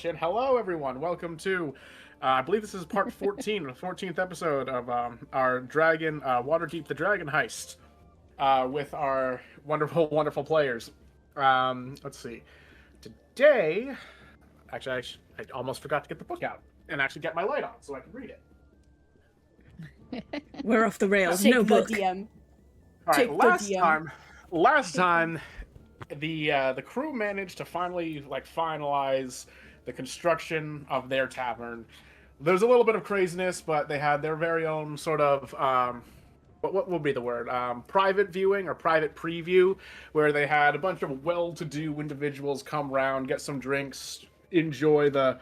And hello, everyone. Welcome to, I believe this is part 14, the 14th episode of our Dragon, Waterdeep the Dragon Heist, with our wonderful, wonderful players. Let's see. Today, actually, I almost forgot to get the book out and actually get my light on so I can read it. We're off the rails. Take No the book. DM. All right, Take the DM. last time, the crew managed to finally finalize the construction of their tavern. There's a little bit of craziness, but they had their very own sort of what would be the word? Private viewing or private preview, where they had a bunch of well-to-do individuals come round, get some drinks, enjoy the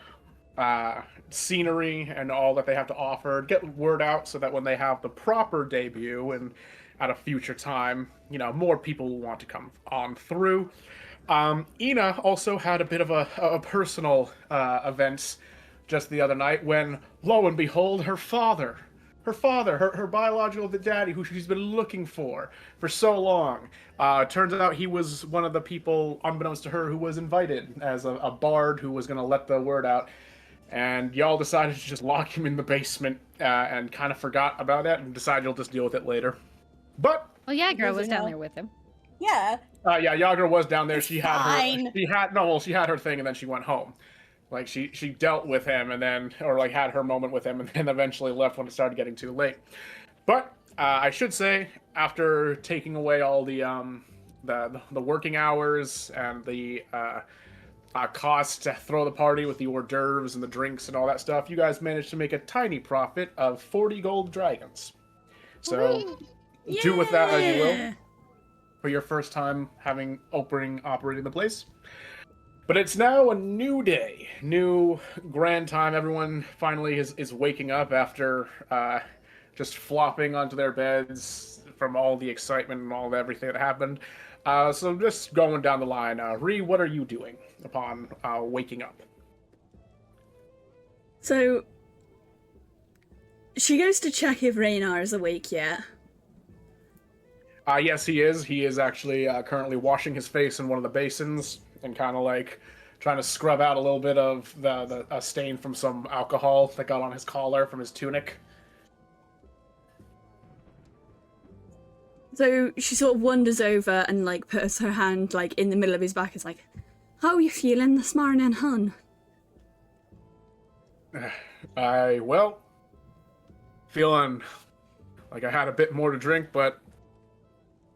scenery and all that they have to offer, get word out so that when they have the proper debut and at a future time, more people will want to come on through. Ina also had a bit of a personal event just the other night when, lo and behold, her biological daddy, who she's been looking for so long. Turns out he was one of the people, unbeknownst to her, who was invited as a bard who was going to let the word out. And y'all decided to just lock him in the basement and kind of forgot about it and decided you'll just deal with it later. But well, Yagra was down there with him. Yeah. Yeah, Yagra was down there. It's she had her thing, and then she went home. Like she dealt with him, and then had her moment with him, and then eventually left when it started getting too late. But I should say, after taking away all the working hours and the cost to throw the party with the hors d'oeuvres and the drinks and all that stuff, you guys managed to make a tiny profit of 40 gold dragons. So do with that as you will for your first time operating the place. But it's now a new day, new grand time. Everyone finally is waking up after just flopping onto their beds from all the excitement and all everything that happened. So just going down the line, Ree, what are you doing upon waking up? So, she goes to check if Raynar is awake yet. Yes, he is. He is actually currently washing his face in one of the basins and kind of trying to scrub out a little bit of the stain from some alcohol that got on his collar from his tunic. So she sort of wanders over and puts her hand in the middle of his back. It's like, how are you feeling this morning, hun? Feeling like I had a bit more to drink, but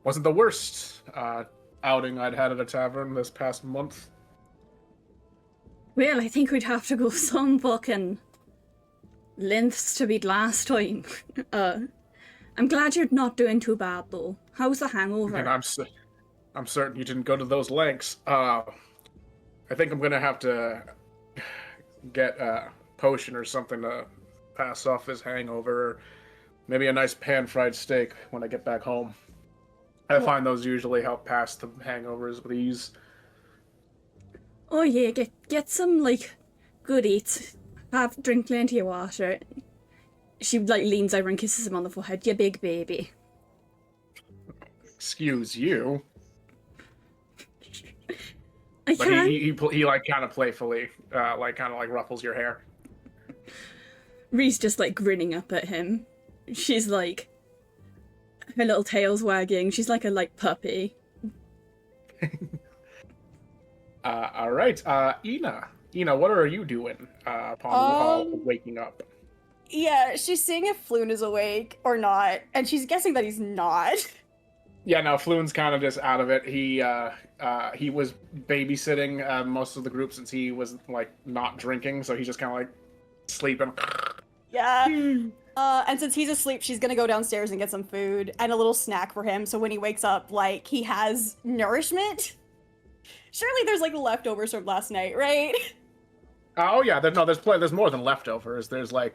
wasn't the worst outing I'd had at a tavern this past month. Well, I think we'd have to go some fucking lengths to beat last time. I'm glad you're not doing too bad, though. How's the hangover? And I'm certain you didn't go to those lengths. I think I'm gonna have to get a potion or something to pass off this hangover. Maybe a nice pan-fried steak when I get back home. I find those usually help pass the hangovers with ease. Oh yeah, get some good eats. Drink plenty of water. She leans over and kisses him on the forehead. You big baby. Excuse you. I But can't. he kind of playfully ruffles your hair. Ree's just grinning up at him. She's her little tail's wagging. She's like a light puppy. All right, Ina, what are you doing upon waking up? Yeah, she's seeing if Floon is awake or not, and she's guessing that he's not. Yeah, no, Floon's kind of just out of it. He was babysitting most of the group since he was not drinking, so he's just kind of sleeping. Yeah. And since he's asleep, she's gonna go downstairs and get some food and a little snack for him, so when he wakes up, he has nourishment. Surely there's leftovers from last night, right? Oh yeah, there's more than leftovers. There's a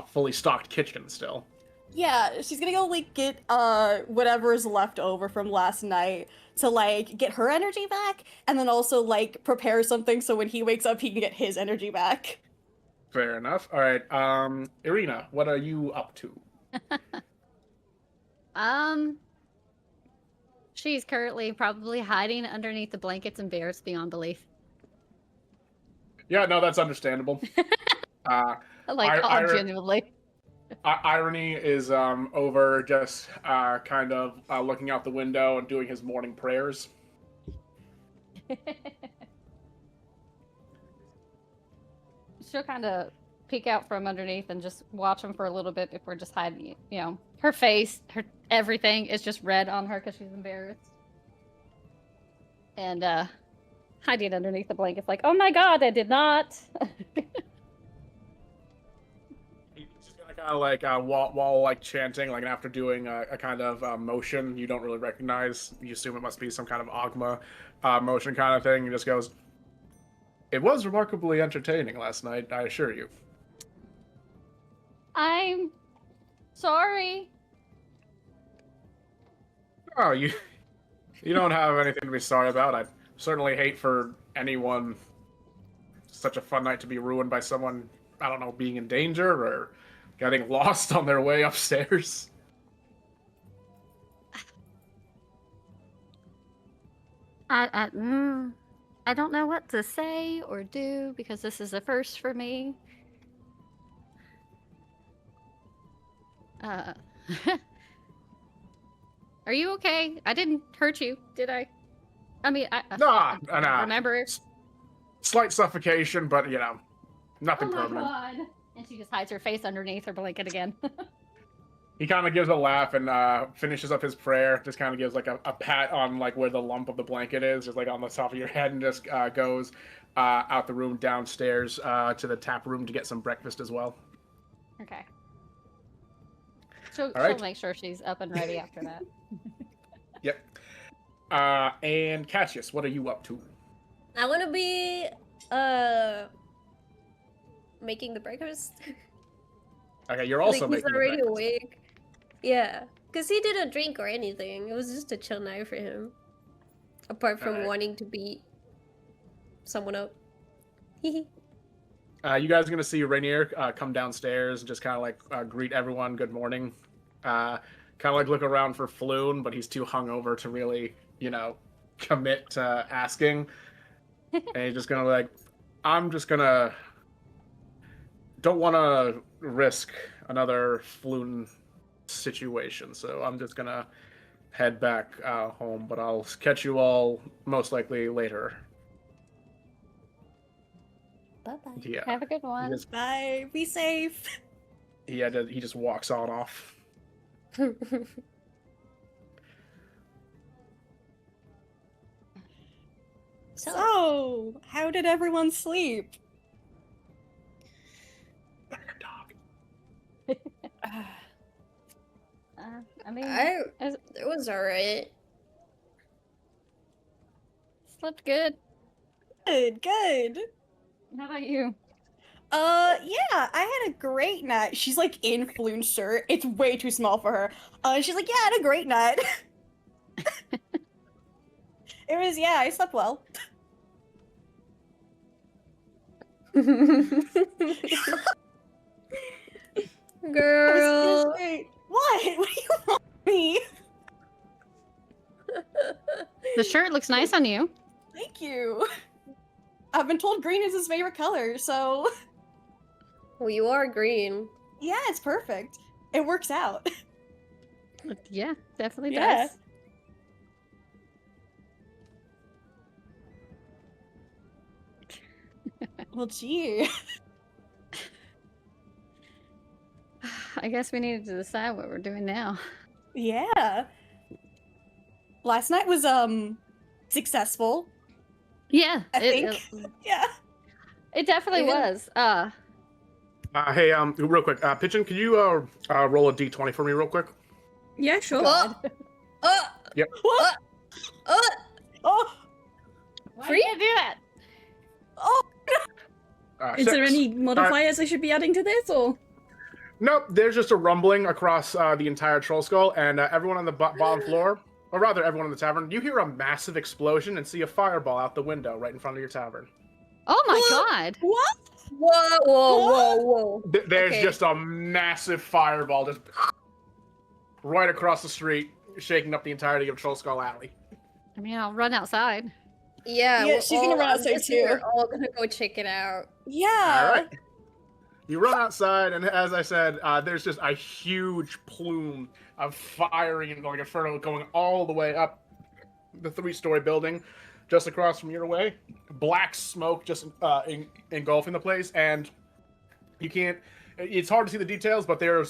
fully stocked kitchen still. Yeah, she's gonna go get whatever is left over from last night to get her energy back, and then also prepare something so when he wakes up he can get his energy back. Fair enough. All right, Irina, what are you up to? She's currently probably hiding underneath the blankets, embarrassed beyond belief. Yeah, no, that's understandable. Like, I- genuinely. Irony is over just kind of looking out the window and doing his morning prayers. She'll kind of peek out from underneath and just watch him for a little bit before just hiding. You know, her face, her everything is just red on her because she's embarrassed. And hiding underneath the blankets, like, oh my god, I did not. He's just gonna kind of like while like chanting, like after doing a kind of motion you don't really recognize. You assume it must be some kind of Agma motion kind of thing. He just goes, "It was remarkably entertaining last night, I assure you." I'm sorry. Oh, you don't have anything to be sorry about. I certainly hate for anyone. Such a fun night to be ruined by someone, I don't know, being in danger or getting lost on their way upstairs. I don't know what to say or do because this is a first for me. Are you okay? I didn't hurt you, did I? I mean, I Nah. remember it. Slight suffocation, but you know, nothing Oh my permanent. god! And she just hides her face underneath her blanket again. He kind of gives a laugh and finishes up his prayer. Just kind of gives like a pat on like where the lump of the blanket is, just like on the top of your head, and just goes out the room downstairs to the tap room to get some breakfast as well. Okay. She'll right. make sure she's up and ready after that. Yep. And Cassius, what are you up to? I want to be making the breakfast. Okay, you're also like, he's making the already breakfast. awake. Yeah, because he didn't drink or anything. It was just a chill night for him. Apart from Alright. wanting to beat someone up. You guys are gonna see Rainier come downstairs and just kind of like greet everyone. Good morning. Kind of like look around for Floon, but he's too hungover to really, commit to asking. And he's just gonna like, I'm just gonna. Don't want to risk another Floon situation, so I'm just gonna head back home. But I'll catch you all most likely later. Bye-bye. Yeah. Have a good one. Bye. Be safe. He just walks on off. So, how did everyone sleep? Dog. I mean, It was alright. slept good. Good. How about you? Yeah, I had a great night. She's like in Floon's shirt. It's way too small for her. She's like, yeah, I had a great night. I slept well. Girl. What? What do you want me? The shirt looks nice on you. Thank you. I've been told green is his favorite color, so Well, you are green. yeah, it's perfect. It works out. Yeah, definitely Yeah. does. Well, gee. I guess we needed to decide what we're doing now. Yeah. Last night was successful. Yeah, I think. Yeah. it definitely Even- was. Hey, real quick, Pigeon, could you roll a d20 for me, real quick? Yeah, sure. Oh! What? Oh! Why Free? did you do that? Oh! Is there any modifiers I should be adding to this, or? Nope, there's just a rumbling across the entire troll skull, and everyone on the bottom floor, or rather everyone in the tavern, you hear a massive explosion and see a fireball out the window right in front of your tavern. Oh my What? god! What? Whoa. There's Okay. just a massive fireball just right across the street, shaking up the entirety of Troll Skull Alley. I mean, I'll run outside. Yeah, Yeah, we're she's gonna run I'm outside guessing too. We're all gonna go check it out. Yeah. All right. You run outside, and as I said, there's just a huge plume of firing and going inferno going all the way up the 3-story building, just across from your way. Black smoke just engulfing the place, and you can't. It's hard to see the details, but there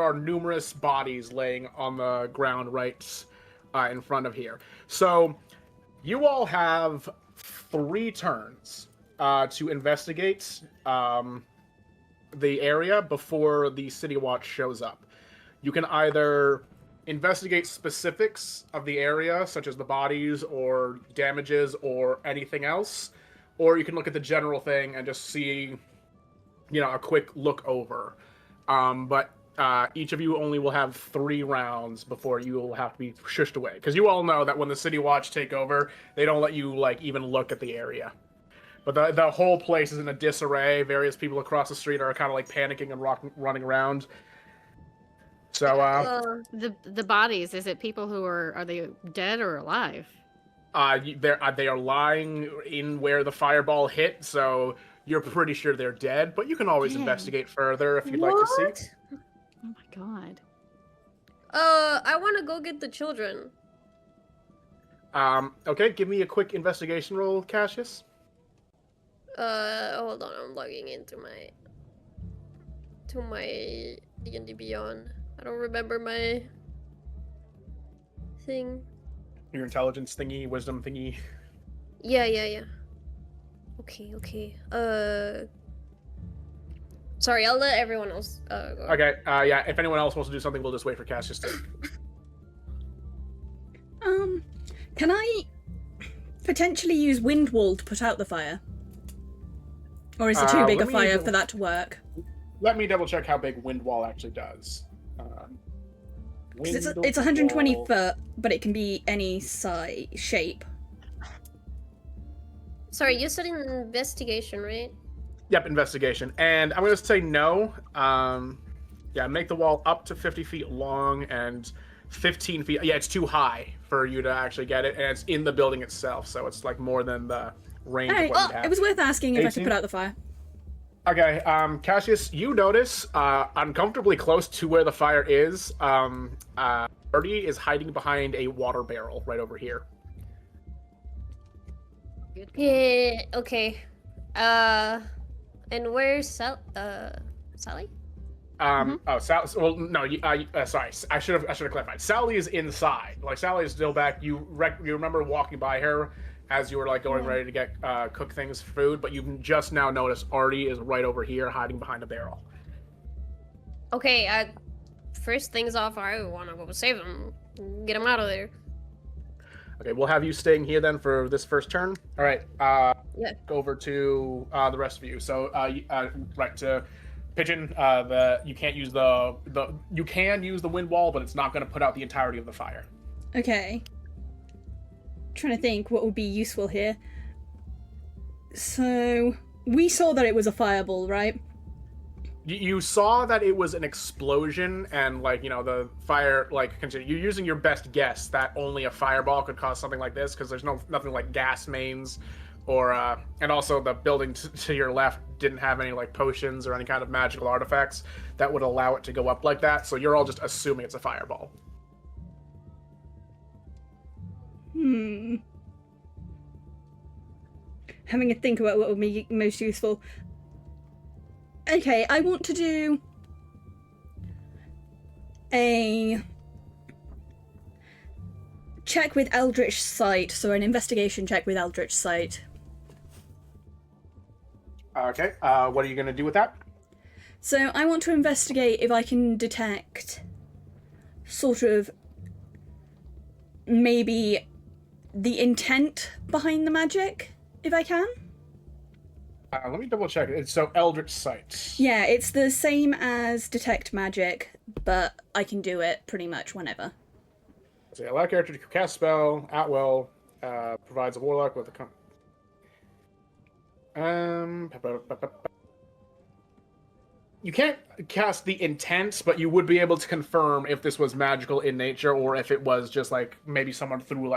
are numerous bodies laying on the ground right in front of here. So you all have 3 turns to investigate the area before the City Watch shows up. You can either investigate specifics of the area, such as the bodies or damages or anything else, or you can look at the general thing and just see, a quick look over. But each of you only will have 3 rounds before you will have to be shushed away. Because you all know that when the City Watch take over, they don't let you, even look at the area. But the whole place is in a disarray. Various people across the street are kind of panicking and running around. So The bodies, is it people who are they dead or alive? they are lying in where the fireball hit, so you're pretty sure they're dead. But you can always Dang. investigate further if you'd like to see. Oh my god. I want to go get the children. Okay, give me a quick investigation roll, Cassius. Hold on, I'm logging into my D&D Beyond. I don't remember my thing. Your intelligence thingy, wisdom thingy. Yeah. Okay. Sorry, I'll let everyone else go. Okay, yeah, if anyone else wants to do something, we'll just wait for Cassius to... Can I potentially use wind wall to put out the fire? Or is it too big a let me fire double- for that to work? Let me double check how big wind wall actually does. 'Cause it's Wind 120 wall- foot, but it can be any size, shape. Sorry, you said investigation, right? Yep, investigation. And I'm going to say no. Yeah, make the wall up to 50 feet long and 15 feet. Yeah, it's too high for you to actually get it, and it's in the building itself, so it's more than the range Alright, of what you have. it was worth asking if I could 18? put out the fire. Okay, Cassius, you notice uncomfortably close to where the fire is, Birdie is hiding behind a water barrel right over here. Good. Yeah, okay. And where's Sally? Oh, Sally. Well, no. Sorry. I should have clarified. Sally is inside. Sally is still back. You remember walking by her as you were going ready to get cook things food, but you just now notice Artie is right over here, hiding behind a barrel. Okay, first things off, I want to go save him. Get him out of there. Okay, we'll have you staying here then for this first turn. All right. Yeah. Go over to the rest of you. So, right to Pigeon. You can't use you can use the wind wall, but it's not going to put out the entirety of the fire. Okay. Trying to think what would be useful here. So, we saw that it was a fireball, right? You saw that it was an explosion, and the fire you're using your best guess that only a fireball could cause something like this, because there's nothing like gas mains, or and also the building to your left didn't have any potions or any kind of magical artifacts that would allow it to go up like that. So you're all just assuming it's a fireball. Having a think about what would be most useful. Okay, I want to do a check with Eldritch Sight, so an investigation check with Eldritch Sight. Okay, what are you going to do with that? So I want to investigate if I can detect sort of maybe the intent behind the magic, if I can. Let me double check. It's so Eldritch Sight. Yeah, it's the same as detect magic, but I can do it pretty much whenever. So allow character to cast spell at will. Provides a warlock with a You can't cast the intent, but you would be able to confirm if this was magical in nature or if it was just maybe someone threw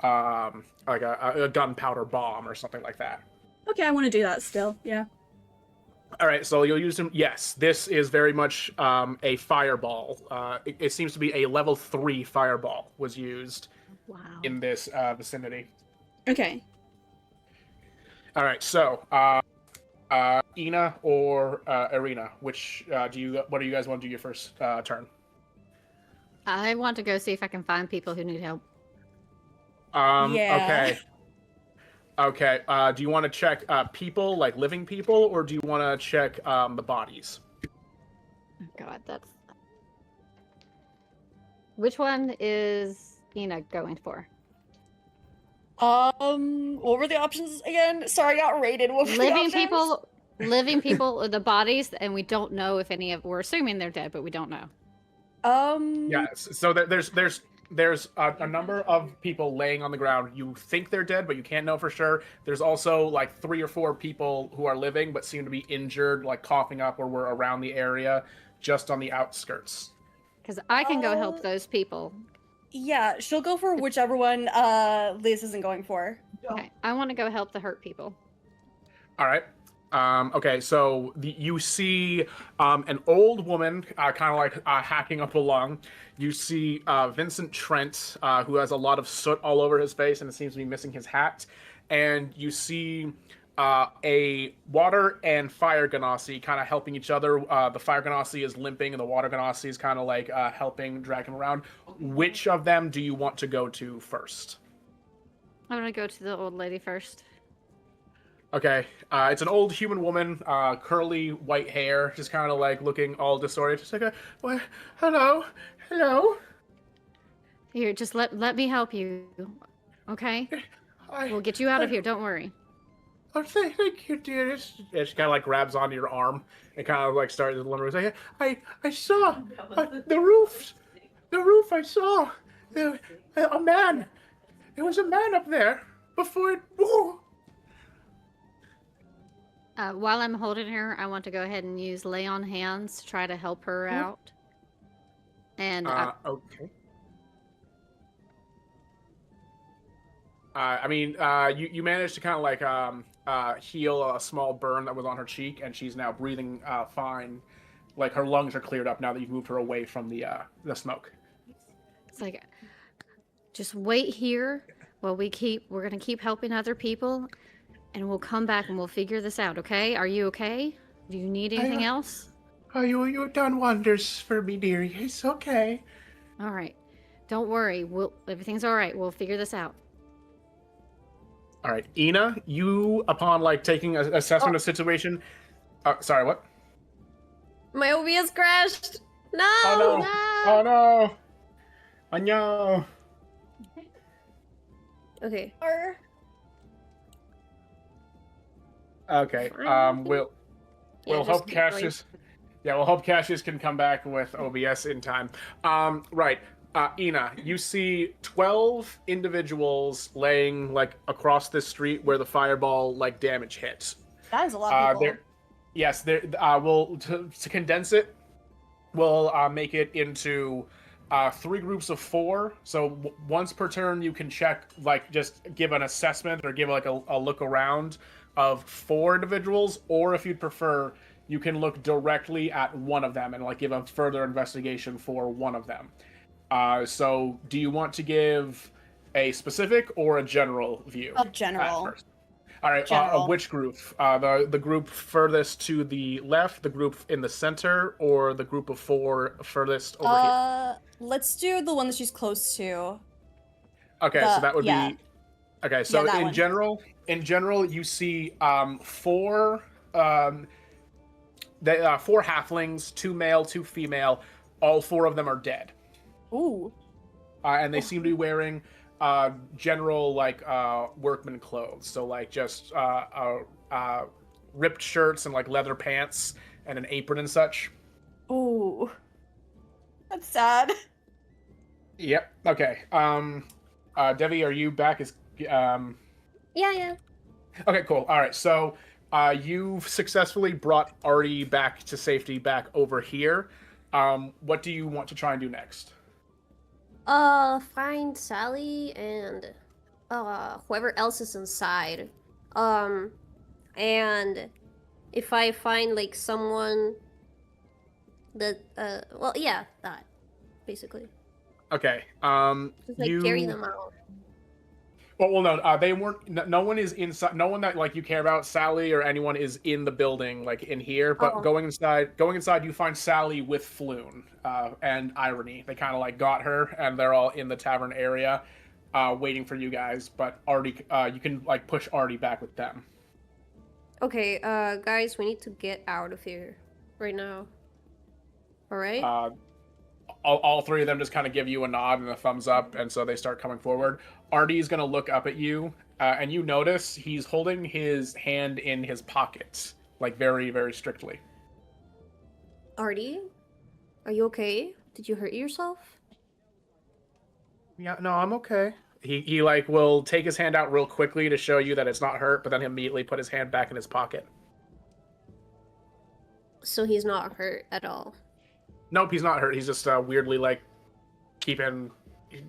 like a gunpowder bomb or something like that. Okay, I want to do that still. Yeah. All right, so you'll use them. Yes, this is very much a fireball. It seems to be a level 3 fireball was used Wow. in this vicinity. Okay. All right, so Ina or Irina, which what do you guys want to do your first turn? I want to go see if I can find people who need help. Yeah. Okay. Do you want to check people, like living people, or do you want to check the bodies? Oh, God, that's. Which one is Ina going for? What were the options again? Sorry, I got rated. What were the Living options? living people, or the bodies, and we don't know if any of. We're assuming they're dead, but we don't know. Yes. So there's a number of people laying on the ground. You think they're dead, but you can't know for sure. There's also like 3 or 4 people who are living but seem to be injured, like coughing up, or were around the area, just on the outskirts. Because I can go help those people. Yeah, she'll go for whichever one Liz isn't going for. Okay, I want to go help the hurt people. All right. Okay, so you see an old woman kind of like hacking up a lung. You see Vincent Trent, who has a lot of soot all over his face and it seems to be missing his hat. And you see a water and fire ganassi kind of helping each other. The fire ganassi is limping and the water ganassi is kind of like helping drag him around. Which of them do you want to go to first? I'm going to go to the old lady first. Okay, it's an old human woman, curly white hair, just kind of like looking all disoriented. Just like, well, hello. Here, just let me help you, okay? We'll get you out of here. Don't worry. Oh, thank you, dearest. Yeah, she kind of like grabs onto your arm and kind of like starts to limber. Like, I saw the roof. The roof. I saw a man. There was a man up there before it. Whoa. While I'm holding her, I want to go ahead and use lay on hands to try to help her out. And okay. I mean, you managed to kind of like heal a small burn that was on her cheek, and she's now breathing fine. Like her lungs are cleared up now that you've moved her away from the smoke. it's like, just wait here while we're gonna keep helping other people, and we'll come back and we'll figure this out. Okay? Are you okay? Do you need anything else? Oh, you've done wonders for me, dearie. It's okay. All right. Don't worry. Everything's all right. We'll figure this out. All right, Ina, you upon like taking an assessment of situation. Sorry, what? My OBS crashed. No. Oh no! Oh no! Oh no! Okay. Okay. We'll just hope keep going. Cassius. Yeah, we'll hope Cassius can come back with OBS in time. Right. Ina, you see 12 individuals laying like across this street where the fireball like damage hit. That is a lot of people. Yes, there. We'll to condense it. We'll make it into 3 groups of 4. So once per turn, you can check, like, just give an assessment or give like a look around of 4 individuals, or if you'd prefer, you can look directly at one of them and like give a further investigation for one of them. So do you want to give a specific or a general view? A general. First? All right. Which group? The group furthest to the left, the group in the center, or the group of 4 furthest over here? Let's do the one that she's close to. Okay, so that would yeah. be. Okay, so Yeah, that in one. general, you see 4 halflings, 2 male, 2 female. All 4 of them are dead. Ooh. And they seem to be wearing general like workman clothes, so like just ripped shirts and like leather pants and an apron and such. Ooh. That's sad. Yep. Okay. Devi, are you back? Yeah. Okay, cool. All right. So you've successfully brought Artie back to safety, back over here. What do you want to try and do next? Find Sally and whoever else is inside. And if I find like someone that well, yeah, that basically. Okay. Just like carry them out. Well, no, they weren't. No one is inside. No one that like you care about, Sally or anyone, is in the building, like in here. But Oh. going inside, you find Sally with Floon and Irony. They kind of like got her, and they're all in the tavern area, waiting for you guys. But Artie, you can like push Artie back with them. Okay, guys, we need to get out of here right now. All right. All three of them just kind of give you a nod and a thumbs up, and so they start coming forward. Artie's gonna look up at you, and you notice he's holding his hand in his pocket, like very, very strictly. Artie, are you okay? Did you hurt yourself? Yeah, no, I'm okay. He like will take his hand out real quickly to show you that it's not hurt, but then he'll immediately put his hand back in his pocket. So he's not hurt at all. Nope, he's not hurt. He's just weirdly like keeping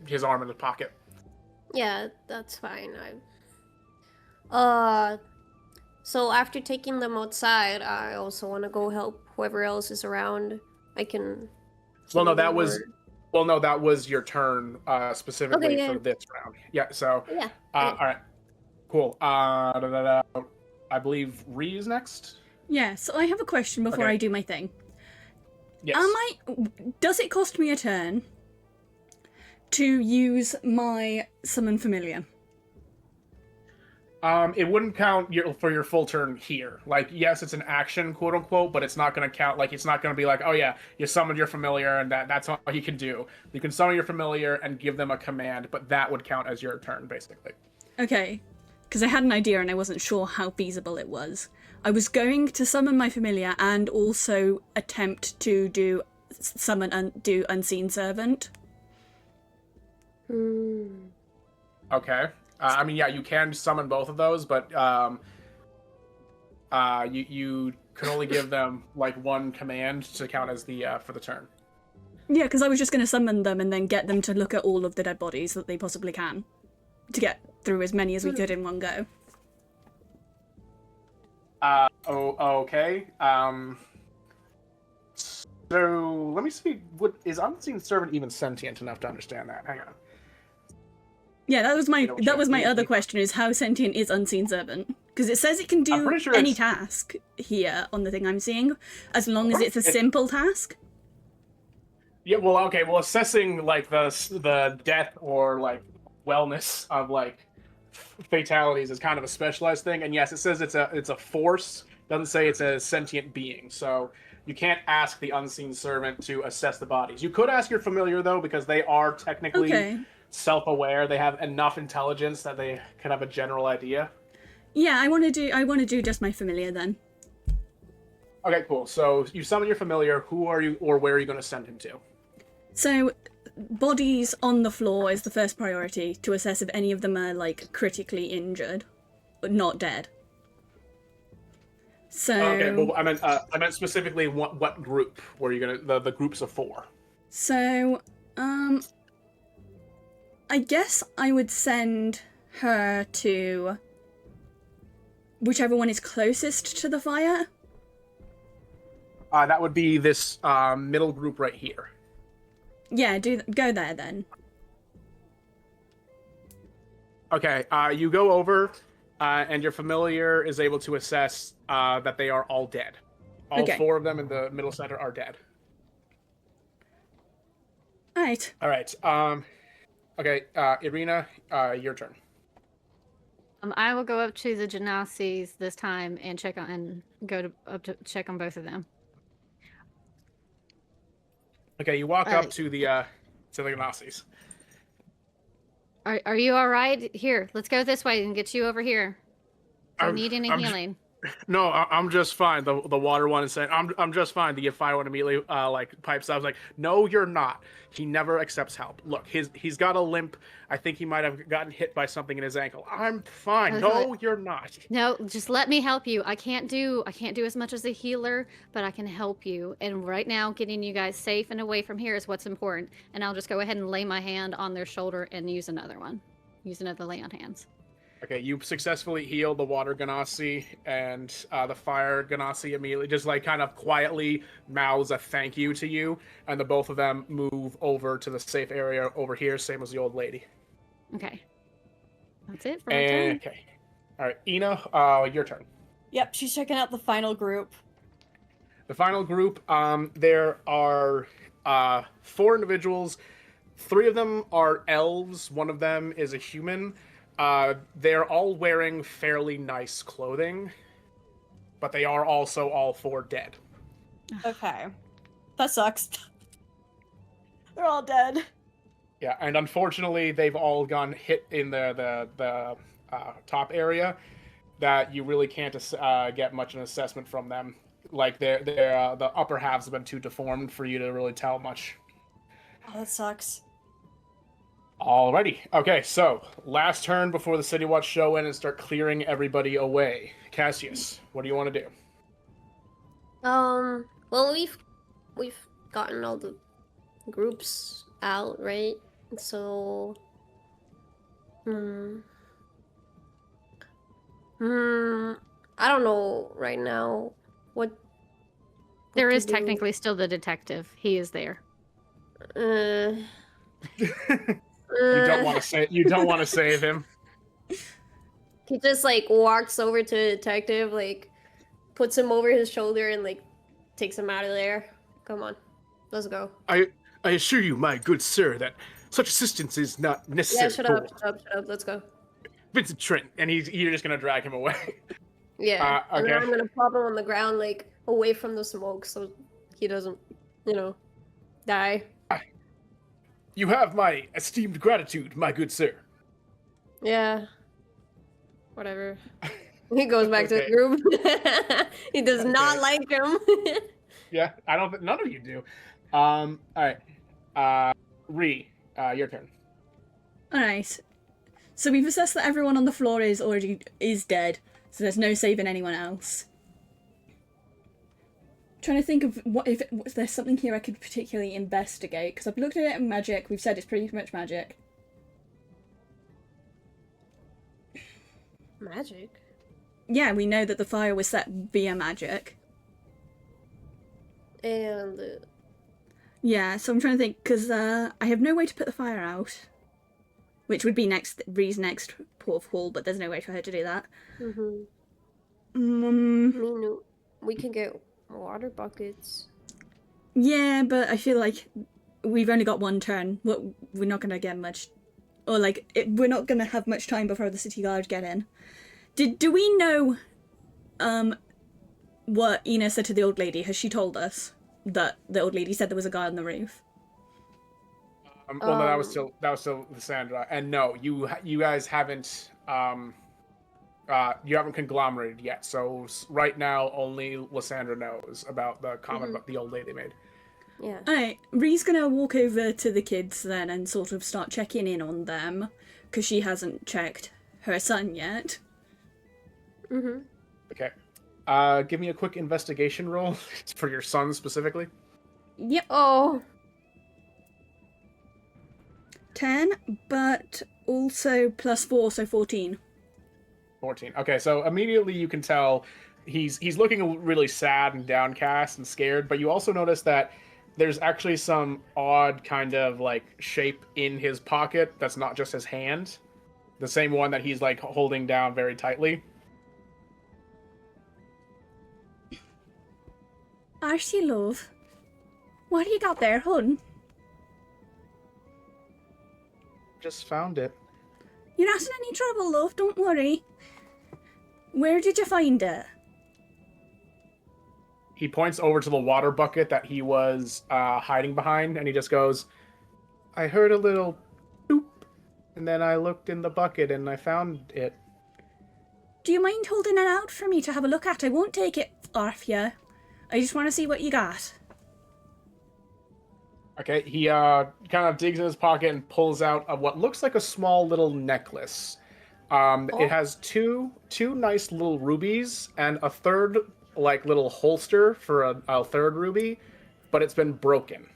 his arm in his pocket. Yeah, that's fine. So after taking them outside, I also want to go help whoever else is around. I can. Well, no, say that the was. word. Well, no, that was your turn specifically Okay, yeah. for this round. Yeah. So. Yeah. All right. Cool. I believe Ree is next. Yeah, so I have a question before Okay. I do my thing. Yes. Does it cost me a turn to use my summon familiar? It wouldn't count for your full turn here. Like, yes, it's an action, quote unquote, but it's not going to count. Like, it's not going to be like, oh yeah, you summoned your familiar, and that's all you can do. You can summon your familiar and give them a command, but that would count as your turn, basically. Okay, because I had an idea and I wasn't sure how feasible it was. I was going to summon my familiar and also attempt to do Unseen Servant. Okay. I mean, yeah, you can summon both of those, but you can only give them like one command to count as the for the turn. Yeah, because I was just going to summon them and then get them to look at all of the dead bodies that they possibly can, to get through as many as we could in one go. Okay. So let me see. What is Unseen Servant even sentient enough to understand that? Hang on. Yeah, that was my check. other question: is how sentient is Unseen Servant? Because it says it can I'm do pretty sure any it's- task here on the thing I'm seeing, as long as it's a simple task. Yeah. Well, okay. Well, assessing like the death or like wellness of like fatalities is kind of a specialized thing, and yes, it says it's a force. Doesn't say it's a sentient being, so you can't ask the Unseen Servant to assess the bodies. You could ask your familiar though, because they are technically self-aware. They have enough intelligence that they can have a general idea. Yeah, I want to do just my familiar then. Okay, cool. So you summon your familiar. Who are you, or where are you going to send him to? So, bodies on the floor is the first priority to assess if any of them are like critically injured, but not dead. So. Okay, well, I meant specifically what group were you gonna the groups of 4? So, I guess I would send her to whichever one is closest to the fire. That would be this middle group right here. Yeah, go there then. Okay, you go over, and your familiar is able to assess that they are all dead. All Okay. 4 of them in the middle center are dead. Right. All right. Okay, Irina, your turn. I will go up to the Genasi's this time and check on check on both of them. Okay, you walk up Alright. to the Nazis. Are you all right? Here, let's go this way and get you over here. Do you need any I'm healing? No, I'm just fine. The water one is saying, I'm just fine. The fire one immediately like pipes up. I was like, no, you're not. He never accepts help. Look, he's got a limp. I think he might have gotten hit by something in his ankle. I'm fine. No, you're not. No, just let me help you. I can't do as much as a healer, but I can help you. And right now, getting you guys safe and away from here is what's important. And I'll just go ahead and lay my hand on their shoulder and use another one. use another lay on hands. Okay, you successfully heal the water Ganassi, and the fire Ganassi immediately just like kind of quietly mouths a thank you to you, and the both of them move over to the safe area over here, same as the old lady. Okay. That's it for my turn. Okay. All right, Ina, your turn. Yep, she's checking out the final group. The final group, there are 4 individuals. 3 of them are elves. 1 of them is a human. They're all wearing fairly nice clothing, but they are also all 4 dead. Okay. That sucks. They're all dead. Yeah, and unfortunately, they've all gone hit in the top area that you really can't get much of an assessment from them. Like the upper halves have been too deformed for you to really tell much. Oh, that sucks. Alrighty. Okay, so last turn before the City Watch show in and start clearing everybody away. Cassius, what do you want to do? Well, we've gotten all the groups out, right? So, I don't know right now what. There to is do. technically still the detective. He is there. You don't want to say. You don't want to save him. He just like walks over to the detective, like puts him over his shoulder and like takes him out of there. Come on, let's go. I assure you, my good sir, that such assistance is not necessary. Yeah, shut up, let's go. Vincent Trent, and you're just gonna drag him away. Yeah, and okay. then I'm gonna pop him on the ground, like away from the smoke, so he doesn't, die. You have my esteemed gratitude, my good sir. Yeah. Whatever. He goes back to the Okay. group. He does not like him. Yeah, I don't. None of you do. All right. Ree, your turn. Alright. So we've assessed that everyone on the floor is dead, so there's no saving anyone else. Trying to think of if there's something here I could particularly investigate, because I've looked at it in magic. We've said it's pretty much magic. Magic? Yeah, we know that the fire was set via magic. And Yeah, so I'm trying to think, because I have no way to put the fire out, which would be Ree's next port of call, but there's no way for her to do that. we can get water buckets. Yeah, but I feel like we've only got one turn. We're not going to get much, or we're not going to have much time before the city guard get in. Do we know what Ina said to the old lady? Has she told us that the old lady said there was a guy on the roof? Well, no, that was still Lysandra, and no, you guys haven't you haven't conglomerated yet. So right now, only Lysandra knows about the comment that the old lady made. Yeah. Alright, Ree's gonna walk over to the kids then and sort of start checking in on them, because she hasn't checked her son yet. Okay. Give me a quick investigation roll for your son specifically. Yep. Oh. 10, but also +4, so 14. 14. Okay, so immediately you can tell he's looking really sad and downcast and scared, but you also notice that there's actually some odd kind of like shape in his pocket that's not just his hand. The same one that he's like holding down very tightly. Archie, love. What do you got there, hon? Just found it. You're not in any trouble, love, don't worry. Where did you find it? He points over to the water bucket that he was hiding behind, and he just goes, I heard a little boop, and then I looked in the bucket and I found it. Do you mind holding it out for me to have a look at? I won't take it off you. I just want to see what you got. Okay, he kind of digs in his pocket and pulls out what looks like a small little necklace. It has two nice little rubies and a third like little holster for a third ruby, but it's been broken.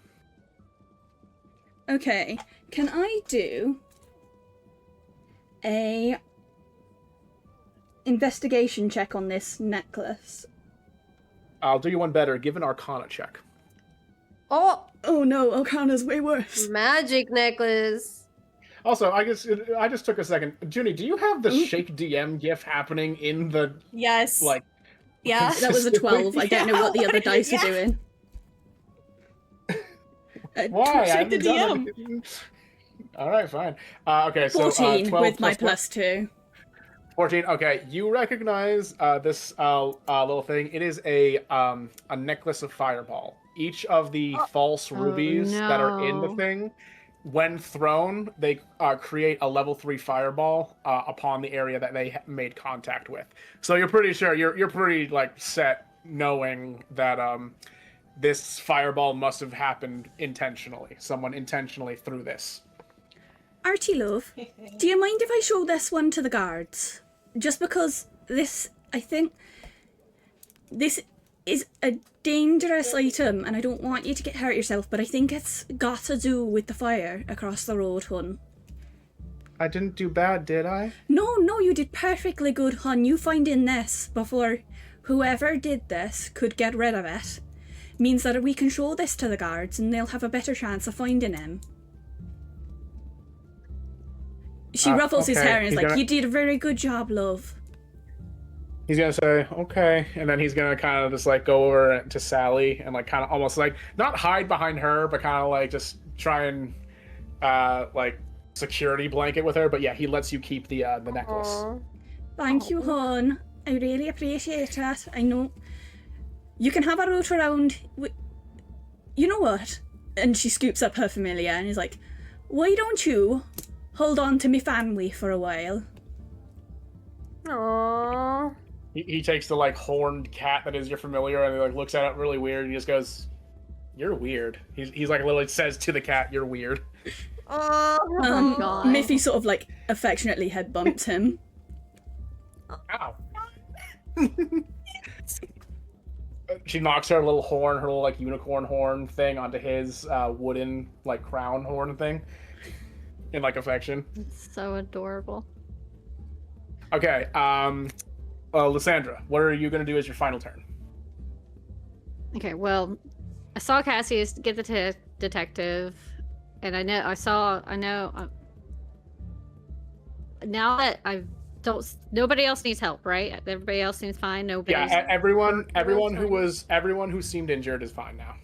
Okay, can I do a investigation check on this necklace. I'll do you one better. Give an Arcana check. Oh, Oh no, Arcana's way worse. magic necklace. Also, I just took a second. Junie, do you have the Shake DM gif happening in the Yes. like? Yeah. That was a 12. I don't know what the other dice are doing. Why? I Shake the haven't done DM. anything. All right, fine. Okay, so 14 12 with my plus +2. 14. Okay, you recognize this little thing. It is a necklace of fireball. Each of the false rubies that are in the no. thing, when thrown, they create a level 3 fireball upon the area that they made contact with. So you're pretty sure you're pretty like set knowing that this fireball must have happened intentionally. Someone intentionally threw this. Archie love, do you mind if I show this one to the guards? Just because I think this is a dangerous item and I don't want you to get hurt yourself, but I think it's got to do with the fire across the road, hun. I didn't do bad, did I? No, you did perfectly good, hun. You finding this before whoever did this could get rid of it means that we can show this to the guards and they'll have a better chance of finding him. She ruffles his okay. hair and is He's like, gonna- you did a very good job, love. He's gonna say, okay, and then he's gonna kind of just like go over to Sally and like kind of almost like not hide behind her, but kind of like just try and like security blanket with her. But yeah, he lets you keep the necklace. Aw. Thank you, hon. I really appreciate it. I know. You can have a root around. You know what? And she scoops up her familiar and is like, why don't you hold on to me family for a while? Aww. He takes the like horned cat that is your familiar and he like looks at it really weird. And he just goes, "You're weird." He's like literally says to the cat, "You're weird." Oh, God. Miffy sort of like affectionately head bumps him. Ow. She knocks her little horn, her little like unicorn horn thing onto his wooden like crown horn thing in like affection. It's so adorable. Okay, Lysandra, what are you gonna do as your final turn? Okay, well, I saw Cassius get the detective, and now that I don't, nobody else needs help, right? Everybody else seems fine. Nobody. Yeah, everyone fine. who seemed injured is fine now.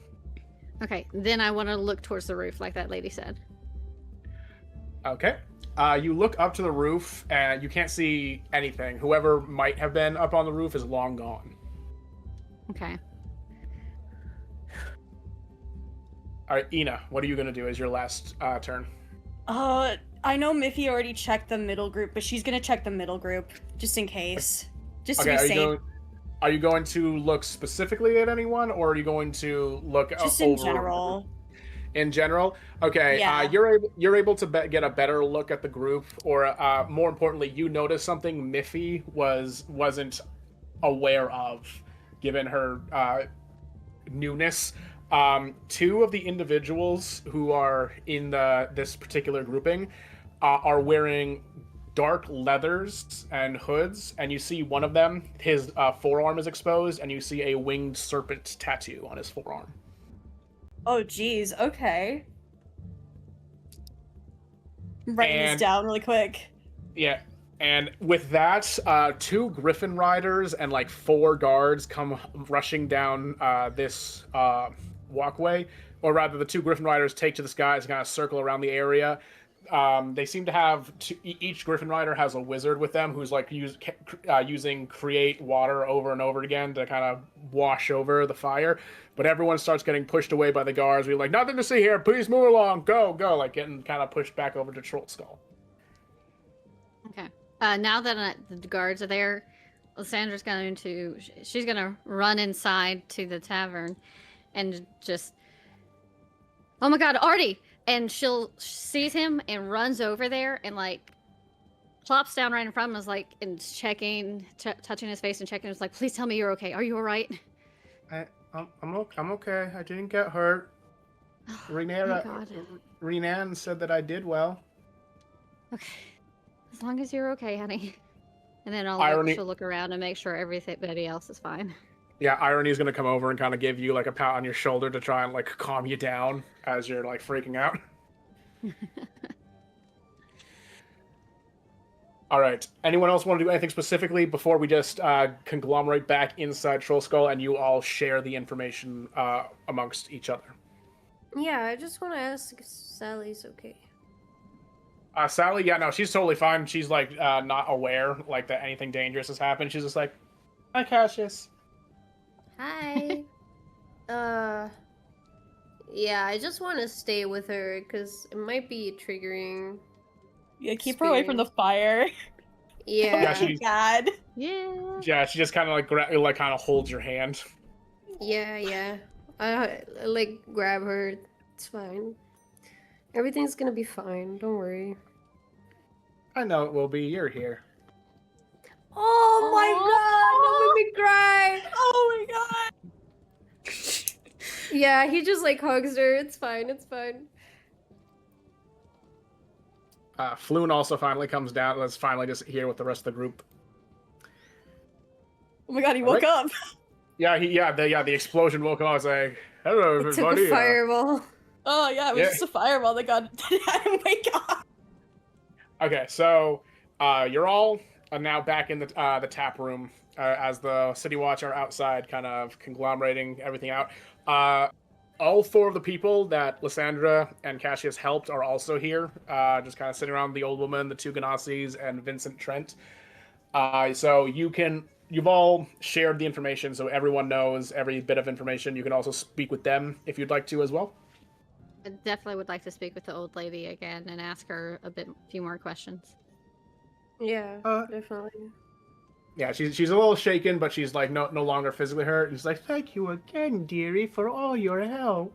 Okay, then I want to look towards the roof, like that lady said. Okay. You look up to the roof and you can't see anything. Whoever might have been up on the roof is long gone. Okay. All right, Ina, what are you gonna do as your last turn? I know Miffy already checked the middle group, but she's gonna check the middle group just in case, just to Okay, be safe. are you going to look specifically at anyone, or are you going to look Just in over general. In general, okay. Yeah. You're able to get a better look at the group, or more importantly, you notice something Miffy wasn't aware of, given her newness. Two of the individuals who are in this particular grouping are wearing dark leathers and hoods, and you see one of them, his forearm is exposed, and you see a winged serpent tattoo on his forearm. Oh, geez. Okay. I'm writing this And- down really quick. Yeah, and with that, two Griffin riders and like 4 guards come rushing down this walkway, or rather, the 2 Griffin riders take to the skies and kind of circle around the area. They seem to have each Griffin rider has a wizard with them who's like using create water over and over again to kind of wash over the fire. But everyone starts getting pushed away by the guards. We're like, nothing to see here. Please move along. Go, like getting kind of pushed back over to Troll Skull. Okay. Now that the guards are there, Lysandra's she's gonna run inside to the tavern, and just, oh my God, Artie! And she'll sees him and runs over there and like plops down right in front of him, is like, and checking, touching his face and checking. It's like, please tell me you're okay. Are you all right? I'm okay. I didn't get hurt. Oh my God. Renan said that I did well. Okay. As long as you're okay, honey. And then she'll look around and make sure everybody else is fine. Yeah, Irony's gonna come over and kind of give you like a pat on your shoulder to try and like calm you down as you're like freaking out. All right. Anyone else want to do anything specifically before we just conglomerate back inside Troll Skull and you all share the information amongst each other? Yeah, I just want to ask if Sally's okay. Sally, yeah, no, she's totally fine. She's like not aware like that anything dangerous has happened. She's just like, "Hi, Cassius." Hi. Yeah, I just want to stay with her because it might be triggering. Yeah, keep her away from the fire. Yeah. Oh my god. Yeah. Yeah, she just kind of like kind of holds your hand. Yeah. I like grab her. It's fine. Everything's gonna be fine. Don't worry. I know it will be. You're here. Oh my god! Don't make me cry. Oh my god. Yeah, he just like hugs her. It's fine. It's fine. Floon also finally comes down. Let's finally just here with the rest of the group. Oh my god, he woke up. Yeah, the explosion woke up. I was like, "Hello, It everybody." took a fireball. Oh yeah, it was just a fireball that got had him wake up. Okay, so you're all now back in the tap room as the City Watch are outside, kind of conglomerating everything out. All four of the people that Lysandra and Cassius helped are also here, just kind of sitting around the old woman, the two Ganassi's, and Vincent Trent. So you've all shared the information, so everyone knows every bit of information. You can also speak with them if you'd like to as well. I definitely would like to speak with the old lady again and ask her few more questions. Yeah, definitely. Yeah, she's a little shaken, but she's like no longer physically hurt. And she's like, "Thank you again, dearie, for all your help."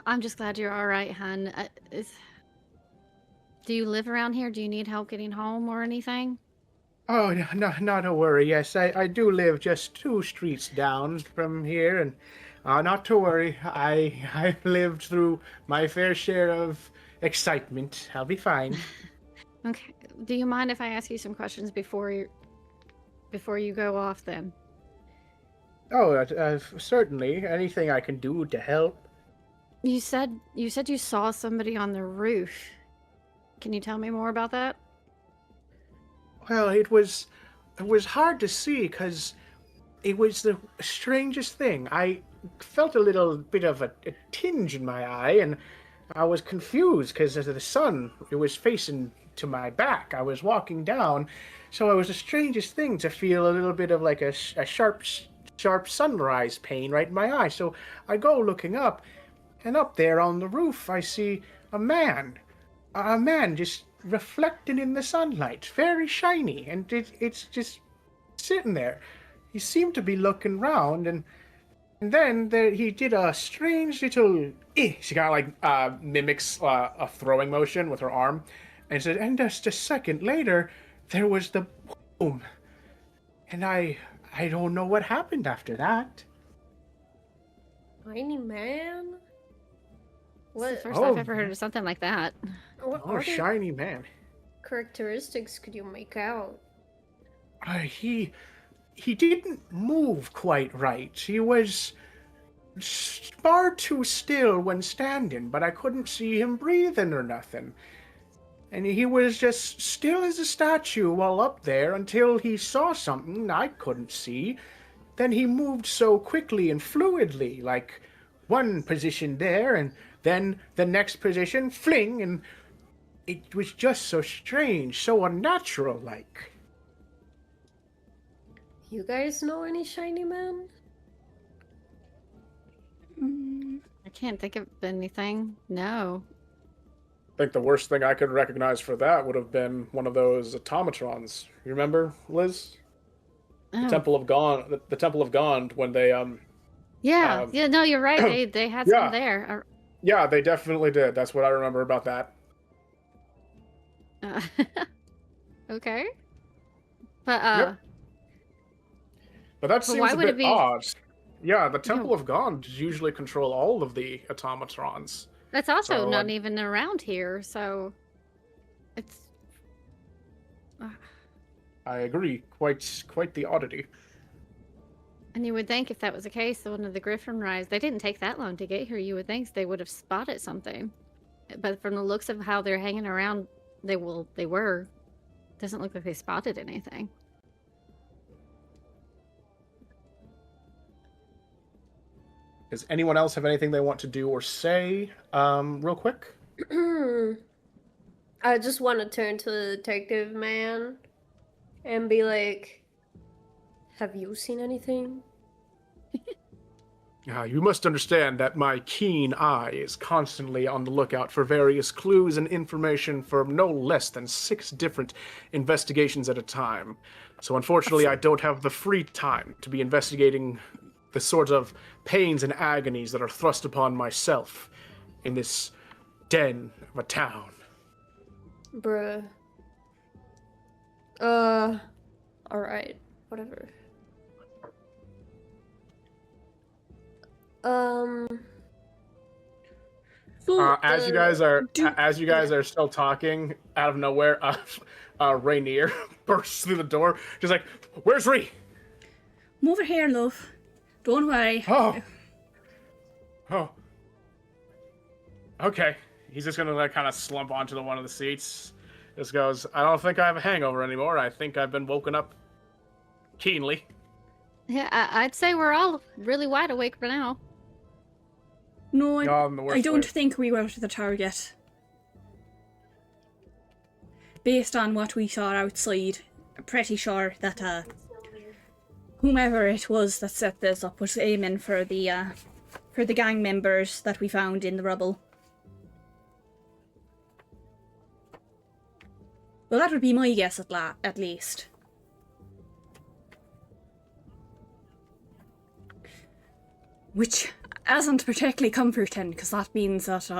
I'm just glad you're all right, hon. Do you live around here? Do you need help getting home or anything? Oh, no, not a worry. Yes, I do live just 2 streets down from here, and not to worry. I've lived through my fair share of excitement. I'll be fine. Okay. Do you mind if I ask you some questions before you go off then? Oh, certainly. Anything I can do to help. You said you saw somebody on the roof. Can you tell me more about that? Well, it was hard to see because it was the strangest thing. I felt a little bit of a tinge in my eye, and I was confused because of the sun. It was facing to my back. I was walking down, so it was the strangest thing to feel a little bit of like a sharp sunrise pain right in my eye. So I go looking up, and up there on the roof I see a man just reflecting in the sunlight, very shiny, and it's just sitting there. He seemed to be looking round, and then he did a strange little she kind of like mimics a throwing motion with her arm, and said, and just a second later there was the boom, and I don't know what happened after that. Tiny man? It's the What? first I've ever heard of something like that. What Oh, other shiny man. characteristics could you make out? He didn't move quite right. He was far too still when standing, but I couldn't see him breathing or nothing. And he was just still as a statue while up there until he saw something I couldn't see. Then he moved so quickly and fluidly, like one position there and then the next position, fling, and it was just so strange, so unnatural-like. You guys know any shiny men? I can't think of anything. No. I think the worst thing I could recognize for that would have been one of those automatrons. You remember, Liz? Oh. The Temple of Gond. The Temple of Gond when they Yeah. Yeah. No, you're right. They had yeah. some there. Yeah, they definitely did. That's what I remember about that. Okay. But Yep. But that But seems why a would bit it be- odd. Yeah, the Temple of Gond usually control all of the automatrons. that's also So, not even around here, so it's I agree. Quite the oddity. And you would think if that was the case, one of the Griffin Rise, they didn't take that long to get here. You would think they would have spotted something. But from the looks of how they're hanging around, they were. Doesn't look like they spotted anything. Does anyone else have anything they want to do or say, real quick? I just want to turn to the detective man and be like, have you seen anything? You must understand that my keen eye is constantly on the lookout for various clues and information for no less than 6 different investigations at a time. So unfortunately, I don't have the free time to be investigating the sort of pains and agonies that are thrust upon myself in this den of a town. Bruh. Alright. Whatever. As you guys are still talking, out of nowhere, Rainier bursts through the door. She's like, "Where's Ree?" I'm over here, love. Don't worry. Oh. Okay. He's just gonna kind of slump onto one of the seats. Just goes, "I don't think I have a hangover anymore. I think I've been woken up keenly." Yeah, I'd say we're all really wide awake for now. No, in the worst I don't way. think we were to the target. Based on what we saw outside, I'm pretty sure that whomever it was that set this up was aiming for the gang members that we found in the rubble. Well, that would be my guess at least. Which isn't particularly comforting, because that means that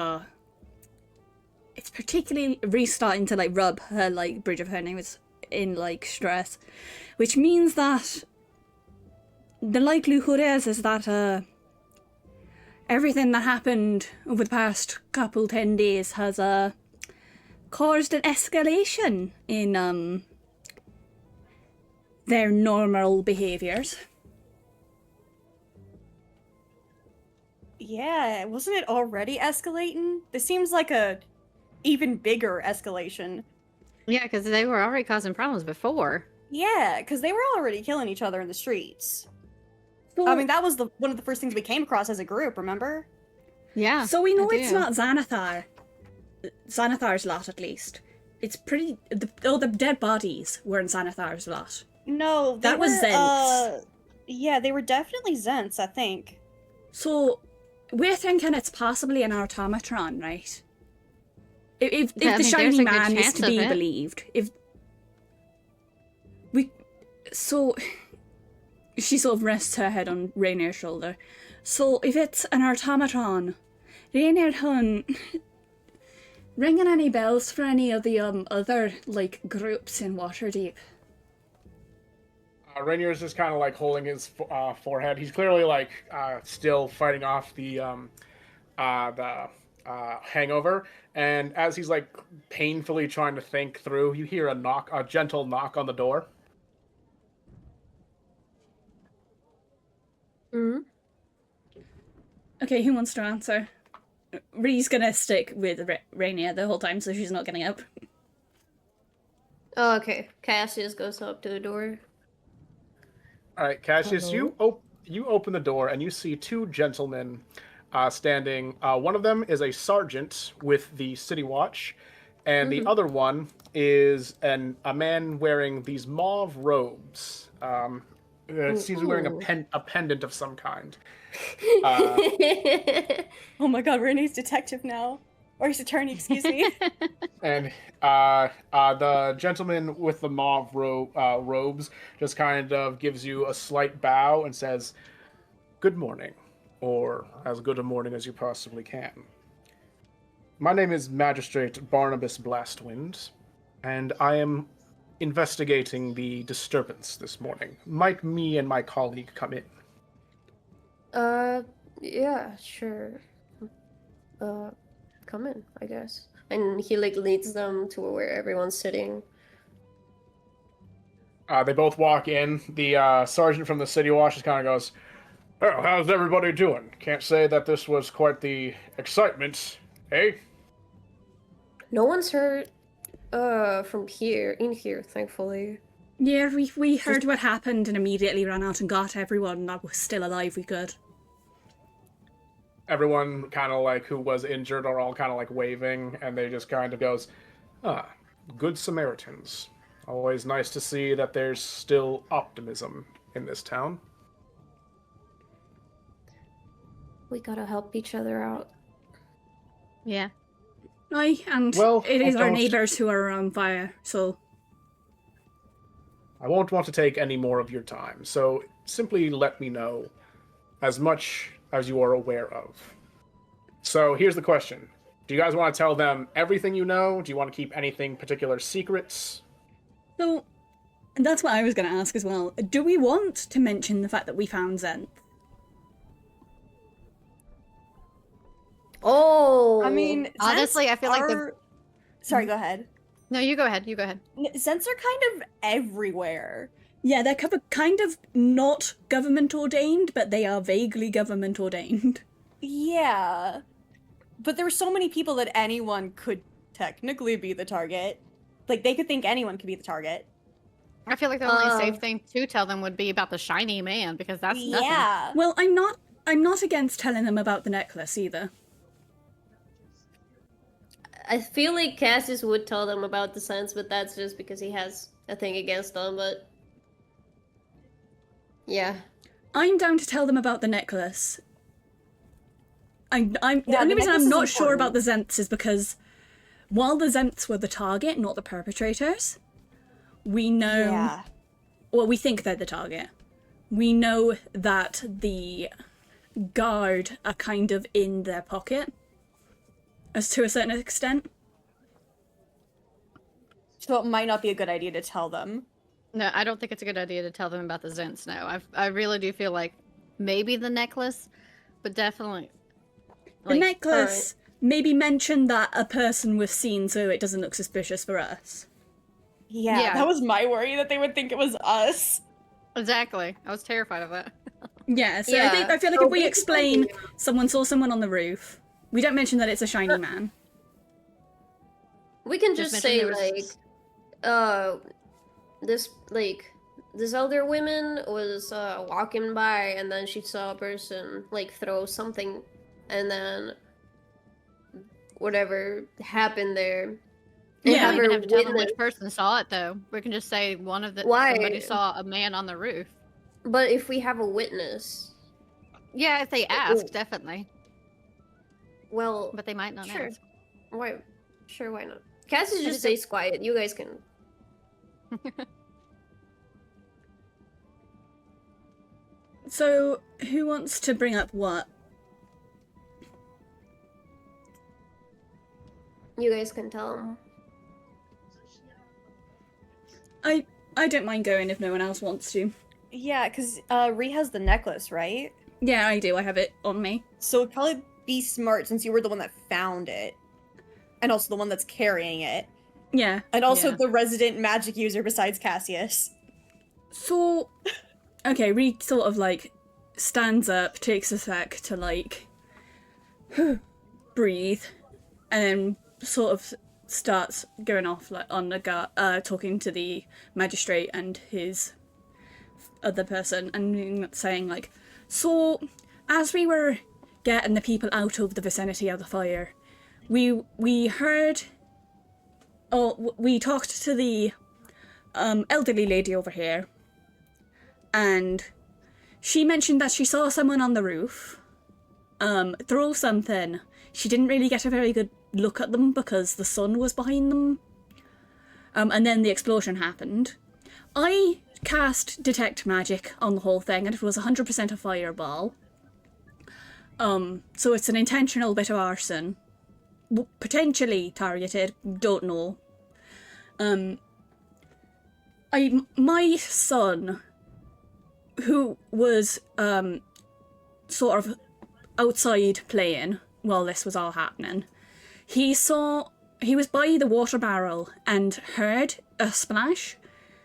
it's particularly restarting to like rub her like bridge of her name is in like stress, which means that the likelihood is that everything that happened over the past 10 days has caused an escalation in their normal behaviors. Yeah, wasn't it already escalating? This seems like a even bigger escalation. Yeah, because they were already causing problems before. Yeah, because they were already killing each other in the streets. So, I mean, that was one of the first things we came across as a group, remember? Yeah. so we know I it's do. not Xanathar's lot, at least. It's pretty. The dead bodies were in Xanathar's lot. No, they That was were, Zents. yeah, they were definitely Zents, I think. So we're thinking it's possibly an automatron, right? If Yeah, I the mean, there's shiny a good man is chance to of be it. believed, she sort of rests her head on Rainier's shoulder. So if it's an automaton, Rainier hun, ringing any bells for any of the other like groups in Waterdeep? Rainier's just kind of like holding his forehead. He's clearly like still fighting off the hangover. And as he's like painfully trying to think through, you hear a gentle knock on the door. Mm-hmm. Okay, who wants to answer? Ree's gonna stick with Rainier the whole time, so she's not getting up. Oh, okay. Cassius goes up to the door. All right, Cassius, you open the door and you see 2 gentlemen standing. One of them is a sergeant with the City Watch, and the other one is a man wearing these mauve robes. It seems to be wearing a pendant of some kind. Oh my god, Renee's detective now. Or he's attorney, excuse me. And the gentleman with the mauve robes just kind of gives you a slight bow and says, "Good morning," or as good a morning as you possibly can. My name is Magistrate Barnabas Blastwind, and I am investigating the disturbance this morning. Might me and my colleague come in? Yeah, sure. Come in, I guess. And he like leads them to where everyone's sitting. They both walk in. The sergeant from the city watch just kind of goes, "Oh, how's everybody doing? Can't say that this was quite the excitement, eh?" No one's hurt from here, in here, thankfully. Yeah, we heard what happened and immediately ran out and got everyone that was still alive we could. Everyone kind of like who was injured are all kind of like waving, and they just kind of goes, "Ah, good Samaritans. Always nice to see that there's still optimism in this town." We gotta help each other out. Yeah. Aye, and Well, it is I our don't- neighbours who are on fire, so... I won't want to take any more of your time, so simply let me know as much as you are aware of. So here's the question. Do you guys want to tell them everything you know? Do you want to keep anything particular secrets? So, that's what I was going to ask as well. Do we want to mention the fact that we found Zen? Oh! I mean, Honestly, Zents I feel like the- are- Sorry, go ahead. No, you go ahead. You go ahead. Zents are kind of everywhere. Yeah, they're kind of not government ordained, but they are vaguely government ordained. Yeah. But there were so many people that anyone could technically be the target. Like, they could think anyone could be the target. I feel like the only safe thing to tell them would be about the shiny man, because that's nothing. Yeah. Well, I'm not against telling them about the necklace either. I feel like Cassius would tell them about the Sens, but that's just because he has a thing against them, but... Yeah. I'm down to tell them about the necklace. The Yeah, only the reason necklace I'm is not sure about important. the Zents is because while the Zents were the target, not the perpetrators, we know... Yeah. Well, we think they're the target. We know that the guard are kind of in their pocket, as to a certain extent. So it might not be a good idea to tell them. No, I don't think it's a good idea to tell them about the Zents. No, I really do feel like maybe the necklace, but definitely The necklace, maybe mention that a person was seen so it doesn't look suspicious for us. Yeah, Yeah. that was my worry, that they would think it was us. Exactly. I was terrified of that. Yeah, so Yeah, I feel like so if we basically- explain someone saw someone on the roof, we don't mention that it's a shiny man. We can Just just mention say, there was- this elder woman was walking by, and then she saw a person like throw something, and then whatever happened there. Yeah, We don't Whoever even have to tell them witnessed- which person saw it, though. We can just say Why? somebody saw a man on the roof. But if we have a witness, Yeah, if they ask, Ooh. definitely. well, But they might not sure. ask. Why? Sure, why not? Cassius I just just stays quiet. You guys can. So, who wants to bring up what? You guys can tell him. I don't mind going if no one else wants to. Yeah, because Ree has the necklace, right? Yeah, I do. I have it on me. So it'd probably be smart, since you were the one that found it. And also the one that's carrying it. Yeah. And also Yeah. the resident magic user besides Cassius. So, okay, Reed sort of like stands up, takes a sec to like breathe, and then sort of starts going off like on the talking to the magistrate and his other person, and saying like, so as we were getting the people out of the vicinity of the fire, we heard. Oh, we talked to the elderly lady over here, and she mentioned that she saw someone on the roof throw something. She didn't really get a very good look at them because the sun was behind them. And then the explosion happened. I cast Detect Magic on the whole thing, and it was 100% a fireball. So it's an intentional bit of arson. Potentially targeted, don't know. My son, who was sort of outside playing while this was all happening, he was by the water barrel and heard a splash,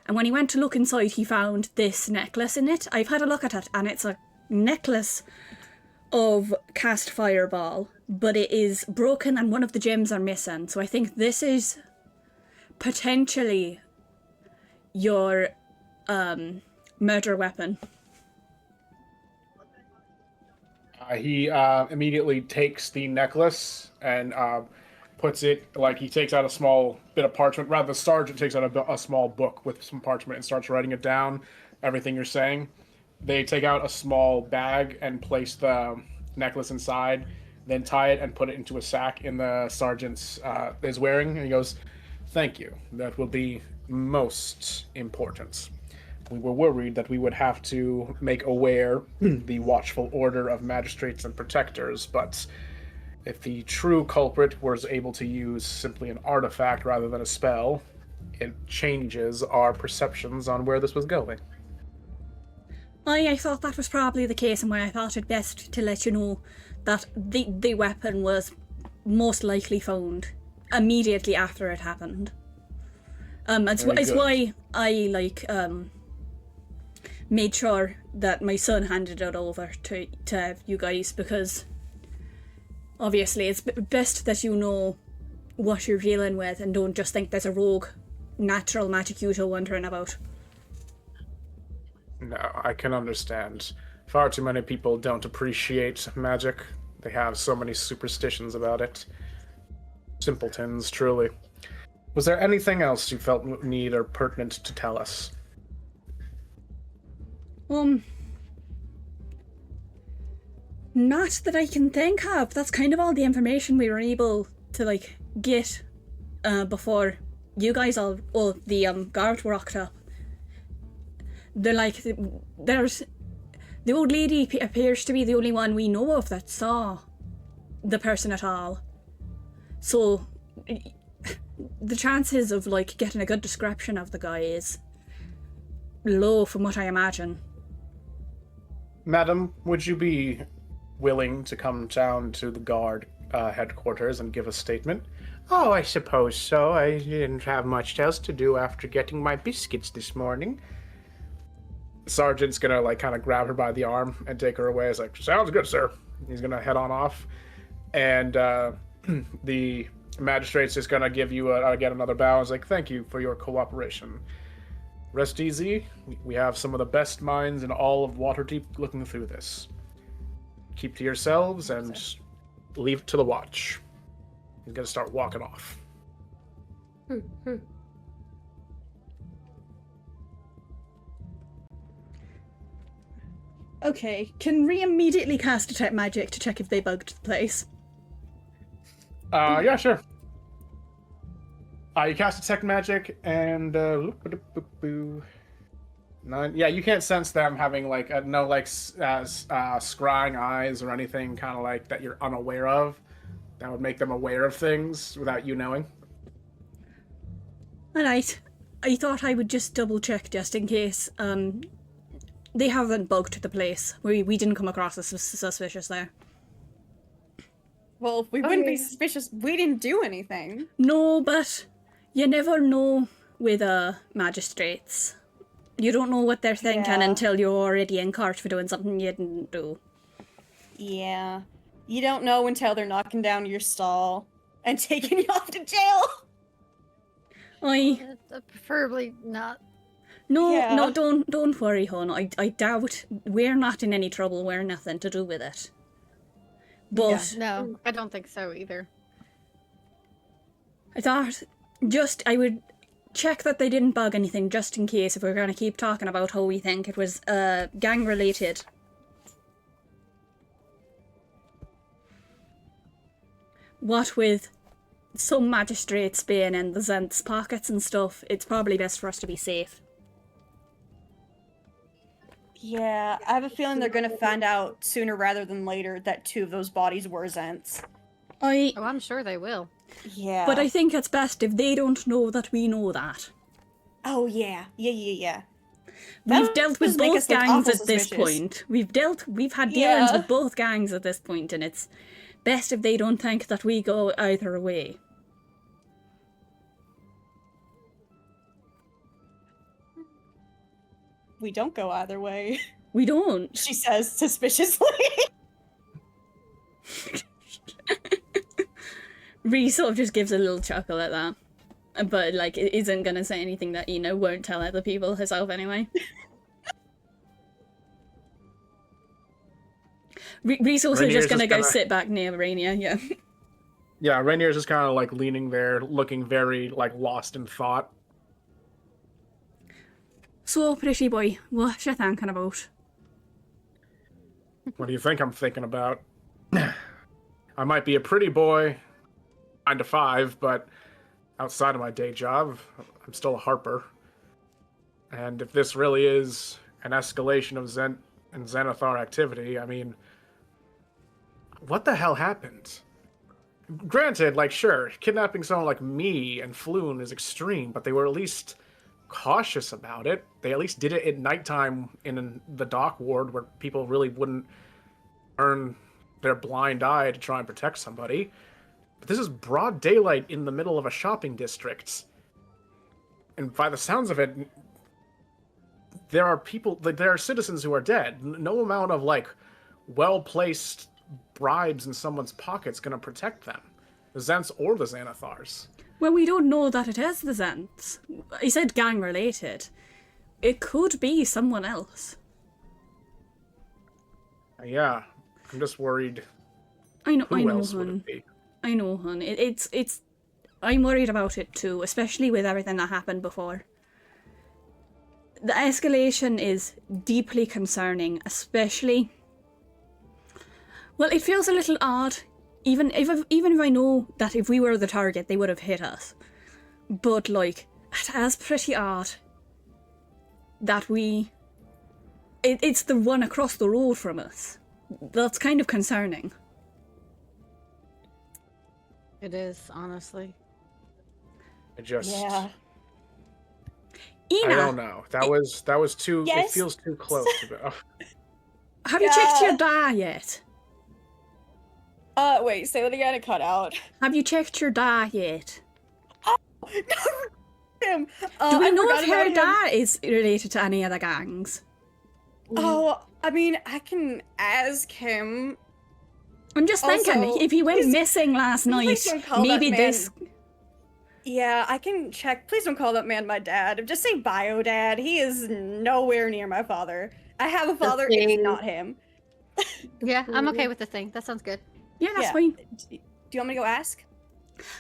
And when he went to look inside, he found this necklace in it. I've had a look at it, and it's a necklace of cast fireball, but it is broken and one of the gems are missing. So I think this is potentially your murder weapon. He immediately takes the necklace and puts it, like, he takes out a small bit of parchment. Rather, the sergeant takes out a small book with some parchment and starts writing it down, everything you're saying. They take out a small bag and place the necklace inside, then tie it and put it into a sack in the sergeant's is wearing. And he goes, "Thank you. That will be most important. We were worried that we would have to make aware the watchful order of magistrates and protectors, but if the true culprit was able to use simply an artifact rather than a spell, it changes our perceptions on where this was going." I thought that was probably the case, and why I thought it best to let you know that the weapon was most likely found immediately after it happened. It's why I made sure that my son handed it over to you guys, because obviously it's best that you know what you're dealing with and don't just think there's a rogue natural magic user wandering about. No, I can understand. Far too many people don't appreciate magic. They have so many superstitions about it. Simpletons, truly. Was there anything else you felt need or pertinent to tell us? Not that I can think of. That's kind of all the information we were able to get before you guys all the guard rocked up. There's the old lady appears to be the only one we know of that saw the person at all. So the chances of getting a good description of the guy is low from what I imagine. Madam, would you be willing to come down to the guard headquarters and give a statement? Oh, I suppose so. I didn't have much else to do after getting my biscuits this morning. Sergeant's gonna kind of grab her by the arm and take her away. He's like, "Sounds good, sir." He's gonna head on off, and the magistrate's just gonna give you again another bow. He's like, "Thank you for your cooperation. Rest easy. We have some of the best minds in all of Waterdeep looking through this. Keep to yourselves and leave it to the watch." He's gonna start walking off. Okay, can we immediately cast Detect Magic to check if they bugged the place? Yeah, sure. You cast Detect Magic, and 9. Yeah, you can't sense them having no scrying eyes or anything kind of that you're unaware of. That would make them aware of things without you knowing. Alright, I thought I would just double check just in case. They haven't bugged the place. We didn't come across as suspicious there. Well, we wouldn't be suspicious. We didn't do anything. No, but you never know with magistrates. You don't know what they're thinking until you're already in court for doing something you didn't do. Yeah. You don't know until they're knocking down your stall and taking you off to jail. Preferably not. No, don't worry, hon. I doubt we're not in any trouble. We're nothing to do with it. But no, I don't think so either. I thought I would check that they didn't bug anything just in case if we're going to keep talking about how we think it was gang related. What with some magistrates being in the Zent's pockets and stuff, it's probably best for us to be safe. Yeah, I have a feeling they're gonna find out sooner rather than later that 2 of those bodies were Zents. I'm sure they will. Yeah. But I think it's best if they don't know that we know that. Oh, yeah. Yeah. We've dealt with make both us look gangs awful at this suspicious. point. We've had dealings with both gangs at this point, and it's best if they don't think that we go either way. we don't go either way, We don't. she says suspiciously. Ree sort of just gives a little chuckle at that. But, like, it isn't gonna say anything that, won't tell other people herself anyway. Ree's also just gonna go sit back near Rainier, yeah. Yeah, Rainier's just kind of like leaning there, looking very like lost in thought. So, pretty boy, what you thinking about? What do you think I'm thinking about? I might be a pretty boy, 9 to 5, but outside of my day job, I'm still a harper. And if this really is an escalation of Xanathar activity, I mean, what the hell happened? Granted, like, sure, kidnapping someone like me and Floon is extreme, but they were at least cautious about it. They at least did it at nighttime in the dock ward where people really wouldn't turn their blind eye to try and protect somebody. But this is broad daylight in the middle of a shopping district. And by the sounds of it, there are people, like, there are citizens who are dead. No amount of, like, well-placed bribes in someone's pocket's gonna protect them. The Zents or the Xanathars. Well, we don't know that it is the Zents. He said gang-related. It could be someone else. Yeah, I'm just worried. I know, Who else would hun. it be? I know, hun. It's. I'm worried about it too, especially with everything that happened before. The escalation is deeply concerning, especially. Well, it feels a little odd, even if I know that if we were the target, they would have hit us. But, like, it is pretty odd that it's the one across the road from us. That's kind of concerning. It is, honestly. I just... Yeah. Ina, I don't know. That was too... Yes? It feels too close to be... have you checked your DA yet? Wait, say that again, it cut out. Have you checked your DA yet? Him. Do we I know forgot if her about him. DA is related to any other gangs? Oh, I mean, I can ask him. I'm just thinking, Also, if he went please- missing last night, please don't call that maybe man- this... Yeah, I can check. Please don't call that man my dad. Just say bio dad. He is nowhere near my father. I have a father, it's thing. not him. Yeah, I'm okay with the thing. That sounds good. Yeah, that's Yeah. fine. Do you want me to go ask?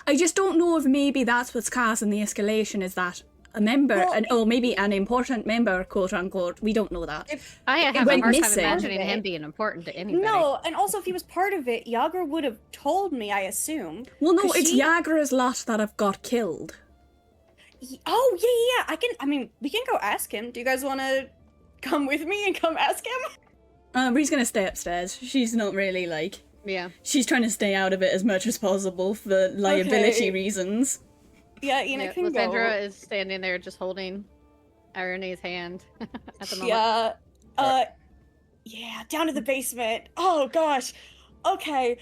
I just don't know if maybe that's what's causing the escalation, is that a member, Well, or maybe an important member, quote unquote, we don't know that. If I have a went hard time missing. imagining him being important to anybody. No, and also if he was part of it, Yagra would have told me, I assume. Well, no, 'Cause it's she- Yagra's lot that have got killed. Oh, yeah. We can go ask him. Do you guys want to come with me and come ask him? Ree's gonna stay upstairs. She's not really, like... Yeah. She's trying to stay out of it as much as possible for liability Okay. reasons. Yeah, Ina Yeah, can Lysandra go. is standing there just holding Irene's hand at the moment. Yeah. Yeah, down to the basement. Oh gosh. Okay.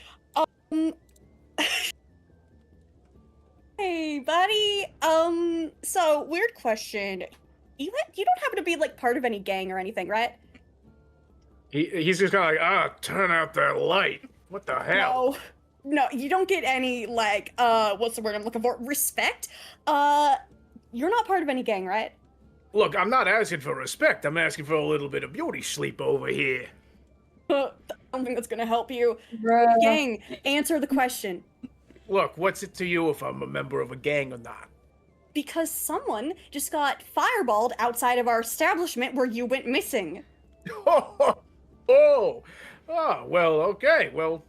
Hey, buddy. So weird question. You don't happen to be like part of any gang or anything, right? He's just kind of like, turn out that light. What the hell? No, you don't get any like what's the word I'm looking for? Respect. You're not part of any gang, right? Look, I'm not asking for respect. I'm asking for a little bit of beauty sleep over here. I don't think that's gonna help you. Gang, answer the question. Look, what's it to you if I'm a member of a gang or not? Because someone just got fireballed outside of our establishment where you went missing. Well, okay. Well,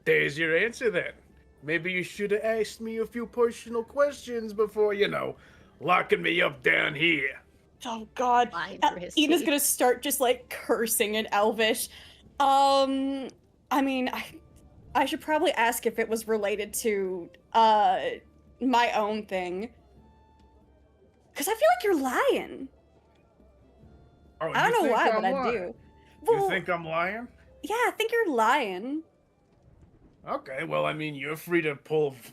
there's your answer then. Maybe you should have asked me a few personal questions before, locking me up down here. Oh god. Lied through his Ina's teeth. gonna start just like cursing in Elvish. I mean, I should probably ask if it was related to my own thing. Cause I feel like you're lying. Oh, I you don't know think why, I'm but I lying? do. You Well, think I'm lying? yeah, I think you're lying. Okay, well, I mean, you're free to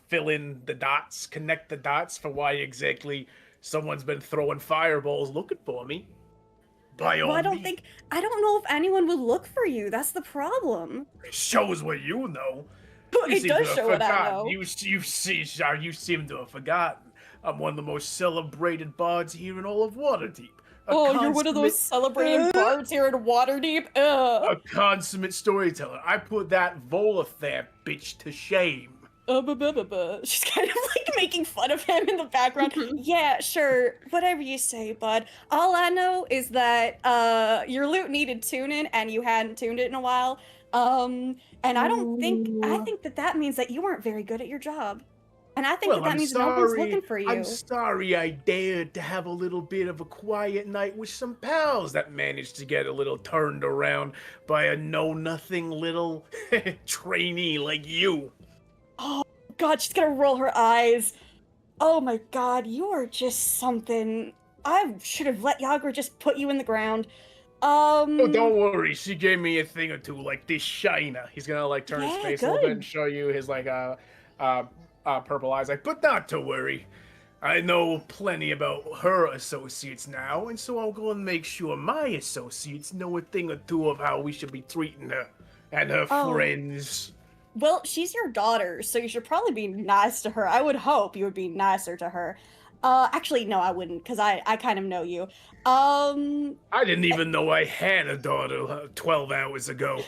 fill in the dots, connect the dots for why exactly someone's been throwing fireballs looking for me. By all Well, means. I don't know if anyone would look for you. That's the problem. It shows what you know. You It seem to does have show what I forgotten. know. You seem to have forgotten. I'm one of the most celebrated bards here in all of Waterdeep. Oh, you're one of those celebrated bards here in Waterdeep? A consummate storyteller. I put that Volathamp bitch to shame. She's kind of like making fun of him in the background. Yeah, sure. Whatever you say, bud. All I know is that your lute needed tuning and you hadn't tuned it in a while. And I think that means that you weren't very good at your job. And I think that means no one's looking for you. I'm sorry I dared to have a little bit of a quiet night with some pals that managed to get a little turned around by a know-nothing little trainee like you. Oh, God, she's gonna roll her eyes. Oh my God, you are just something. I should have let Yagra just put you in the ground. Oh, don't worry. She gave me a thing or two, like this shiner. He's gonna like turn his Yeah, face a little bit good. and show you his like purple eyes. Like, but not to worry. I know plenty about her associates now, and so I'll go and make sure my associates know a thing or two of how we should be treating her and her Oh. friends. Well, she's your daughter, so you should probably be nice to her. I would hope you would be nicer to her. Actually, no, I wouldn't, because I kind of know you. I didn't even know I had a daughter 12 hours ago.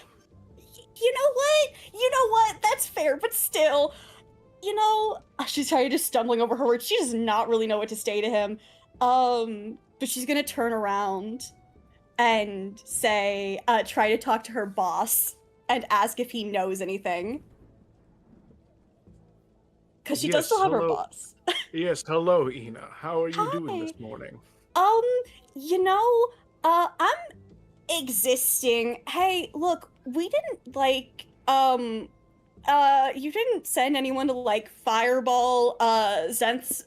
You know what? You know what? That's fair, but still, you know, she's probably just stumbling over her words. She does not really know what to say to him. But she's gonna turn around and say, try to talk to her boss and ask if he knows anything. Because she does Yes, still have her hello. boss. Yes, hello, Ina. How are you doing Hi. this morning? You know, I'm existing. Hey, look, we didn't like, you didn't send anyone to like fireball, Zents,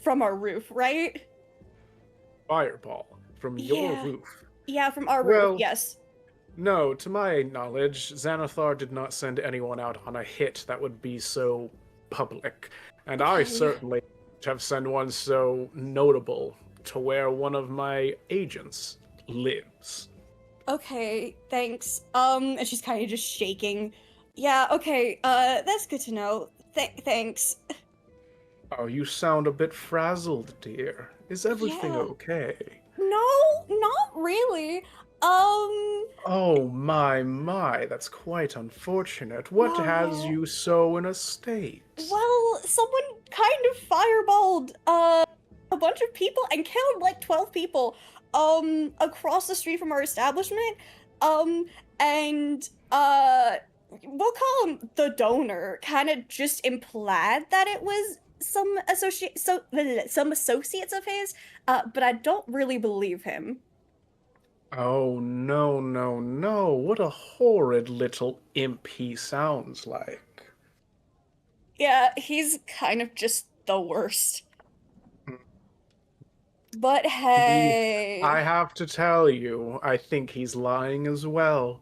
from our roof, right? Fireball from your Yeah. roof. Yeah, from our Well- roof, yes. No, to my knowledge, Xanathar did not send anyone out on a hit that would be so public. And I Okay. certainly have sent one so notable to where one of my agents lives. Okay, thanks. And she's kind of just shaking. Yeah, okay, that's good to know. Thanks. Oh, you sound a bit frazzled, dear. Is everything Yeah. okay? No, not really. Oh, my, that's quite unfortunate. What has Well- you so in a state? Well, someone kind of fireballed a bunch of people and killed like 12 people across the street from our establishment. And we'll call him the donor. Kind of just implied that it was some associates of his, but I don't really believe him. Oh, no. What a horrid little imp he sounds like. Yeah, he's kind of just the worst. But hey, I have to tell you, I think he's lying as well.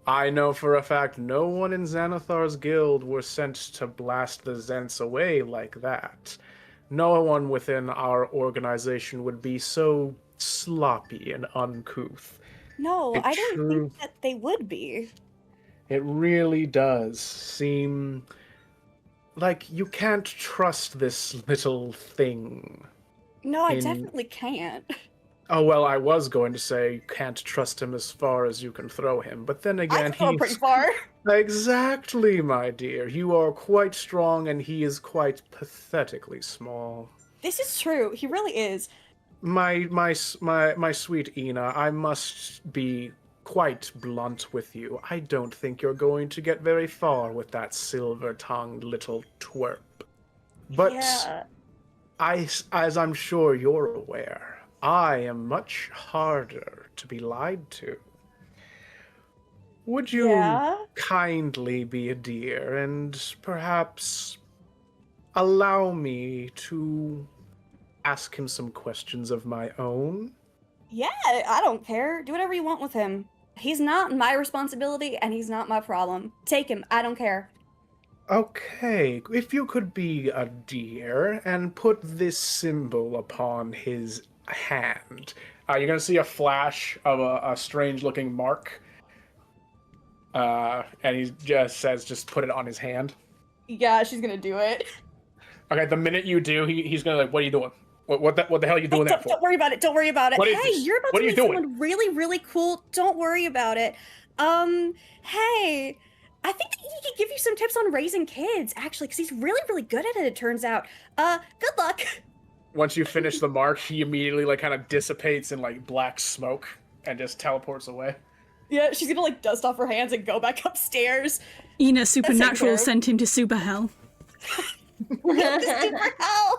I know for a fact no one in Xanathar's guild were sent to blast the Zents away like that. No one within our organization would be so sloppy and uncouth. no, It I don't true- think that they would be. It really does seem like you can't trust this little thing. No, I In- definitely can't. Oh, well, I was going to say you can't trust him as far as you can throw him, but then I again, can throw pretty far. Exactly, my dear. You are quite strong, and he is quite pathetically small. This is true. He really is. My sweet Ina, I must be quite blunt with you. I don't think you're going to get very far with that silver-tongued little twerp. But Yeah. as I'm sure you're aware, I am much harder to be lied to. Would you Yeah. kindly be a dear and perhaps allow me to ask him some questions of my own? Yeah, I don't care. Do whatever you want with him. He's not my responsibility and he's not my problem. Take him. I don't care. Okay, if you could be a dear and put this symbol upon his hand. You're gonna see a flash of a strange-looking mark, and he just says, "Just put it on his hand." Yeah, she's gonna do it. Okay, the minute you do, he's gonna like, "What are you doing? What the hell are you doing that for?" Don't worry about it. Don't worry about it. What is Hey, this? you're about What to are you meet doing? someone really, really cool. Don't worry about it. Hey, I think that he could give you some tips on raising kids, actually, because he's really, really good at it, it turns out. Good luck. Once you finish the mark, he immediately like kind of dissipates in like black smoke and just teleports away. Yeah, she's gonna like dust off her hands and go back upstairs. Ina care Supernatural of. sent him to Super Hell. Super hell.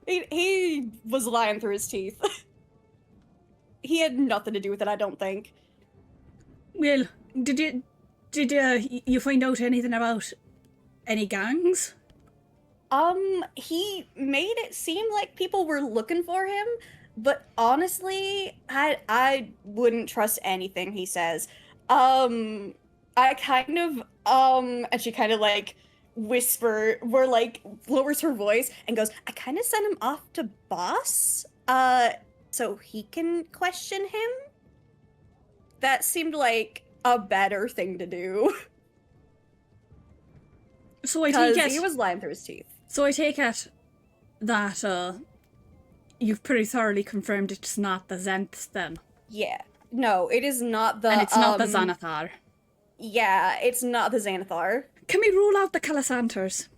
He was lying through his teeth. He had nothing to do with it, I don't think. Well, did you find out anything about any gangs? He made it seem like people were looking for him, but honestly, I wouldn't trust anything he says. I kind of, and she kind of like lowers her voice and goes, I kind of sent him off to boss, so he can question him. That seemed like a better thing to do. So I take Because it he was lying through his teeth. So I take it that you've pretty thoroughly confirmed it's not the Zenths then. Yeah. No, it is not the. And it's not the Xanathar. Yeah, it's not the Xanathar. Can we rule out the Calisanters?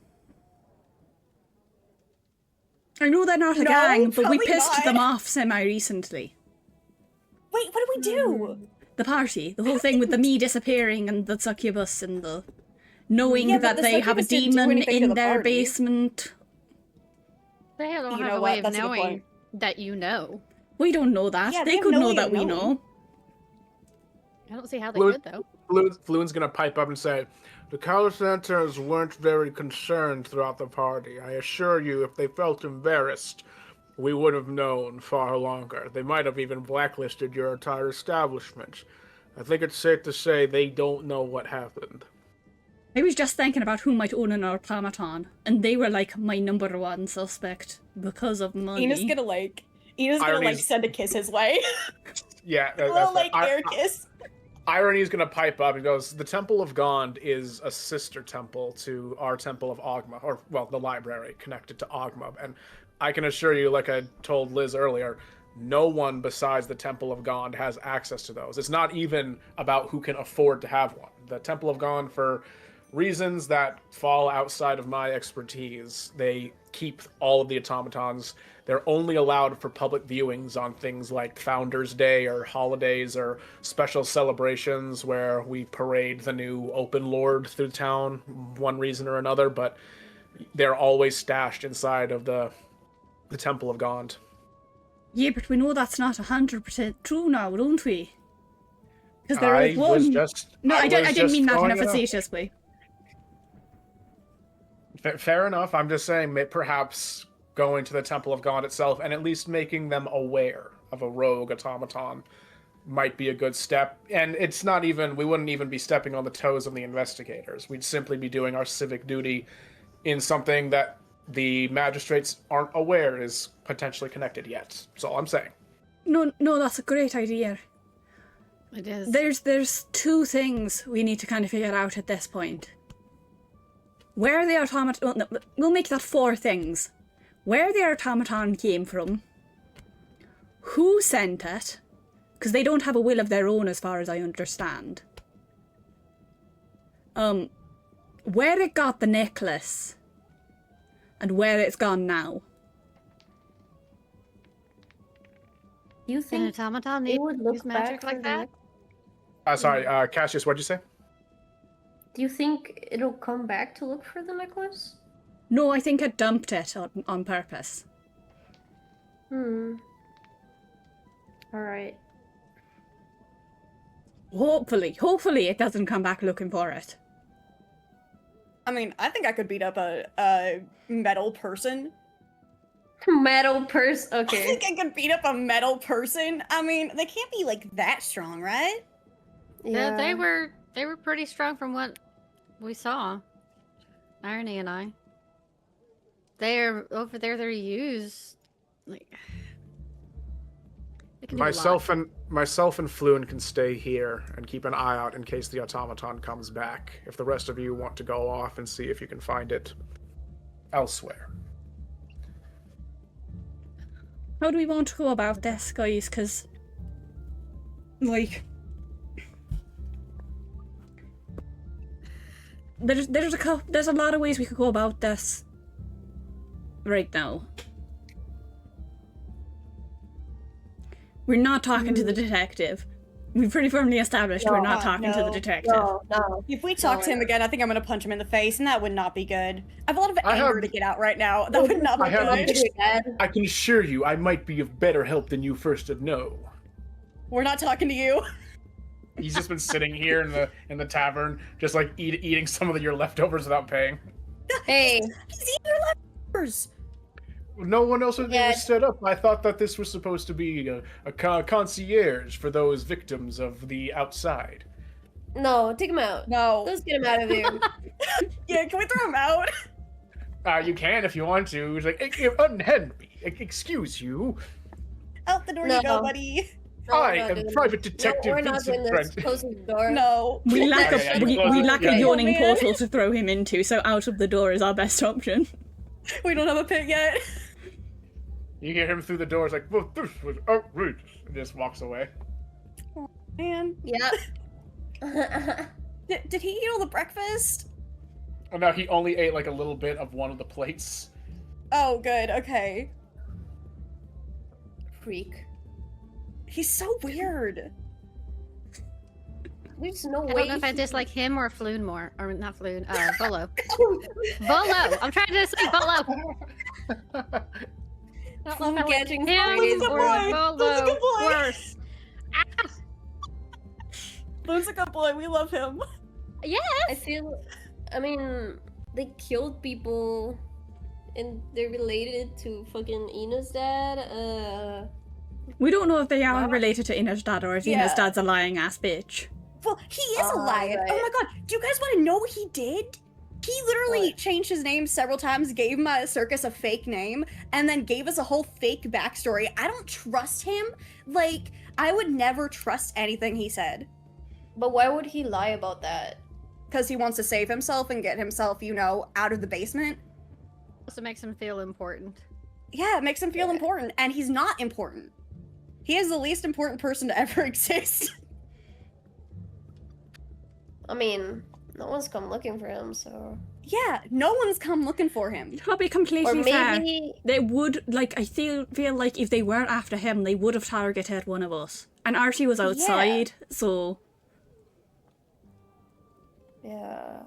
I know they're not a No, gang, but we probably pissed not. them off semi-recently. Wait, what did we do? The party, the whole thing with the me disappearing and the succubus and the knowing Yeah, but that the they have a succubus didn't do demon anything to in the their party. basement. They don't You have know a what? way of That's a good knowing point. that you know. We don't know that. Yeah, they they have could no know way that of we knowing. know. I don't see how they Blue- would though. Fluen's gonna pipe up and say, the Calisanters weren't very concerned throughout the party. I assure you, if they felt embarrassed, we would have known far longer. They might have even blacklisted your entire establishment. I think it's safe to say they don't know what happened. I was just thinking about who might own an automaton, and they were like my number one suspect because of money. Ina's gonna like Irony's- send a kiss his way. Yeah, A little like air kiss. Irony's gonna pipe up and goes, the Temple of Gond is a sister temple to our Temple of Ogma, or, well, the library connected to Ogma. And I can assure you, like I told Liz earlier, no one besides the Temple of Gond has access to those. It's not even about who can afford to have one. The Temple of Gond, for reasons that fall outside of my expertise, they keep all of the automatons. They're only allowed for public viewings on things like Founders Day or holidays or special celebrations where we parade the new Open Lord through town, one reason or another, but they're always stashed inside of the Temple of Gond. Yeah, but we know that's not 100% true now, don't we? Because there is I one. was just... No, I didn't just mean that in throwing a it out. facetious way. Fair enough. I'm just saying, perhaps going to the Temple of God itself and at least making them aware of a rogue automaton might be a good step. And it's not even, we wouldn't even be stepping on the toes of the investigators. We'd simply be doing our civic duty in something that the magistrates aren't aware is potentially connected yet. That's all I'm saying. No, that's a great idea. It is. There's two things we need to kind of figure out at this point. Where the automaton... No, we'll make that 4 things. Where the automaton came from. Who sent it. Because they don't have a will of their own as far as I understand. Where it got the necklace. And where it's gone now. You An think automaton they need would look use magic back like for that? Sorry, Cassius, what'd you say? Do you think it'll come back to look for the necklace? No, I think it dumped it on purpose. Alright. Hopefully it doesn't come back looking for it. I mean, I think I could beat up a metal person. Metal purse. I Okay. think I could beat up a metal person. I mean, they can't be like that strong, right? Yeah. They were pretty strong from what we saw. Irony and I. They're over there. They're used. Like they can do a lot. Myself and Fluent can stay here and keep an eye out in case the automaton comes back. If the rest of you want to go off and see if you can find it elsewhere. How do we want to go about this, guys? Because, like, there's a lot of ways we could go about this right now. We're not talking to the detective. We pretty firmly established we're not talking to the detective. No. If we talk to him again, I think I'm gonna punch him in the face, and that would not be good. I have a lot of anger to get out right now. That would not be good. I can assure you, I might be of better help than you first would know. We're not talking to you. He's just been sitting here in the tavern, just like eating some of your leftovers without paying. Hey, He's eating your leftovers. No one else was set up. I thought that this was supposed to be a concierge for those victims of the outside. no, take him out. No. Let's get him out of here. Yeah, can we throw him out? You can if you want to. He's like, Henry, excuse you. Out the door No. you go, buddy. No, we're I not am doing Private this. Detective No, we're not Vincent doing this. Brent. Close the door. No. We lack Yeah, we lack a yeah. yawning Oh, man. portal to throw him into, so out of the door is our best option. We don't have a pit yet. You hear him through the door. It's like, well, this was outrageous. And just walks away. Man. Yeah. Did he eat all the breakfast? Oh no, he only ate like a little bit of one of the plates. Oh, good. Okay. Freak. He's so weird. There's no I way. don't know if I dislike him or Floon more, or not Floon. Volo. Volo. I'm trying to say Volo. I don't know if I like Getting him praise good or boy. Volo. That's a good boy. Worse. Luke's a good boy. We love him. I mean, they killed people, and they're related to fucking Ina's dad. We don't know if they are related to Ina's dad or if Yeah. Ina's dad's a lying ass bitch. Well, he is a lion. right. Oh my god. Do you guys want to know what he did? He literally changed his name several times, gave my circus a fake name, and then gave us a whole fake backstory. I don't trust him. Like, I would never trust anything he said. But why would he lie about that? Because he wants to save himself and get himself, you know, out of the basement. Also makes him feel important. Yeah, it makes him feel important, and he's not important. He is the least important person to ever exist. I mean, no one's come looking for him, so. Yeah, no one's come looking for him. To be Or completely fair, maybe. they would, like, I feel like if they were after him, they would have targeted one of us. And Archie was outside, so... Yeah.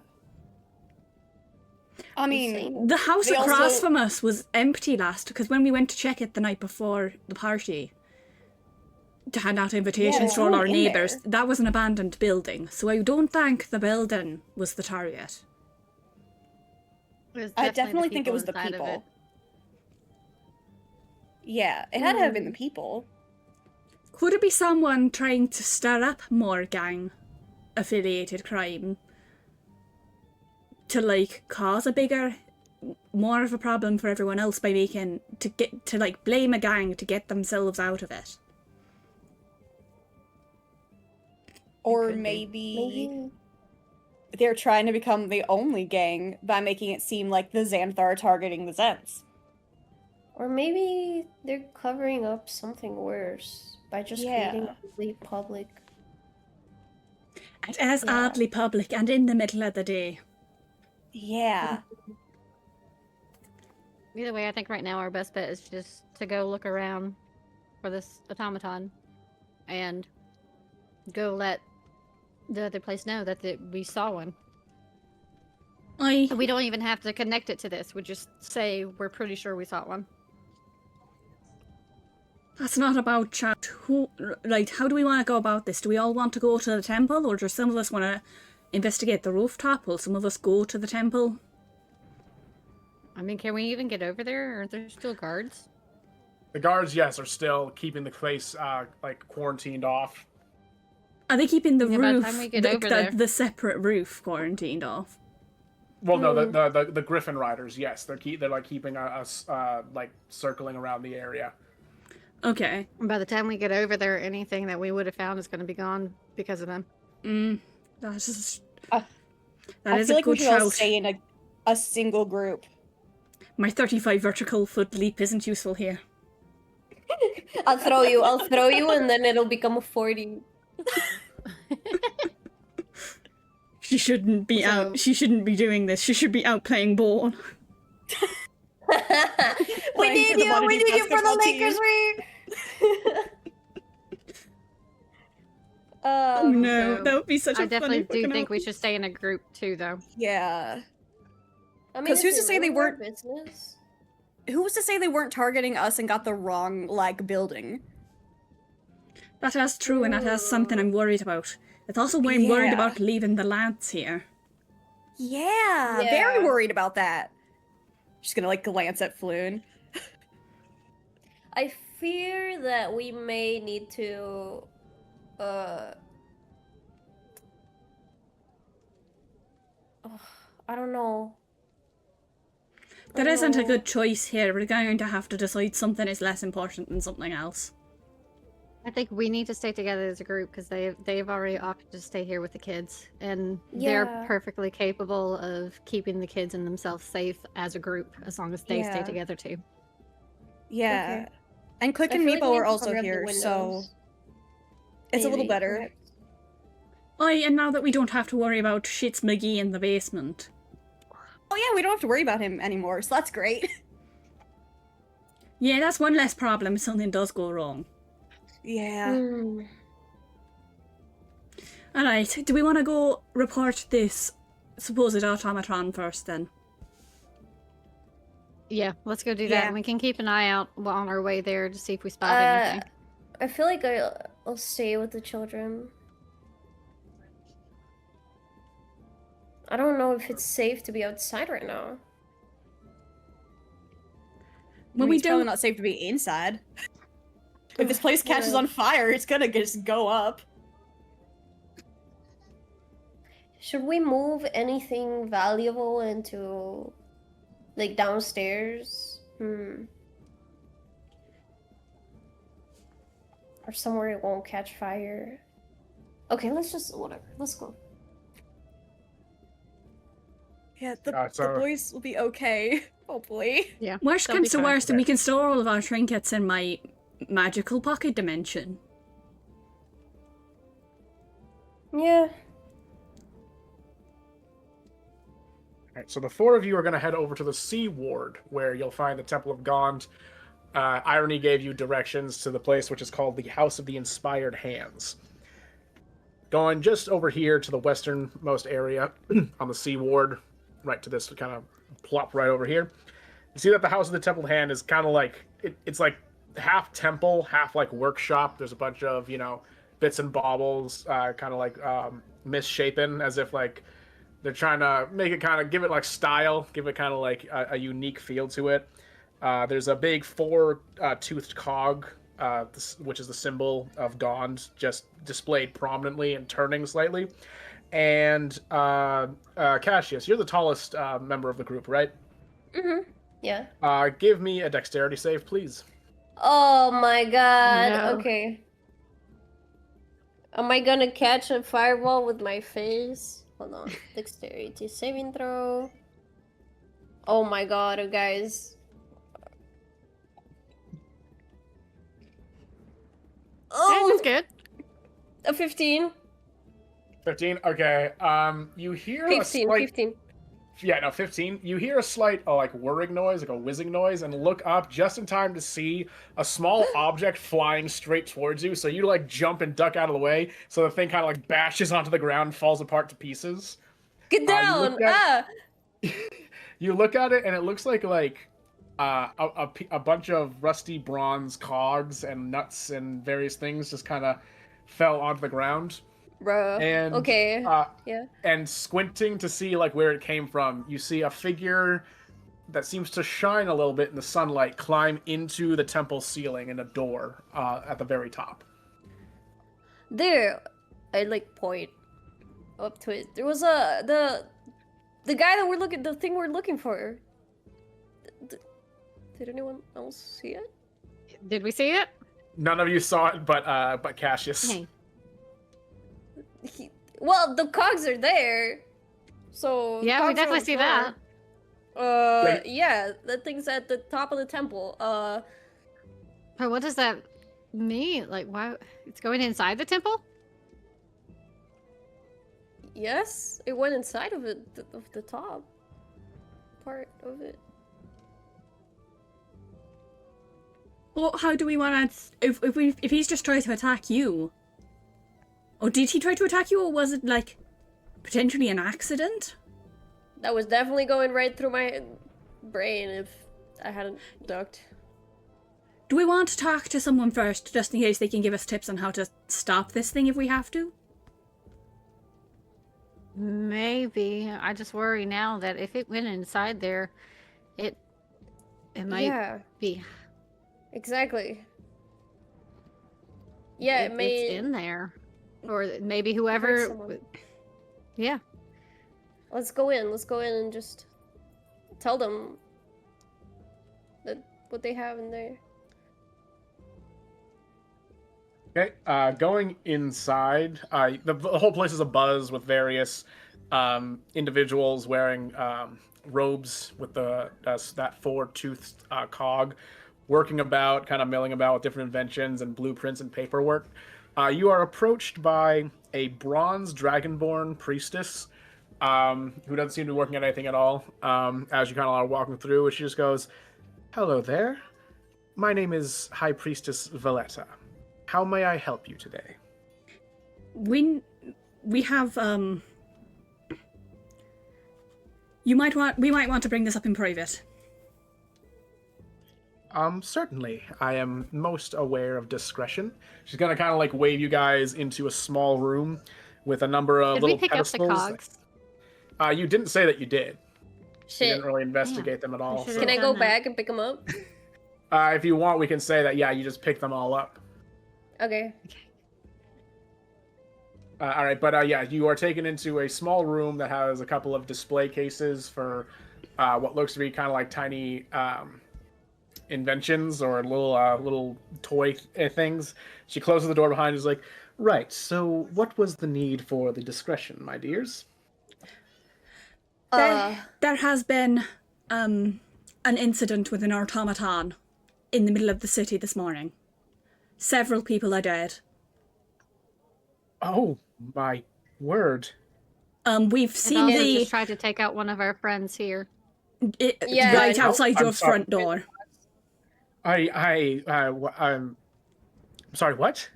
I mean, Insane. The house They across also- from us was empty because when we went to check it the night before the party to hand out invitations there's to all no one our in neighbours, there. that was an abandoned building. So I don't think the building was the target. It was I the definitely think it was the inside of people. it. Yeah, it had to have been the people. Could it be someone trying to stir up more gang-affiliated crime? To, like, cause a bigger, more of a problem for everyone else by like, blame a gang to get themselves out of it. Or could be. maybe they're trying to become the only gang by making it seem like the Xanthar are targeting the Zents. Or maybe they're covering up something worse by just being really public. It is oddly public and in the middle of the day. Yeah. Either way, I think right now our best bet is just to go look around for this automaton and go let the other place know that we saw one. We don't even have to connect it to this. We just say we're pretty sure we saw one. That's not about chat. How do we want to go about this? Do we all want to go to the temple, or do some of us want to investigate the rooftop? Will some of us go to the temple? I mean, can we even get over there? Aren't there still guards? The guards, yes, are still keeping the place like quarantined off. Are they keeping the Yeah, by the roof, time we get over there. the separate roof quarantined off? Well, no, the Griffin Riders. Yes, they're like keeping us like circling around the area. Okay. And by the time we get over there, anything that we would have found is going to be gone because of them. That's just, I that is feel a like we good should all shout. stay in a single group. My 35 vertical foot leap isn't useful here. I'll throw you, and then it'll become a 40. She shouldn't be So- out. She shouldn't be doing this. She should be out playing ball. We Playing need for the you! We waterdeep need you for the basketball Lakers ring! Oh no, so that would be such a I definitely funny do fucking think we outfit. should stay in a group too, though. Yeah. I mean, 'Cause if who's to it say they ruined our weren't- business? Who was to say they weren't targeting us and got the wrong, like, building? That is true, and that is something I'm worried about. It's also why I'm worried Yeah. about leaving the lads here. Yeah, Yeah. very worried about that. Just gonna, like, glance at Floon. I fear that we may need to, I don't know. There isn't a Oh. good choice here. We're going to have to decide something is less important than something else. I think we need to stay together as a group because they've already opted to stay here with the kids, and they're Yeah. perfectly capable of keeping the kids and themselves safe as a group as long as they stay Yeah. together too. Yeah. Okay. And Click I and feel like Meepo we are need to also cover up the here, so windows. it's a little Maybe, better. perhaps. Aye, and now that we don't have to worry about Shits McGee in the basement. Oh yeah, we don't have to worry about him anymore, so that's great. Yeah, that's one less problem if something does go wrong. Yeah. Hmm. Alright, do we want to go report this supposed automatron first then? Yeah, let's go do that. Yeah. And we can keep an eye out on our way there to see if we spot Uh, anything. I feel like I'll stay with the children. I don't know if it's safe to be outside right now. Well, I mean, we it's probably don't. not safe to be inside. If this place catches Yeah. on fire, it's gonna just go up. Should we move anything valuable into, like, downstairs? Or somewhere it won't catch fire? Okay, let's just, whatever. Let's go. Yeah, the So- boys will be okay, hopefully. Yeah. Worst they'll comes be to fine. worst, and we can store all of our trinkets in my magical pocket dimension. Yeah. Alright, so the four of you are going to head over to the Sea Ward, where you'll find the Temple of Gond. Irony gave you directions to the place which is called the House of the Inspired Hands. Going just over here to the westernmost area on the Sea Ward, right to this kind of plop right over here. You see that the House of the Temple Hand is kind of like, it's like half temple, half like workshop. There's a bunch of, bits and baubles, kind of like misshapen, as if like they're trying to make it kind of, give it like style, give it kind of like a unique feel to it. There's a big four-toothed cog, which is the symbol of Gond, just displayed prominently and turning slightly. And Cassius, you're the tallest member of the group, right? Mm-hmm. Yeah. Give me a dexterity save, please. Oh my god. No. Okay. Am I gonna catch a fireball with my face? Hold on. Dexterity saving throw. Oh my god, guys. Oh, that's Oh, good. a 15. 15? Okay. You hear a 15, slight... 15. Yeah, no, 15. You hear a slight, like, whirring noise, like a whizzing noise, and look up just in time to see a small object flying straight towards you. So you, like, jump and duck out of the way, so the thing kind of, like, bashes onto the ground and falls apart to pieces. Get you down! look at- Ah! You look at it, and it looks like a bunch of rusty bronze cogs and nuts and various things just kind of fell onto the ground. Bruh. And Okay. Yeah. And squinting to see like where it came from, you see a figure that seems to shine a little bit in the sunlight climb into the temple ceiling and a door at the very top. There. I, like, point up to it. There was the The guy that the thing we're looking for. Did anyone else see it? Did we see it? None of you saw it, but Cassius. Hey. Well, the cogs are there. So Yeah, we cogs are definitely on see floor. that. Yeah, that thing's at the top of the temple. But what does that mean? Like, why? It's going inside the temple? Yes, it went inside of it, of the top part of it. Well, how do we want to... If he's just trying to attack you... Or did he try to attack you, or was it, like, potentially an accident? That was definitely going right through my brain if I hadn't ducked. Do we want to talk to someone first, just in case they can give us tips on how to stop this thing if we have to? Maybe. I just worry now that if it went inside there, it might be. Exactly. Yeah, it may... It's in there. Or maybe whoever... someone. Yeah. Let's go in and just tell them that what they have in there. Okay, going inside, the whole place is abuzz with various individuals wearing robes with that four-toothed cog, working about, kind of milling about with different inventions and blueprints and paperwork. You are approached by a bronze dragonborn priestess who doesn't seem to be working at anything at all. As you kind of are walking through, she just goes, Hello there. My name is High Priestess Valletta. How may I help you today? We have, we might want to bring this up in private. Certainly. I am most aware of discretion. she's gonna kind of like wave you guys into a small room with a number of Did little we pick up the pedestals. cogs? You didn't say that you did. You Shit. didn't really investigate them at all. should've So. Can I done go that. back and pick them up? If you want, we can say that, yeah, you just picked them all up. Okay. All right, but yeah, you are taken into a small room that has a couple of display cases for what looks to be kind of like tiny inventions or little toy things. She closes the door behind you. Is like, Right, so what was the need for the discretion, my dears? There has been an incident with an automaton in the middle of the city this morning. Several people are dead. Oh, my word. We've It seen also the just tried to take out one of our friends here. Yeah, right I know. outside I'm your sorry. front door. I'm sorry, what?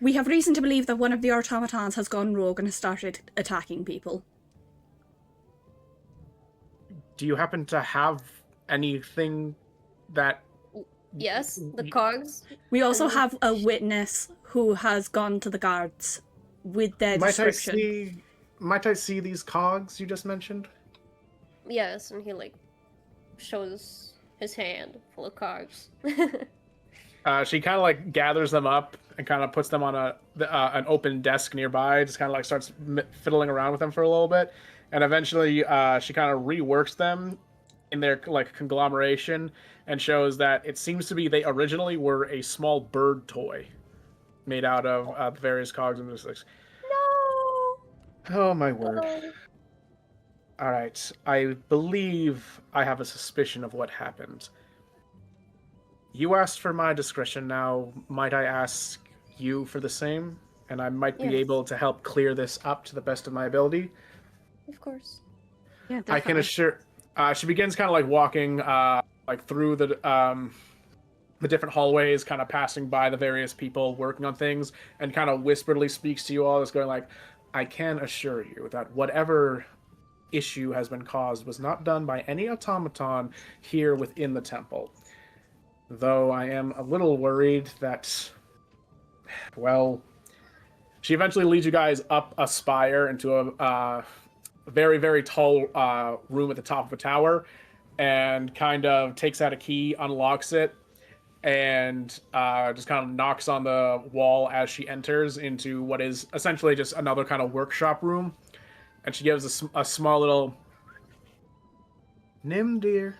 We have reason to believe that one of the automatons has gone rogue and has started attacking people. Do you happen to have anything that... Yes, the cogs. We also have a witness who has gone to the guards with their description. Might I see these cogs you just mentioned? Yes, and he like shows his hand full of cogs. she kind of like gathers them up and kind of puts them on an open desk nearby. Just kind of like starts fiddling around with them for a little bit, and eventually she kind of reworks them in their like conglomeration and shows that it seems to be they originally were a small bird toy made out of various cogs and just like. Oh, my word. Oh. All right, I believe I have a suspicion of what happened. You asked for my discretion, now might I ask you for the same? And I might be Yes. able to help clear this up to the best of my ability. Of course. Yeah, I can definitely. assure. She begins kind of like walking like through the different hallways, kind of passing by the various people working on things, and kind of whisperedly speaks to you all, just going like, "I can assure you that whatever issue has been caused was not done by any automaton here within the temple. Though I am a little worried that, well, she eventually leads you guys up a spire into a very, very tall room at the top of a tower, and kind of takes out a key, unlocks it, and just kind of knocks on the wall as she enters into what is essentially just another kind of workshop room. And she gives a small little Nim, dear,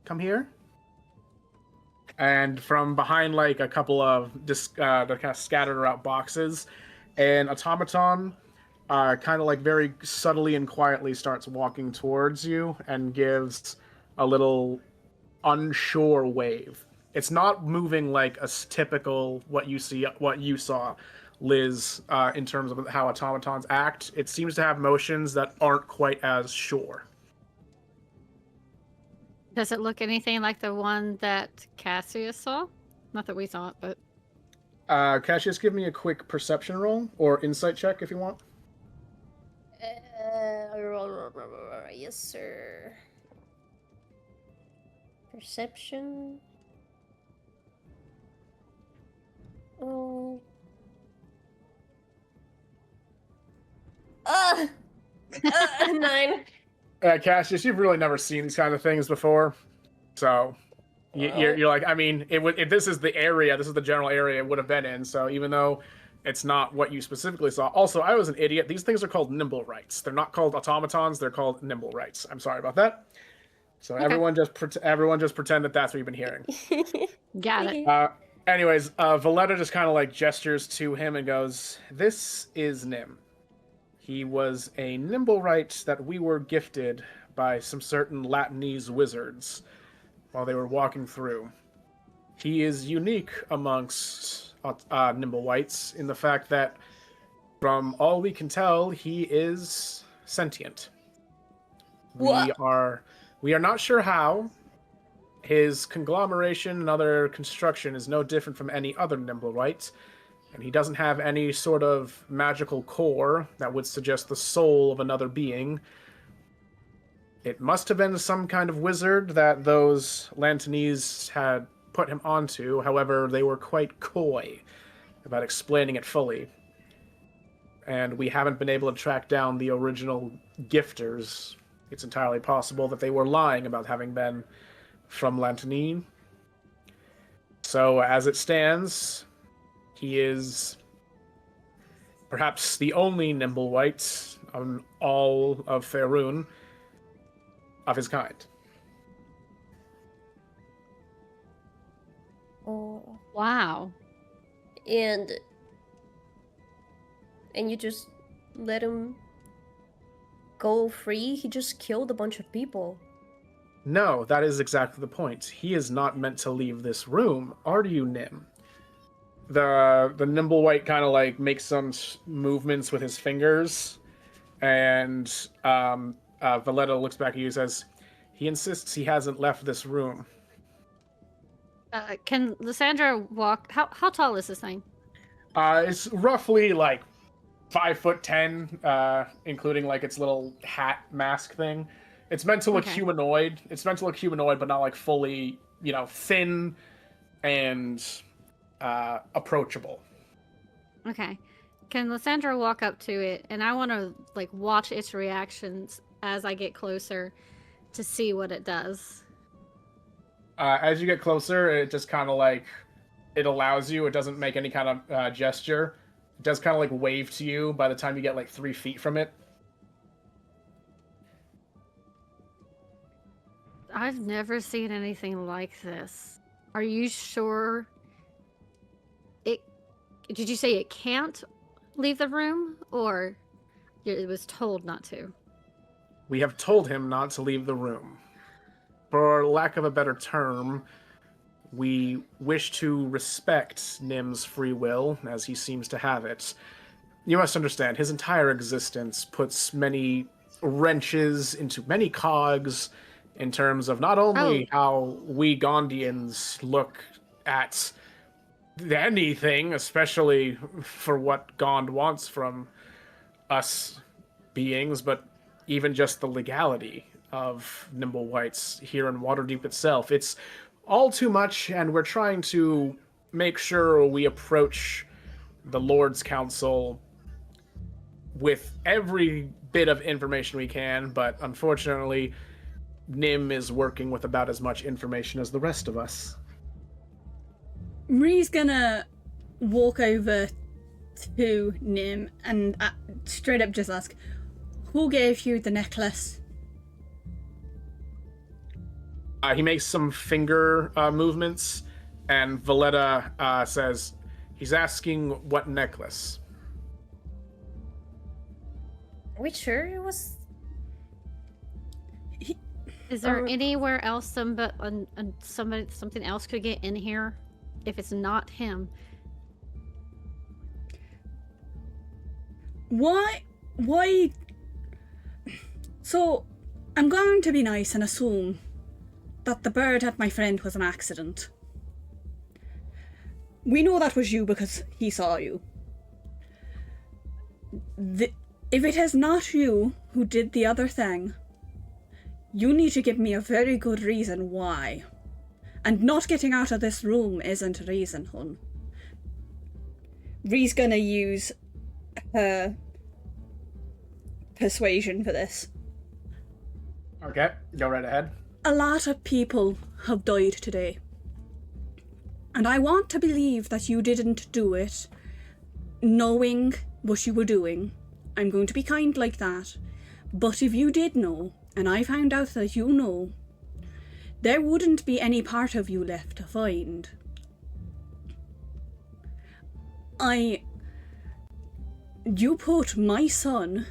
come here. And from behind, like, a couple of the kind of scattered out boxes, an automaton kind of like very subtly and quietly starts walking towards you and gives a little unsure wave. It's not moving like a typical what you saw, Liz, in terms of how automatons act. It seems to have motions that aren't quite as sure. Does it look anything like the one that Cassius saw? Not that we saw it, but... Cassius, give me a quick perception roll, or insight check if you want. Yes, sir. Perception. Oh. 9. Cassius, you've really never seen these kind of things before, so you're like, I mean, if this is the area, this is the general area it would have been in. So even though it's not what you specifically saw, also I was an idiot. These things are called nimble rights. They're not called automatons. They're called nimble rights. I'm sorry about that. So Okay. everyone just pretend that that's what you've been hearing. Got it. Anyways, Valletta just kind of like gestures to him and goes, "This is Nim. He was a nimble right that we were gifted by some certain Latinese wizards while they were walking through. He is unique amongst nimble wights in the fact that, from all we can tell, he is sentient. What? We are not sure how. His conglomeration and other construction is no different from any other nimble wight, and he doesn't have any sort of magical core that would suggest the soul of another being. It must have been some kind of wizard that those Lantanese had put him onto. However, they were quite coy about explaining it fully. And we haven't been able to track down the original gifters. It's entirely possible that they were lying about having been from Lantany. So, as it stands, he is perhaps the only nimble wight on all of Faerun of his kind. Oh. Wow. And you just let him go free? He just killed a bunch of people. No, that is exactly the point. He is not meant to leave this room, are you, Nim? The nimble wight kind of like makes some movements with his fingers, and Valletta looks back at you and says, "He insists he hasn't left this room." Can Lysandra walk? How tall is this thing? It's roughly like 5'10", including like its little hat mask thing. It's meant to look humanoid. It's meant to look humanoid, but not like fully, thin and approachable. Okay. Can Lysandra walk up to it, and I want to like watch its reactions as I get closer to see what it does. As you get closer, it just kind of like, it allows you. It doesn't make any kind of gesture. It does kind of like wave to you by the time you get like 3 feet from it. I've never seen anything like this. Are you sure? Did you say it can't leave the room, or it was told not to? We have told him not to leave the room. For lack of a better term, we wish to respect Nim's free will, as he seems to have it. You must understand, his entire existence puts many wrenches into many cogs in terms of not only how we Gondians look at anything, especially for what Gond wants from us beings, but even just the legality of nimble wights here in Waterdeep itself. It's all too much, and we're trying to make sure we approach the Lord's Council with every bit of information we can, but unfortunately, Nim is working with about as much information as the rest of us. Marie's gonna walk over to Nim and straight up just ask, "Who gave you the necklace?" He makes some finger movements, and Valletta says, he's asking what necklace. Are we sure it was? Is there anywhere else something else could get in here? If it's not him. Why? So, I'm going to be nice and assume that the bird at my friend was an accident. We know that was you because he saw you. If it is not you who did the other thing, you need to give me a very good reason why. And not getting out of this room isn't a reason, hun. Ree's gonna use her persuasion for this. Okay, go right ahead. A lot of people have died today. And I want to believe that you didn't do it knowing what you were doing. I'm going to be kind like that. But if you did know, and I found out that you know, there wouldn't be any part of you left to find. You put my son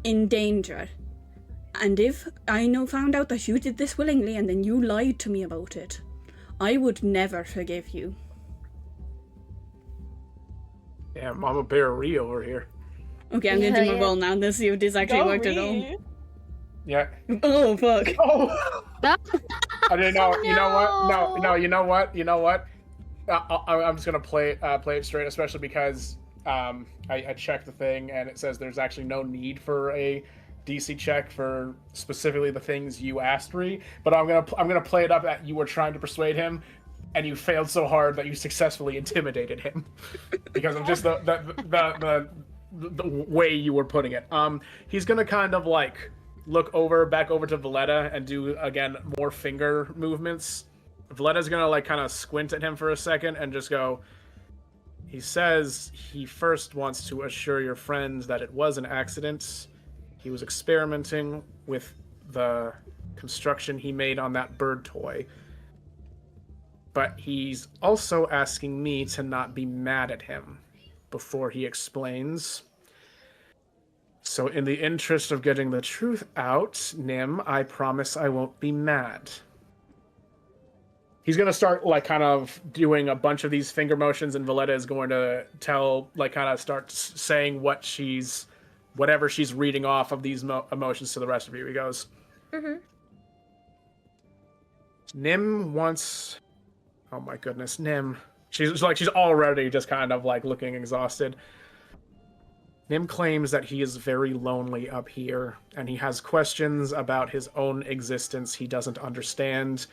in danger. And if I found out that you did this willingly and then you lied to me about it, I would never forgive you. Damn, Mama Bear Ree over here. Okay, I'm gonna do my roll now and see if this actually Go worked at all. Ree. Yeah. Oh, fuck. Oh! I didn't know. You know what? No. You know what? I'm just gonna play it straight, especially because I checked the thing and it says there's actually no need for a DC check for specifically the things you asked Ree. But I'm gonna play it up that you were trying to persuade him, and you failed so hard that you successfully intimidated him because of just the way you were putting it. He's gonna kind of like look back over to Valletta and do again more finger movements. Valletta's gonna like kind of squint at him for a second and just go, he says he first wants to assure your friends that it was an accident. He was experimenting with the construction he made on that bird toy. But he's also asking me to not be mad at him before he explains. So in the interest of getting the truth out, Nim, I promise I won't be mad. He's going to start, like, kind of doing a bunch of these finger motions, and Valletta is going to start saying whatever she's reading off of these emotions to the rest of you. He goes, Nim wants... Oh my goodness, Nim. She's already just kind of, like, looking exhausted. Nim claims that he is very lonely up here, and he has questions about his own existence he doesn't understand,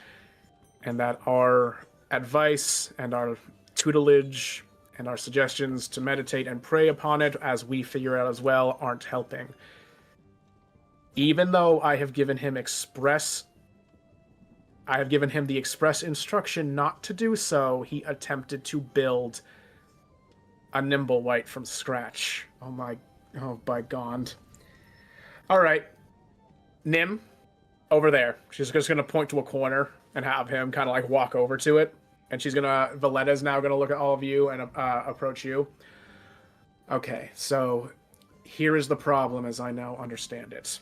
and that our advice and our tutelage and our suggestions to meditate and pray upon it as we figure out as well aren't helping. Even though I have given him the express instruction not to do so, he attempted to build a Nimblewhite from scratch. Oh by God. All right, Nim, over there. She's just gonna point to a corner and have him kind of like walk over to it. And Valletta's now gonna look at all of you and approach you. Okay, so here is the problem as I now understand it.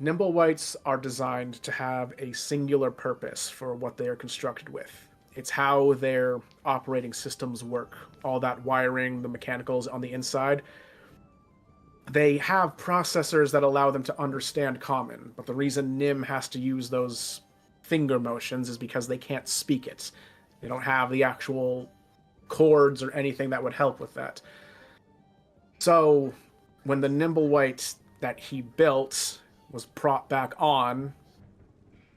Nimblewhites are designed to have a singular purpose for what they are constructed with. It's how their operating systems work. All that wiring, the mechanicals on the inside. They have processors that allow them to understand common, but the reason Nim has to use those finger motions is because they can't speak it. They don't have the actual chords or anything that would help with that. So, when the Nimblewhite that he built was propped back on,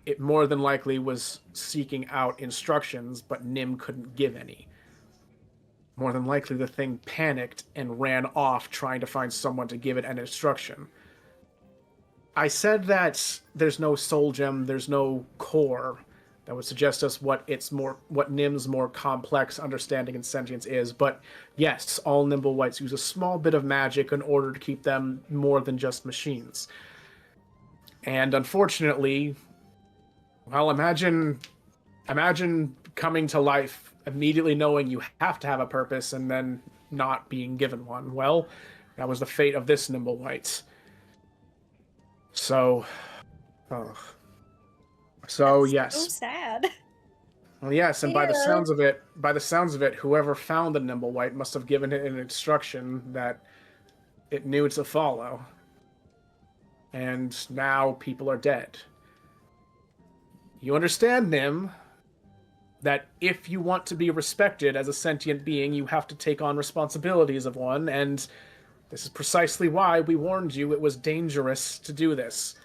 it more than likely was seeking out instructions, but Nim couldn't give any. More than likely the thing panicked and ran off trying to find someone to give it an instruction. I said that there's no soul gem, there's no core that would suggest us what Nim's more complex understanding and sentience is, but yes, all Nimblewhites use a small bit of magic in order to keep them more than just machines. And unfortunately, Well, imagine coming to life immediately knowing you have to have a purpose and then not being given one. Well, that was the fate of this nimble white. So, so That's yes. so sad. Well, yes, and by the Yeah. sounds of it, whoever found the nimble white must have given it an instruction that it knew to follow. And now people are dead. You understand, Nim, that if you want to be respected as a sentient being, you have to take on responsibilities of one, and this is precisely why we warned you it was dangerous to do this.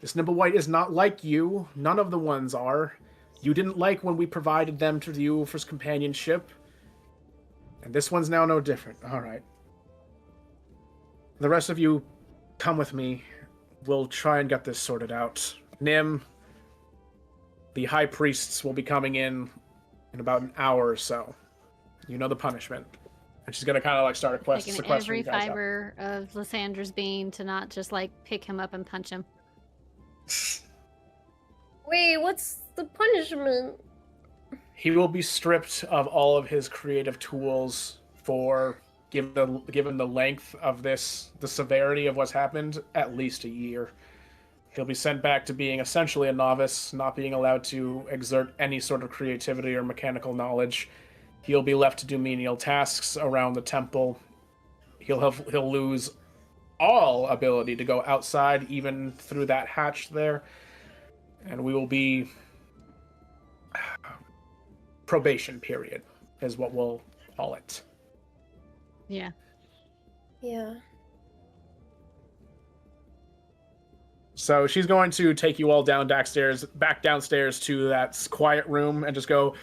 This nimble white is not like you. None of the ones are. You didn't like when we provided them to you for companionship. And this one's now no different. All right. The rest of you, come with me. We'll try and get this sorted out. Nim, the high priests will be coming in about an hour or so. You know the punishment. And she's going to kind of like start Taking sequestering every you guys out. fiber of Lysandra's being to not just like pick him up and punch him. Wait, what's the punishment? He will be stripped of all of his creative tools for, given the length of this, the severity of what's happened, at least a year. He'll be sent back to being essentially a novice, not being allowed to exert any sort of creativity or mechanical knowledge. He'll be left to do menial tasks around the temple. He'll lose all ability to go outside, even through that hatch there. And we will be probation period, is what we'll call it. Yeah. Yeah. So she's going to take you all back downstairs to that quiet room and just go,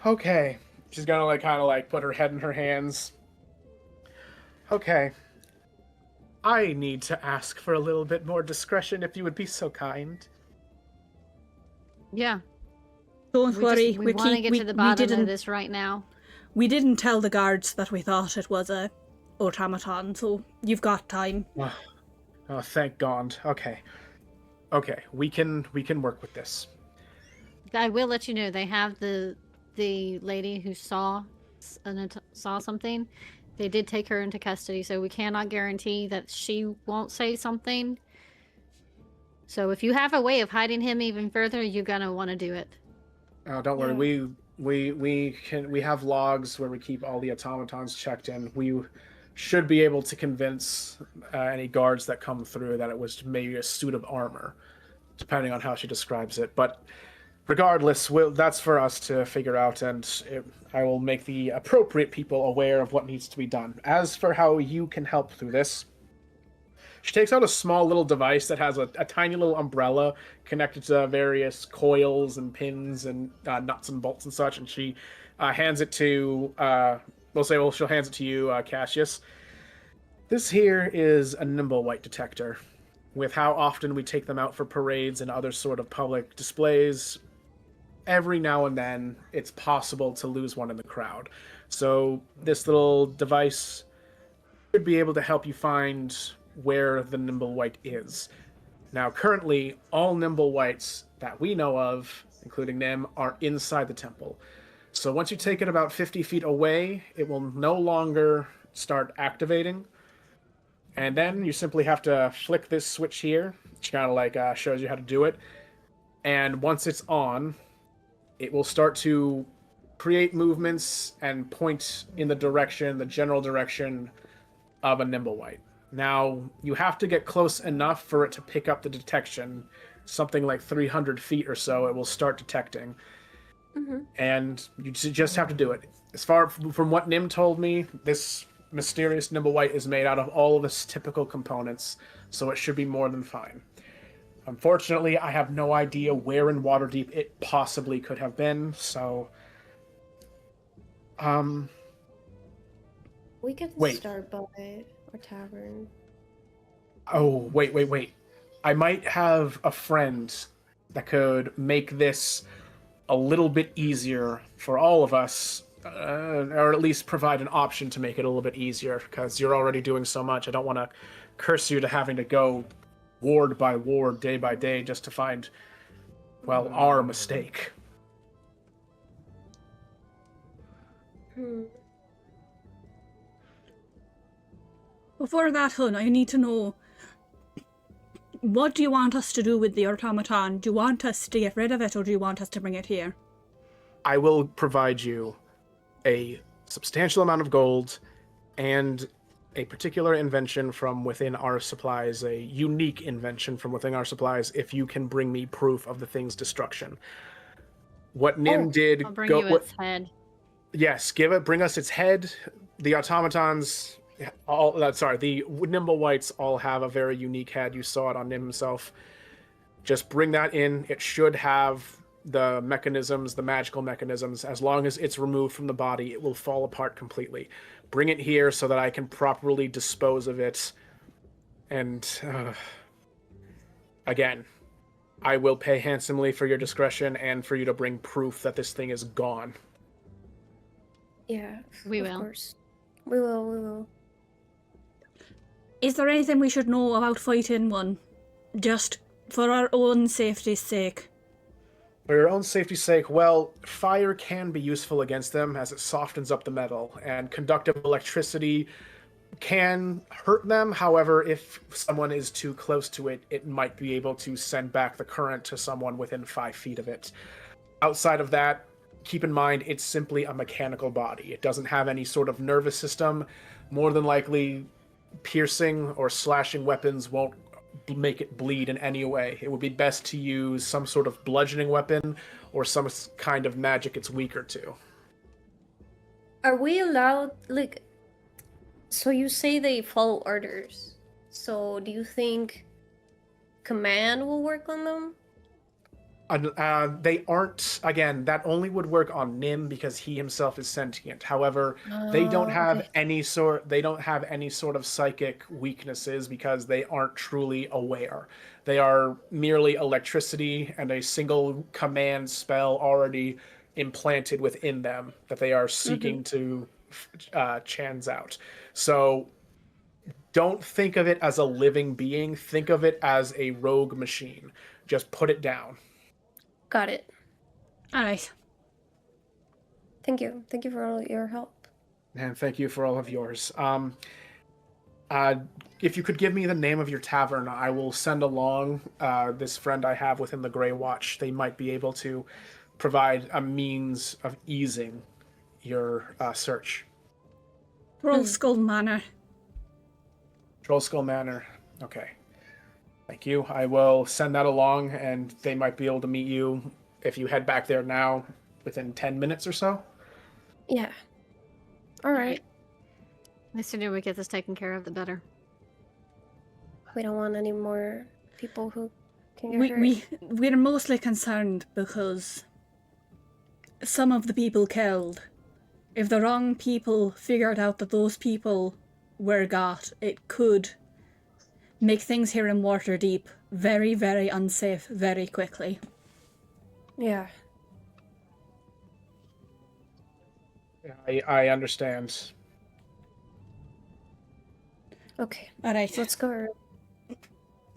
okay. She's gonna kind of put her head in her hands. Okay. I need to ask for a little bit more discretion, if you would be so kind. Yeah. Don't worry, we want to get to the bottom of this right now. We didn't tell the guards that we thought it was a automaton, so you've got time. Oh, thank God. Okay, we can work with this. I will let you know they have the lady who saw something. They did take her into custody, so we cannot guarantee that she won't say something. So if you have a way of hiding him even further, you're gonna want to do it. Oh, don't worry. We have logs where we keep all the automatons checked in. We should be able to convince any guards that come through that it was maybe a suit of armor, depending on how she describes it. But regardless, that's for us to figure out, and I will make the appropriate people aware of what needs to be done. As for how you can help through this, she takes out a small little device that has a tiny little umbrella connected to various coils and pins and nuts and bolts and such, and she hands it to, she'll hands it to you, Cassius. This here is a nimble white detector. With how often we take them out for parades and other sort of public displays, every now and then it's possible to lose one in the crowd. So this little device should be able to help you find where the nimble white is. Now, currently, all nimble whites that we know of, including Nim, are inside the temple. So once you take it about 50 feet away, it will no longer start activating. And then you simply have to flick this switch here, which kind of shows you how to do it. And once it's on, it will start to create movements and point in the general direction of a nimble white. Now, you have to get close enough for it to pick up the detection. Something like 300 feet or so, it will start detecting. Mm-hmm. And you just have to do it. As far from what Nim told me, this mysterious nimble white is made out of all of its typical components, so it should be more than fine. Unfortunately, I have no idea where in Waterdeep it possibly could have been, so... We could Wait. start by a tavern. Oh, wait. I might have a friend that could make this a little bit easier for all of us, or at least provide an option to make it a little bit easier, because you're already doing so much. I don't want to curse you to having to go ward by ward, day by day, just to find, well, our mistake. Before that, Hun, I need to know, what do you want us to do with the automaton? Do you want us to get rid of it, or do you want us to bring it here? I will provide you a substantial amount of gold and a particular invention from within our supplies, a unique invention from within our supplies, if you can bring me proof of the thing's destruction. What Nim did... I'll bring you its head. Yes, bring us its head. The automatons... the Nimble Whites all have a very unique head. You saw it on Nim himself. Just bring that in. It should have the mechanisms, the magical mechanisms. As long as it's removed from the body, it will fall apart completely. Bring it here so that I can properly dispose of it. And again, I will pay handsomely for your discretion and for you to bring proof that this thing is gone. Yeah, We of will. course. We will. Is there anything we should know about fighting one? Just for our own safety's sake. For your own safety's sake, well, fire can be useful against them as it softens up the metal, and conductive electricity can hurt them. However, if someone is too close to it, it might be able to send back the current to someone within 5 feet of it. Outside of that, keep in mind, it's simply a mechanical body. It doesn't have any sort of nervous system. More than likely, piercing or slashing weapons won't make it bleed in any way. It would be best to use some sort of bludgeoning weapon or some kind of magic it's weaker to. Are we allowed, like... So you say they follow orders. So do you think command will work on them? They aren't. Again, that only would work on Nim because he himself is sentient. However, they don't have okay. any sort. They don't have any sort of psychic weaknesses because they aren't truly aware. They are merely electricity and a single command spell already implanted within them that they are seeking to chans out. So don't think of it as a living being. Think of it as a rogue machine. Just put it down. Got it. Alright. Thank you. Thank you for all your help. And thank you for all of yours. If you could give me the name of your tavern, I will send along this friend I have within the Grey Watch. They might be able to provide a means of easing your search. Troll Skull Manor. Troll Skull Manor. Okay. Thank you. I will send that along, and they might be able to meet you if you head back there now within 10 minutes or so. Yeah. All right. The sooner we get this taken care of, the better. We don't want any more people who can get hurt. We're mostly concerned because some of the people killed, if the wrong people figured out that those people were got, it could make things here in Waterdeep very, very unsafe very quickly. Yeah. I understand. Okay. Alright, Let's go.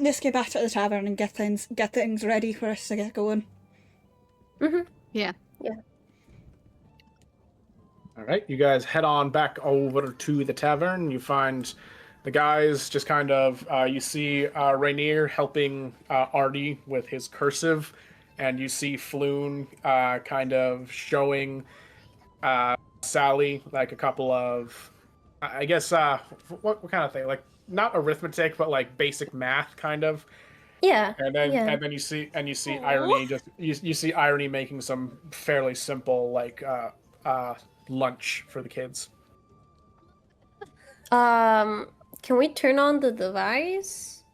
let's get back to the tavern and get things ready for us to get going. Yeah. All right, you guys head on back over to the tavern. You find the guys just kind of, you see Rainier helping Artie with his cursive, and you see Floon kind of showing Sally like a couple of, I guess, what kind of thing? Like, not arithmetic, but like basic math kind of. Yeah. And then you see Irony you see Irony making some fairly simple like lunch for the kids. Can we turn on the device?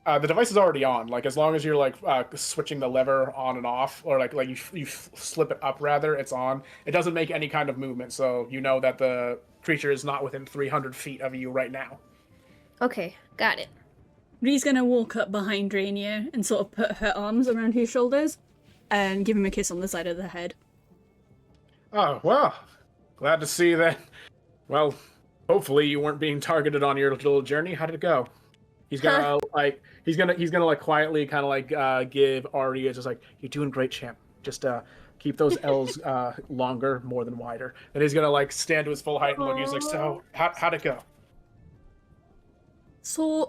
The device is already on. Like, as long as you're like switching the lever on and off, or like you slip it up rather, it's on. It doesn't make any kind of movement, so you know that the creature is not within 300 feet of you right now. Okay, got it. Ree's gonna walk up behind Rainier and sort of put her arms around his shoulders and give him a kiss on the side of the head. Oh, well, glad to see that. Well, Hopefully you weren't being targeted on your little journey. How did it go? He's gonna he's gonna like quietly kind of like give Ari just like, you're doing great, champ. Just keep those L's longer, more than wider. And he's gonna like stand to his full height and look. He's like, so how'd it go? So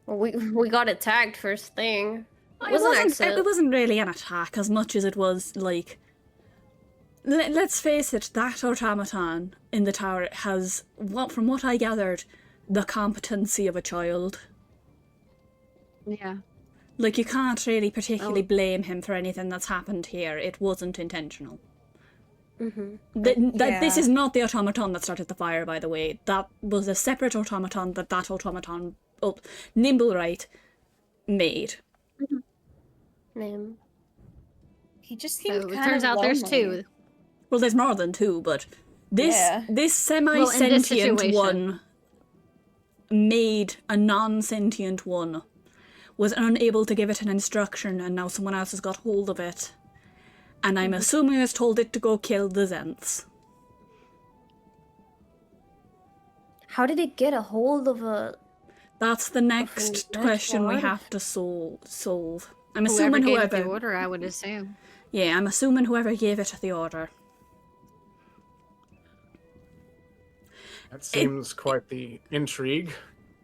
We got attacked first thing. it wasn't really an attack as much as it was like. Let's face it, that automaton in the tower has, from what I gathered, the competency of a child. Yeah. Like, you can't really particularly blame him for anything that's happened here. It wasn't intentional. Mm-hmm. This is not the automaton that started the fire, by the way. That was a separate automaton that automaton, Nimblewright, made. Name. He just So seemed it kind turns of out there's lonely. 2. Well, there's more than 2, but this semi-sentient situation. one made a non-sentient one, was unable to give it an instruction, and now someone else has got hold of it. And I'm assuming has told it to go kill the Zents. How did it get a hold of a... That's the next magical question we artifact? have to solve. I'm Whoever assuming gave it whoever... the order, I would assume. Yeah, I'm assuming whoever gave it the order. That seems quite the intrigue.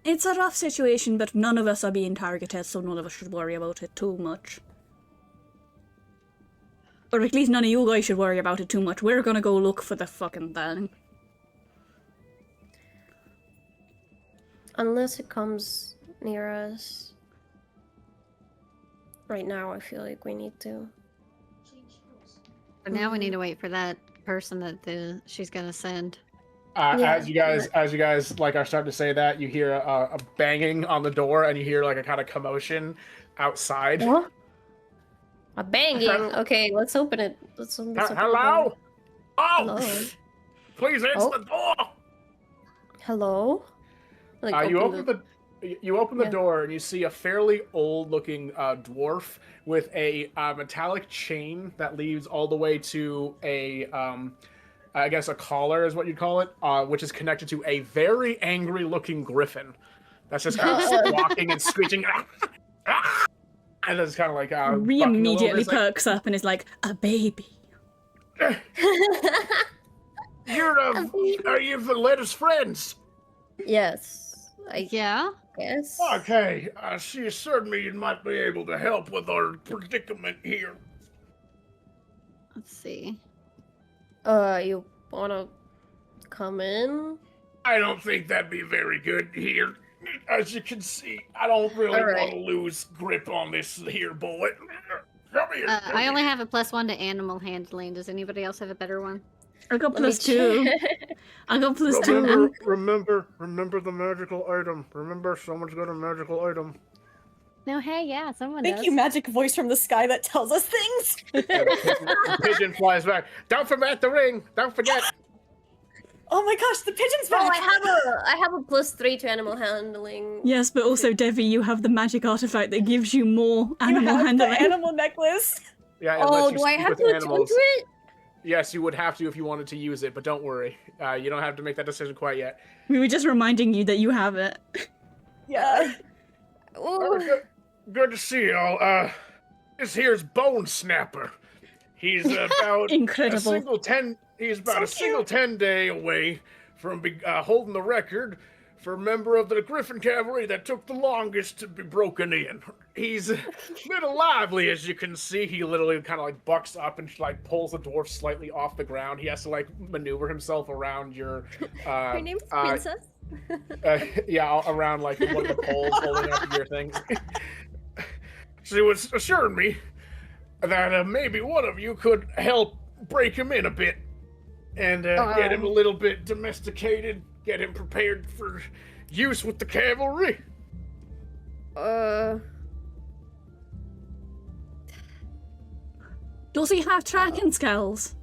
It's a rough situation, but none of us are being targeted, so none of us should worry about it too much. Or at least none of you guys should worry about it too much. We're gonna go look for the fucking thing. Unless it comes near us. Right now, I feel like we need to. But now we need to wait for that person that she's gonna send. Yeah, As you guys like are starting to say that, you hear a banging on the door, and you hear like a kind of commotion outside. What? A banging. Okay, let's open it. Let's open this Hello? door. Oh! Hello. Please answer the door! Hello? Like, You open the Yeah. door and you see a fairly old-looking dwarf with a metallic chain that leads all the way to a, I guess a collar is what you'd call it, which is connected to a very angry-looking griffin that's just kind of walking and screeching, and it's kind of like Ree bucking a little bit. immediately It's like, perks up and is like, a baby. are you the latest friends? Yes. I Yeah? guess. Okay, she assured me you might be able to help with our predicament here. Let's see. You wanna come in? I don't think that'd be very good here. As you can see, I don't really All right. want to lose grip on this here, boy. Come here. I only have a +1 to animal handling. Does anybody else have a better one? I got Let me +2. check. I got +2. Remember the magical item. Remember, someone's got a magical item. No, hey, yeah, someone Thank does. you, magic voice from the sky that tells us things. The pigeon flies back. Don't forget the ring. Don't forget. Oh my gosh, the pigeon's Oh, back. I have a +3 to animal handling. Yes, but also, Devi, you have the magic artifact that gives you more You animal have handling. the animal necklace. Yeah. It Oh, lets you do I speak have with to animals. attune to it? Yes, you would have to if you wanted to use it, but don't worry. You don't have to make that decision quite yet. We were just reminding you that you have it. Yeah. Ooh. Good to see y'all. This here's Bone Snapper. He's about Incredible. He's about So a single 10-day away from holding the record for a member of the Griffin Cavalry that took the longest to be broken in. He's a little lively, as you can see. He literally kind of like bucks up and like pulls the dwarf slightly off the ground. He has to like maneuver himself around your. Her name's Princess. Yeah, around like one of the poles holding up your things. She was assuring me that maybe one of you could help break him in a bit and get him a little bit domesticated, get him prepared for use with the cavalry. Does he have tracking skills?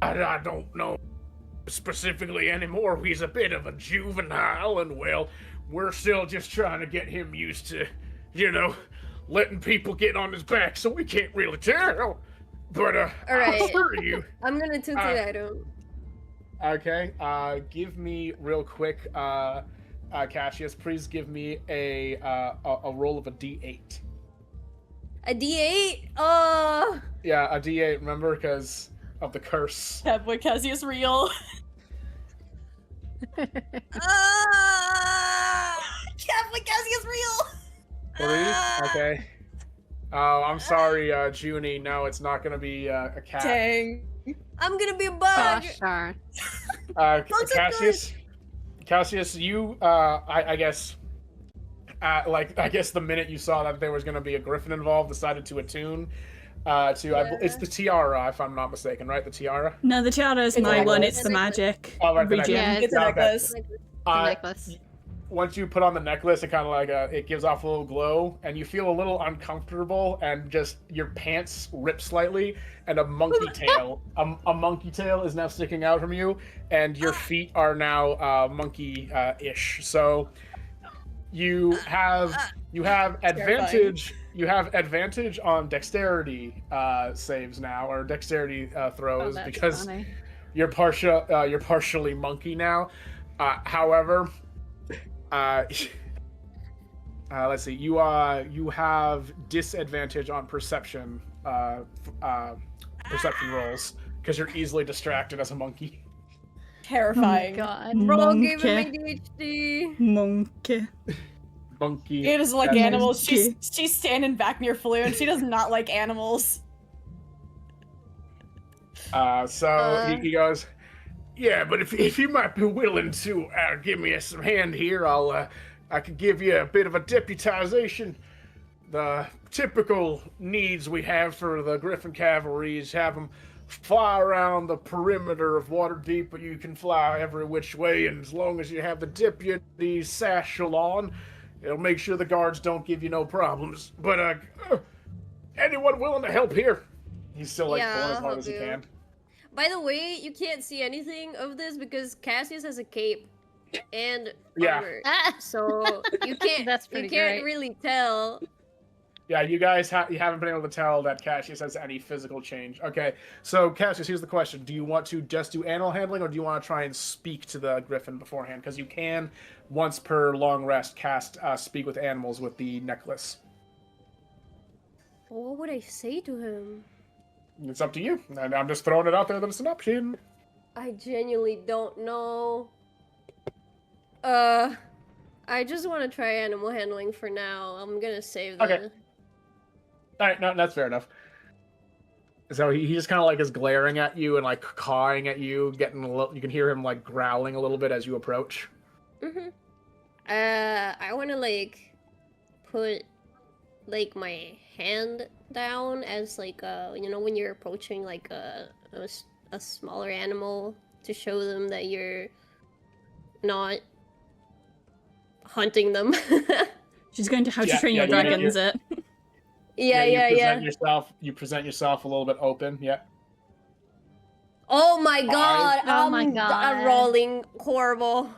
I don't know specifically anymore. He's a bit of a juvenile, and well, we're still just trying to get him used to, letting people get on his back, so we can't really tell. But All right. I'll assure you, I'm gonna toot the item. Okay. Give me real quick, Cassius. Please give me a roll of a D8. A D8? Yeah, a D8. Remember, because of the curse. Kev, Cassius real. Kev, Cassius real. 3. Okay. Oh, I'm sorry, Junie. No, it's not gonna be a cat. Dang. I'm gonna be a bug. Gosh darn. Bugs are Cassius. Cassius, you. I guess. I guess the minute you saw that there was gonna be a griffin involved, decided to attune. It's the tiara, if I'm not mistaken, right? The tiara. No, the tiara is It's my a one. necklace. It's the magic Oh, right, the region. Yeah, It's a okay. necklace. The necklace. Once you put on the necklace, it kind of like it gives off a little glow, and you feel a little uncomfortable, and just your pants rip slightly, and a monkey tail, a monkey tail is now sticking out from you, and your feet are now monkey-ish. So you have advantage. You have advantage on dexterity saves now, or dexterity Oh, throws, that's because funny. you're partially monkey now. However, let's see. You have disadvantage on perception rolls because you're easily distracted as a monkey. Terrifying. God. Bro gave him Monkey. ADHD. Monkey. Monkey. It is like That's- animals. monkey. She's standing back near Flu, and she does not like animals. So he goes, yeah, but if you might be willing to give me some hand here, I could give you a bit of a deputization. The typical needs we have for the Griffin Cavalry is have them fly around the perimeter of Waterdeep, but you can fly every which way, and as long as you have the deputy satchel on, it'll make sure the guards don't give you no problems. But anyone willing to help here? He's still like Yeah, pulling as I'll hard help as he you. can. By the way, you can't see anything of this because Cassius has a cape and Yeah. armor. Ah! So you can't That's pretty you can't great. really tell. Yeah, you guys you haven't been able to tell that Cassius has any physical change. Okay, so Cassius, here's the question: do you want to just do animal handling, or do you want to try and speak to the griffin beforehand? Because you can, once per long rest, cast speak with animals with the necklace. What would I say to him? It's up to you. And I'm just throwing it out there that it's an option. I genuinely don't know. I just want to try animal handling for now. I'm gonna save the. Okay. All right, no, that's fair enough. So he just kind of like is glaring at you and like cawing at you, getting a little. You can hear him like growling a little bit as you approach. Mhm. I want to like put like my hand down as like when you're approaching like a smaller animal to show them that you're not hunting them. She's going to how to Yeah, train yeah, your yeah, dragons it. yeah. You present yourself a little bit open. Yeah. Oh my god! Oh my I'm God. rolling horrible.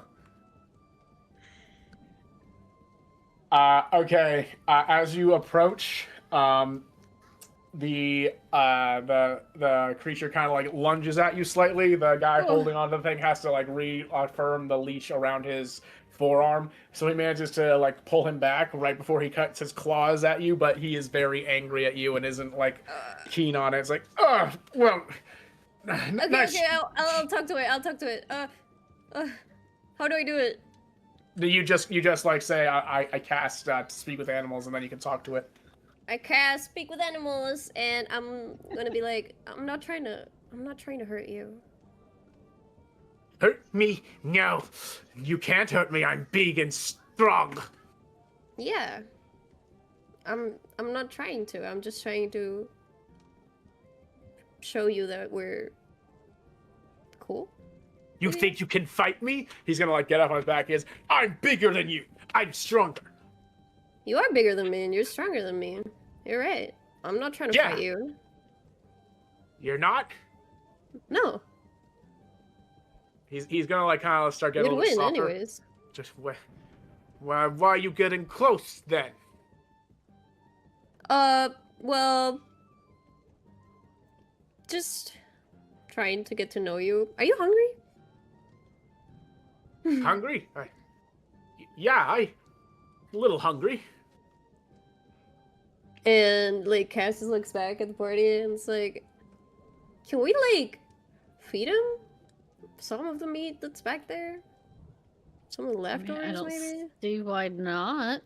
Okay. As you approach, the creature kind of like lunges at you slightly. The guy holding on to the thing has to like reaffirm the leash around his forearm, so he manages to like pull him back right before he cuts his claws at you. But he is very angry at you and isn't like keen on it. It's like, oh well. Okay, Nice. okay, I'll talk to it. I'll talk to it. How do I do it? You just like say I cast to speak with animals, and then you can talk to it. I cast speak with animals, and I'm gonna be like, I'm not trying to hurt you. Hurt me? No. You can't hurt me. I'm big and strong. Yeah. I'm not trying to. I'm just trying to show you that we're cool. You think you can fight me? He's gonna like get up on his back. He is. I'm bigger than you. I'm stronger. You are bigger than me, and you're stronger than me. You're right. I'm not trying to Yeah. fight you. You're not? No, He's gonna like kind of start getting we'd a little win softer. anyways. Just why are you getting close then? Well, just trying to get to know you. Are you hungry? Hungry? Yeah, a little hungry. And like Cassius looks back at the party and it's like, can we like feed him some of the meat that's back there? Some of the leftovers, I don't maybe? see why not.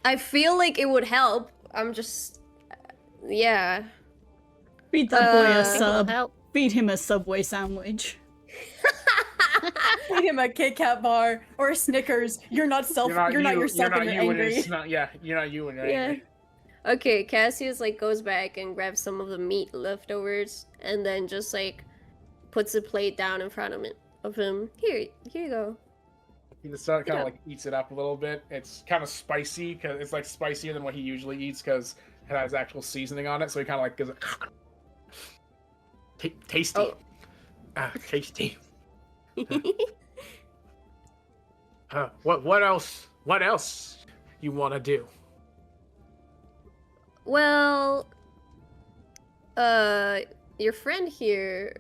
I feel like it would help. I'm just, yeah. Feed that boy a Will sub. help. Feed him a Subway sandwich. Feed him a Kit Kat bar or a Snickers. You're not yourself and you're angry. You're not you when you're Yeah. angry. Okay, Cassius like goes back and grabs some of the meat leftovers and then just like puts a plate down in front of him. Here you go. He just kind of like eats it up a little bit. It's kind of spicy because it's like spicier than what he usually eats because it has actual seasoning on it. So he kind of like gives it tasty. Oh. Tasty. What else? What else you want to do? Well, your friend here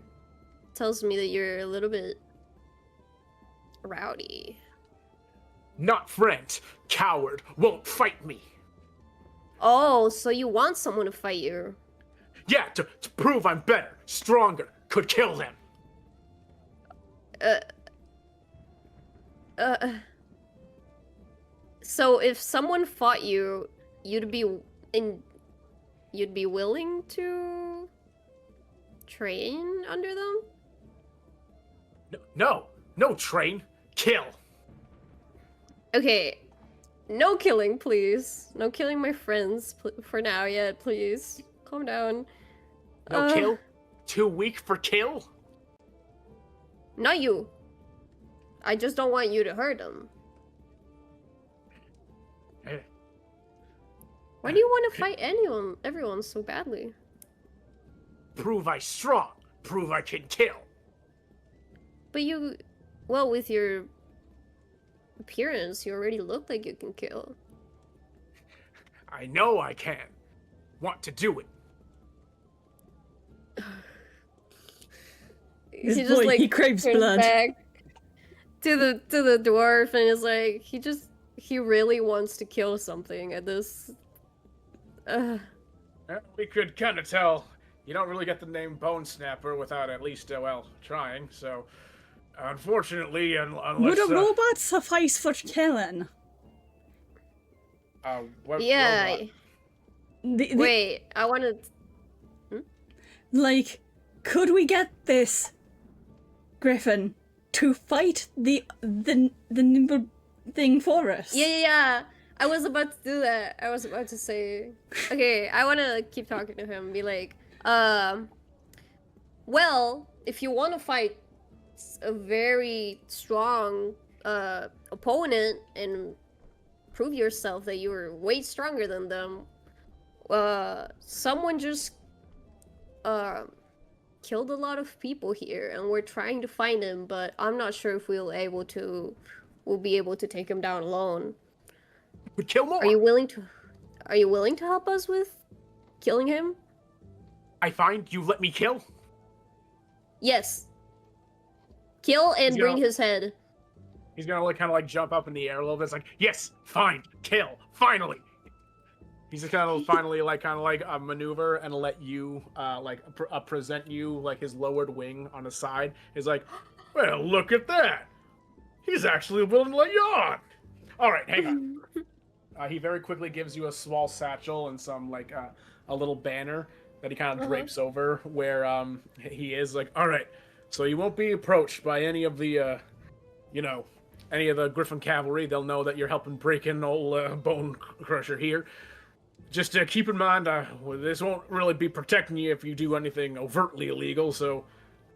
tells me that you're a little bit rowdy. Not friend, coward, won't fight me. Oh, so you want someone to fight you? Yeah, to prove I'm better, stronger, could kill them. So if someone fought you, you'd be willing to train under them? No train, kill. Okay, no killing, please. No killing my friends for now yet, please. Calm down. No kill? Too weak for kill? Not you. I just don't want you to hurt them. Why do you want to fight everyone so badly? Prove I strong, prove I can kill. But well, with your appearance, you already look like you can kill. I know I can. Want to do it. This boy, he craves turns blood. Back to the dwarf and is like, he really wants to kill something at this. We could kind of tell you don't really get the name Bone Snapper without at least, trying. So, unfortunately, unless... Would a robot suffice for killing? What Yeah. robot? Wait, I want to... Like, could we get this griffin to fight the nimble thing for us? Yeah. I was about to do that. I was about to say... Okay, I want to keep talking to him and be like, well, if you want to fight a very strong opponent and prove yourself that you're way stronger than them, someone just killed a lot of people here and we're trying to find him, but I'm not sure if we'll be able to take him down alone. We kill more. Are you willing to help us with killing him? I find you let me kill? Yes. Kill and Yeah. bring his head. He's gonna kind of like jump up in the air a little bit. It's like, Yes, fine, kill, finally. he's just kind of finally kind of like a maneuver and let you present you like his lowered wing on the side. He's like, well, look at that. He's actually willing to let you on. All right, hang on. He very quickly gives you a small satchel and some like a little banner that he kind of drapes over where he is. Like, all right, so you won't be approached by any of the any of the Griffin cavalry. They'll know that you're helping break in old Bone Crusher here. Just keep in mind, this won't really be protecting you if you do anything overtly illegal. So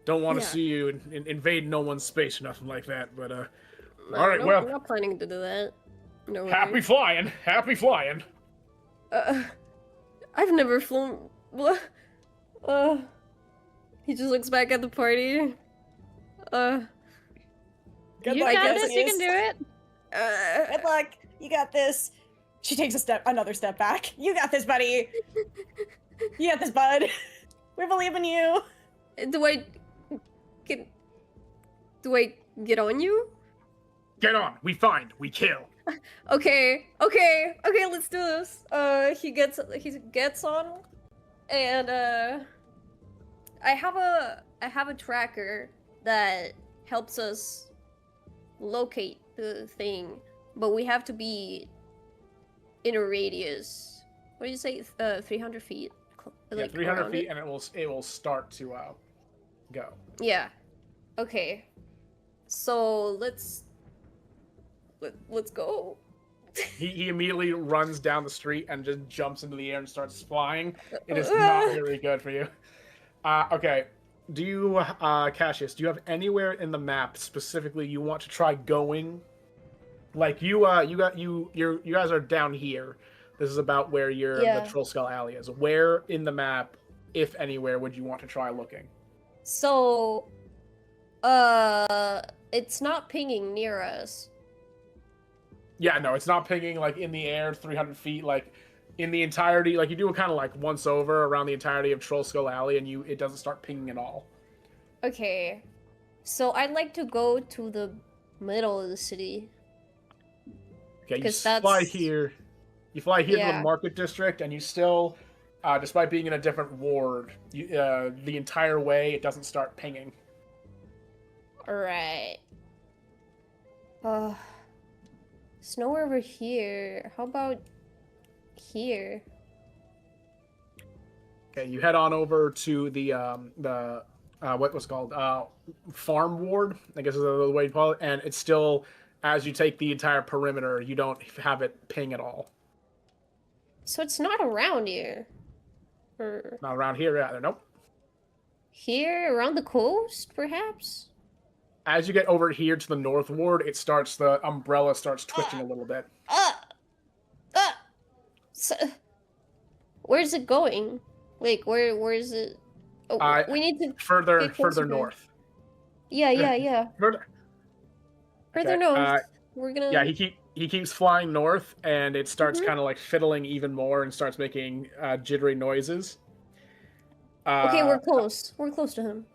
don't want to see you invade no one's space or nothing like that. But all right, well, I'm not planning to do that. No way. happy flying. I've never flown. He just looks back at the party. Good You luck, got this. You Cassius. can do it. Good luck. You got this. She takes another step back. You got this, buddy. You got this, bud. We believe in you. Do I get on you? Get on. We find. We kill. Okay, let's do this. He gets on, and I have a tracker that helps us locate the thing, but we have to be in a radius. What do you say? 300 feet. Yeah, 300 feet, and it will start to go. Yeah. Okay. So let's go. He immediately runs down the street and just jumps into the air and starts flying. It is not very good for you. Okay. Do you, Cassius, do you have anywhere in the map specifically you want to try going? Like you guys are down here. This is about where the Troll Skull Alley is. Where in the map, if anywhere, would you want to try looking? So, it's not pinging near us. Yeah, no, it's not pinging like in the air, 300 feet, like in the entirety. Like you do it kind of like once over around the entirety of Troll Skull Alley, and it doesn't start pinging at all. Okay, so I'd like to go to the middle of the city. Okay, you fly here. You fly here to the market district, and you still, despite being in a different ward, the entire way it doesn't start pinging. All right. There's nowhere over here. How about here? Okay, you head on over to the what was called farm ward, I guess is the way you call it, and it's still, as you take the entire perimeter, you don't have it ping at all. So it's not around here. Or Not around here either. Nope. here, around the coast, perhaps? As you get over here to the north ward, the umbrella starts twitching a little bit. So, where's it going? Like, where is it? Oh, we need to further to north. Yeah. Further Further Okay, north. We're gonna. Yeah, he keeps flying north, and it starts kind of like fiddling even more and starts making jittery noises. Okay, we're close. We're close to him.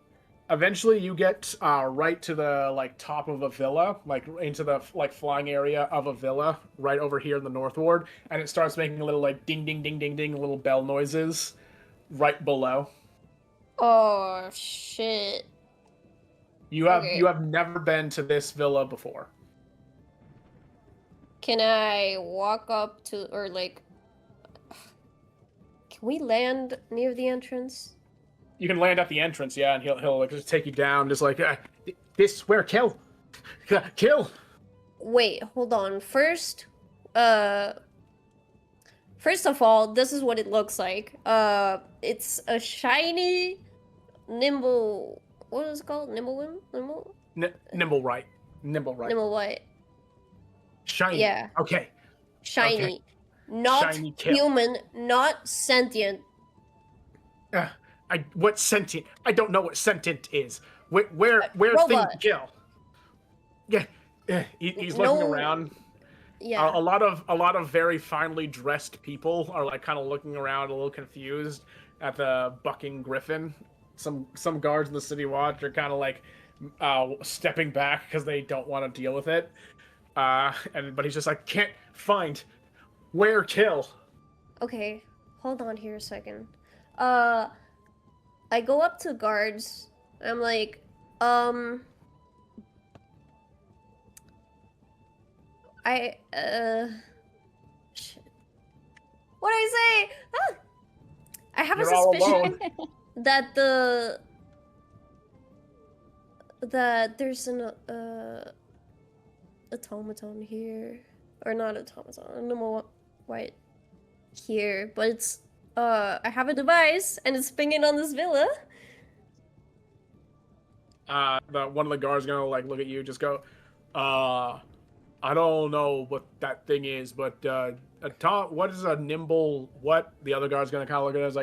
Eventually, you get right to the top of a villa, like into the flying area of a villa, right over here in the north ward, and it starts making a little ding ding ding ding ding little bell noises, right below. Oh shit! You have never been to this villa before. Can I walk up to Can we land near the entrance? You can land at the entrance, yeah, and he'll just take you down, just this where kill. Wait, hold on. First of all, this is what it looks like. It's a shiny, nimble. What is it called? Nimble. Nimble right. Nimble white. Shiny. Yeah. Okay. Shiny. Okay. Not Shiny kill. human. Not sentient. What sentient? I don't know what sentient is. Where robot. things kill? Yeah. He's looking around. Yeah. A lot of very finely dressed people are kind of looking around, a little confused at the bucking griffin. Some guards in the city watch are kind of stepping back because they don't want to deal with it. But he's just can't find where kill. Okay, hold on here a second. I go up to guards. I'm like, shit. What'd I say? Ah! I have You're a all suspicion alone. that there's an automaton here, or not automaton, a normal white here, but it's I have a device and it's pinging on this villa. One of the guards gonna look at you, just go, I don't know what that thing is, but what is a nimble what? The other guard's gonna kind of look at it as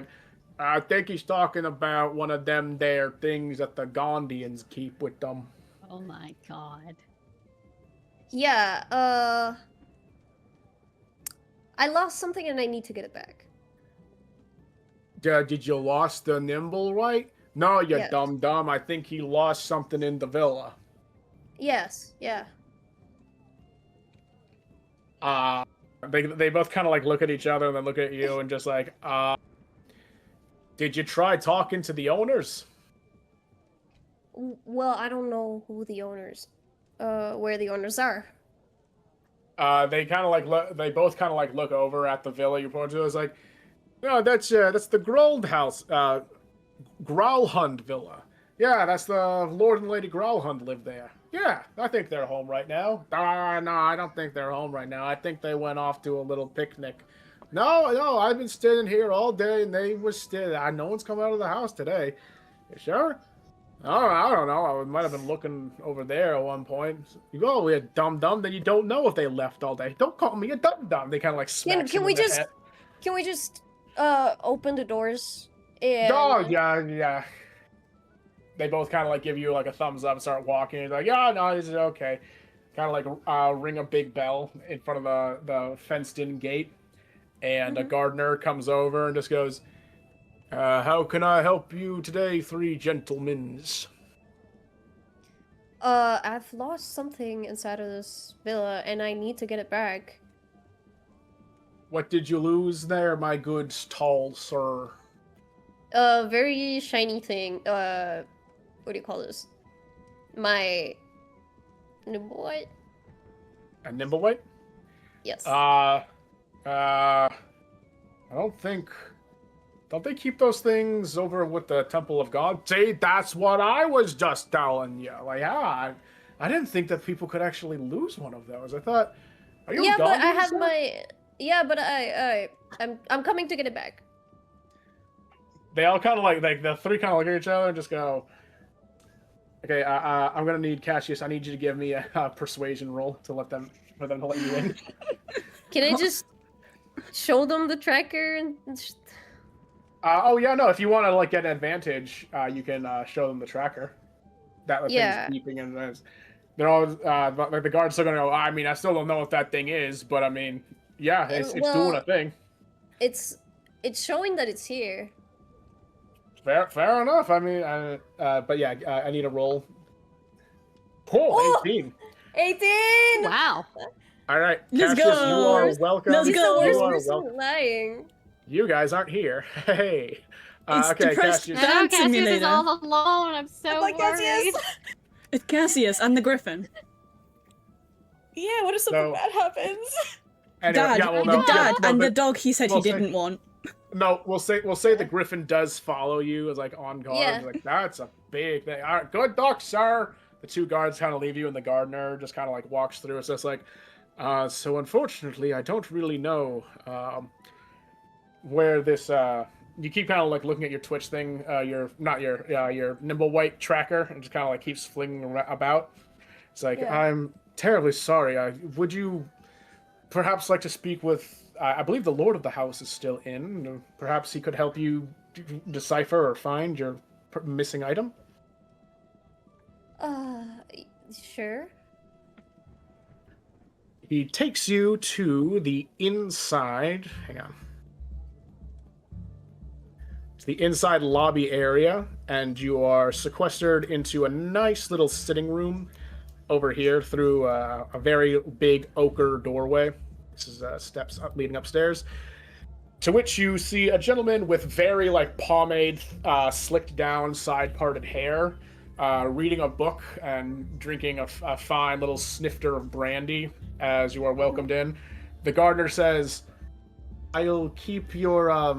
I think he's talking about one of them there things that the Gondians keep with them. Oh my god. Yeah, I lost something and I need to get it back. Did you lost the nimble right? No, you Yes. dumb. I think he lost something in the villa. Yes, yeah. They both kind of like look at each other and then look at you and just like, did you try talking to the owners? Well, I don't know who the owners, where the owners are. They kind of like they both kind of like look over at the villa you pointed to. It's like, no, that's the Grold house, Growlhund Villa. Yeah, that's the Lord and Lady Growlhund live there. Yeah, I think they're home right now. No, I don't think they're home right now. I think they went off to a little picnic. No, I've been standing here all day and they were still. No one's come out of the house today. You sure? Oh, I don't know. I might have been looking over there at one point. You go, you dum-dum, then you don't know if they left all day. Don't call me a dum-dum. They kind of like smack Can we just open the doors? And... Oh, yeah. They both kind of like give you like a thumbs up and start walking. You're like, yeah, no, this is okay. Kind of like ring a big bell in front of the fenced-in gate, and a gardener comes over and just goes, how can I help you today, three gentlemen? I've lost something inside of this villa, and I need to get it back. What did you lose there, my good tall sir? A very shiny thing. What do you call this? My nimblewhite? A nimblewhite? Yes. I don't they keep those things over with the Temple of God? See, that's what I was just telling you. Like, I didn't think that people could actually lose one of those. I thought, are you yeah, dumb, but I have sir? my. Yeah, but I'm coming to get it back. They all kind of like the three kind of look at each other and just go, okay, I'm gonna need Cassius. I need you to give me a persuasion roll for them to let you in. Can I just show them the tracker and? Oh yeah, no. If you want to like get an advantage, you can show them the tracker. That thing's beeping and they're all like the guard's still gonna go. I mean, I still don't know what that thing is, but I mean, yeah, it's doing a thing. It's showing that it's here. Fair enough. I mean, but yeah, I need a roll. Oh, 18. 18! Wow. All right, Let's Cassius, go. you are welcome. Let's He's go. the worst You are person welcome. lying. You guys aren't here. Hey. It's Okay, depressed Cassius. I know Dance Cassius is simulator. all alone. I'm so I'm like, worried. Cassius! It's Cassius and the Griffin. Yeah, what if something bad happens? Anyway, Dad, yeah, well, the no, dad no, and but- the dog he said we'll he say- didn't want. No, we'll say the Griffin does follow you as like on guard. Yeah. Like that's a big thing. All right, good dog, sir. The two guards kind of leave you, and the gardener just kind of like walks through. It's just like, so unfortunately, I don't really know where this. You keep kind of like looking at your Twitch thing, your Nimblewhite tracker, and just kind of like keeps flinging about. It's like, Yeah. I'm terribly sorry. Would you perhaps like to speak with? I believe the Lord of the House is still in. Perhaps he could help you decipher or find your missing item. Sure. He takes you to the inside. Hang on. To the inside lobby area, and you are sequestered into a nice little sitting room over here through a very big ochre doorway. This is steps up, leading upstairs, to which you see a gentleman with very like pomade, slicked down, side-parted hair, reading a book and drinking a fine little snifter of brandy as you are welcomed in. The gardener says, "I'll keep your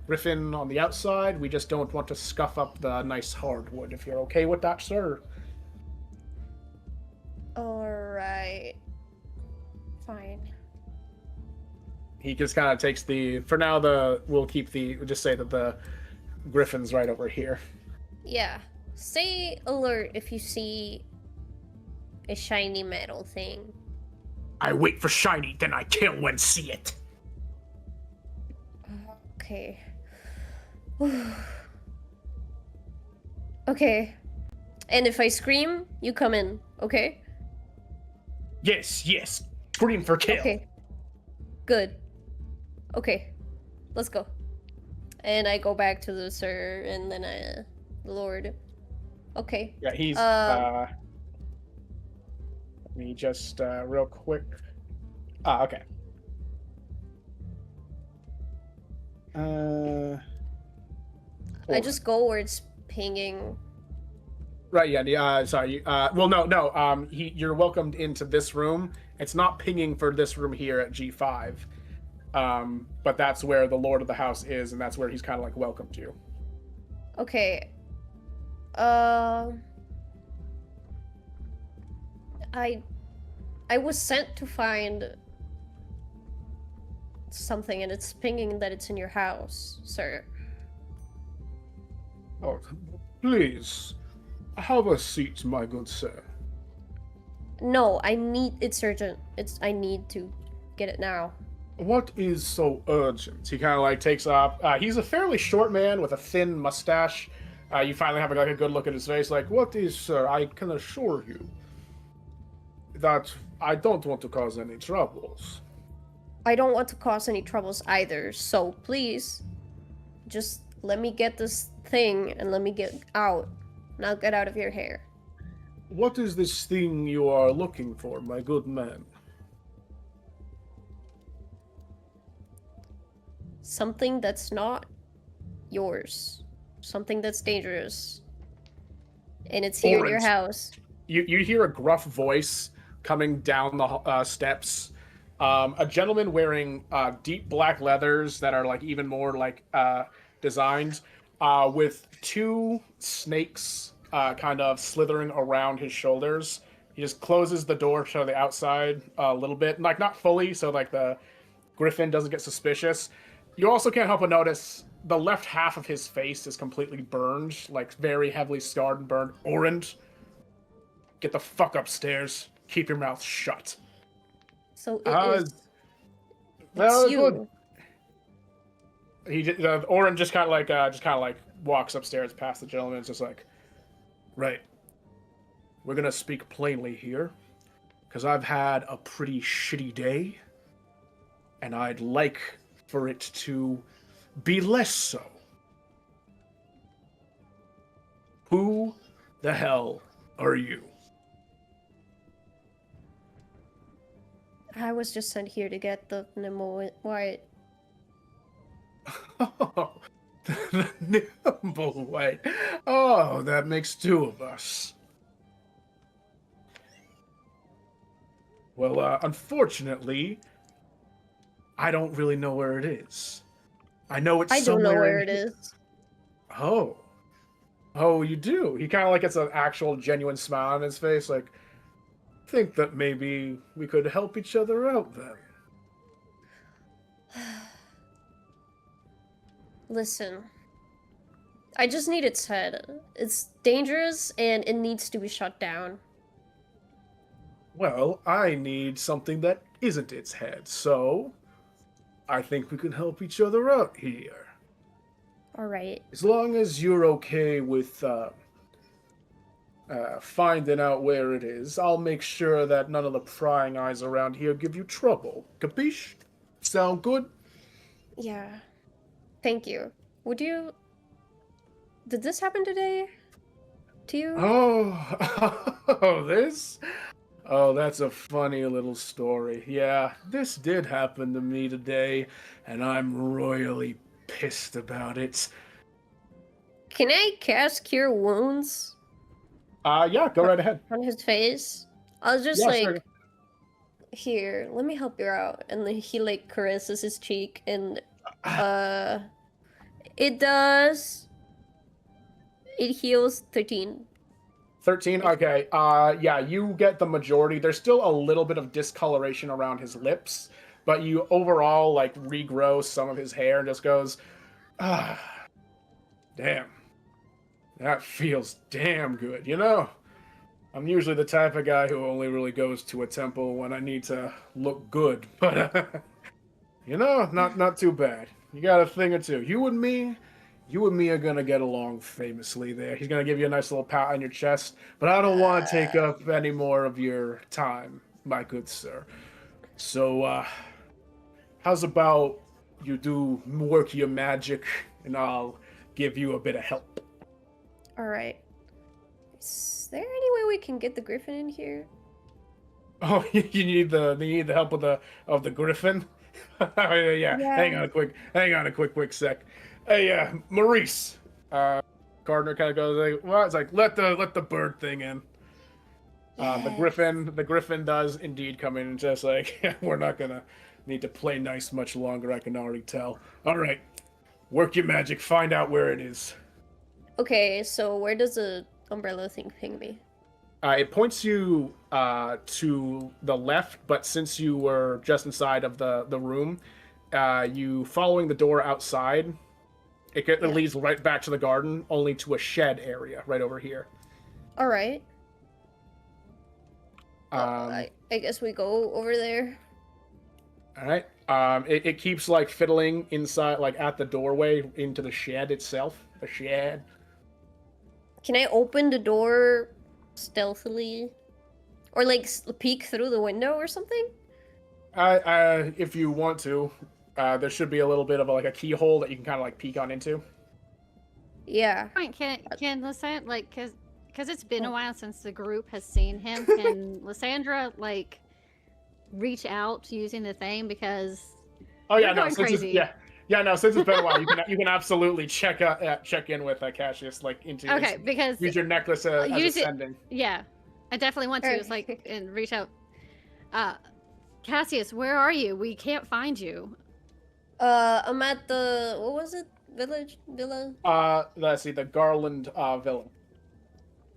Griffin on the outside. We just don't want to scuff up the nice hardwood. If you're okay with that, sir." Alright. Fine. He just kind of takes we'll just say that the Griffin's right over here. Yeah. Stay alert if you see a shiny metal thing. I wait for shiny, then I kill when see it. Okay. Okay. And if I scream, you come in, okay? Yes. Scream for kill. Okay. Good. Okay. Let's go. And I go back to the sir and then the lord. Okay. Yeah, he's me just real quick. Okay. I just go where it's pinging. Right, yeah, sorry. Well, no. You're welcomed into this room. It's not pinging for this room here at G5. But that's where the Lord of the House is, and that's where he's kind of like welcomed you. Okay. I was sent to find something, and it's pinging that it's in your house, sir. Oh, please, have a seat, my good sir. No, it's urgent. I need to get it now. What is so urgent? He kind of like takes off. He's a fairly short man with a thin mustache. You finally have like a good look at his face. Like, What is, sir? I can assure you that I don't want to cause any troubles. I don't want to cause any troubles either, so please, just let me get this thing and let me get out. And I'll get out of your hair. What is this thing you are looking for, my good man? Something that's not yours. Something that's dangerous. And it's here in your Orange. house. you hear a gruff voice coming down the steps. A gentleman wearing deep black leathers that are like even more like designed, with two snakes kind of slithering around his shoulders. He just closes the door to the outside a little bit, like not fully, so like the griffin doesn't get suspicious. You also can't help but notice the left half of his face is completely burned, like very heavily scarred and burned. Orange, get the fuck upstairs. Keep your mouth shut. So it's Well, you. Oren just kind of like walks upstairs past the gentleman. It's just like, right. We're gonna speak plainly here, because I've had a pretty shitty day, and I'd like for it to be less so. Who the hell are you? I was just sent here to get the nimble white. Oh, the nimble white. Oh, that makes two of us. Well, unfortunately, I don't really know where it is. I know it's I don't somewhere know where in it here. is. Oh. Oh, you do? He kind of like gets an actual genuine smile on his face, like, Think that maybe we could help each other out then. Listen. I just need its head. It's dangerous and it needs to be shut down. Well, I need something that isn't its head, so I think we can help each other out here. Alright. As long as you're okay with finding out where it is, I'll make sure that none of the prying eyes around here give you trouble. Capiche? Sound good? Yeah. Thank you. Would you... Did this happen today? To you? Oh, this? Oh, that's a funny little story. Yeah, this did happen to me today, and I'm royally pissed about it. Can I cast Cure Wounds yeah, go right ahead. on his face? I was just Yeah, like, sure. here, let me help you out. And then he like caresses his cheek and it does... It heals 13. 13. Okay. Yeah, you get the majority. There's still a little bit of discoloration around his lips, but you overall like regrow some of his hair and just goes, damn. That feels damn good, you know? I'm usually the type of guy who only really goes to a temple when I need to look good, but you know, not too bad. You got a thing or two. You and me are gonna get along famously there. He's gonna give you a nice little pat on your chest, but I don't want to take up any more of your time, my good sir. So, how's about you do work your magic, and I'll give you a bit of help. Alright. Is there any way we can get the griffin in here? Oh, you need the help of the griffin. Yeah. Hang on a quick sec. Hey, Maurice. Gardner kind of goes like, well, it's like let the bird thing in. The griffin does indeed come in and just like we're not gonna need to play nice much longer. I can already tell. All right, work your magic. Find out where it is. Okay, so where does the umbrella thing ping me? It points you to the left, but since you were just inside of the room, you following the door outside, it leads right back to the garden, only to a shed area right over here. All right. I guess we go over there. All right. It keeps like fiddling inside, like at the doorway into the shed itself. The shed. Can I open the door stealthily, or like peek through the window or something? If you want to, there should be a little bit of a keyhole that you can kind of like peek on into. Yeah. Right, can Lysandra, like, because it's been a while since the group has seen him, can Lysandra, like, reach out using the thing? Because oh yeah, you're no, going since crazy. since it's been a while, you can absolutely check in with Cassius, like into Okay, because use your necklace as use it. ascending. Yeah, I definitely want to. It's like and reach out. Cassius, where are you? We can't find you. I'm at the what was it? Villa? Let's see, the Garland Villa.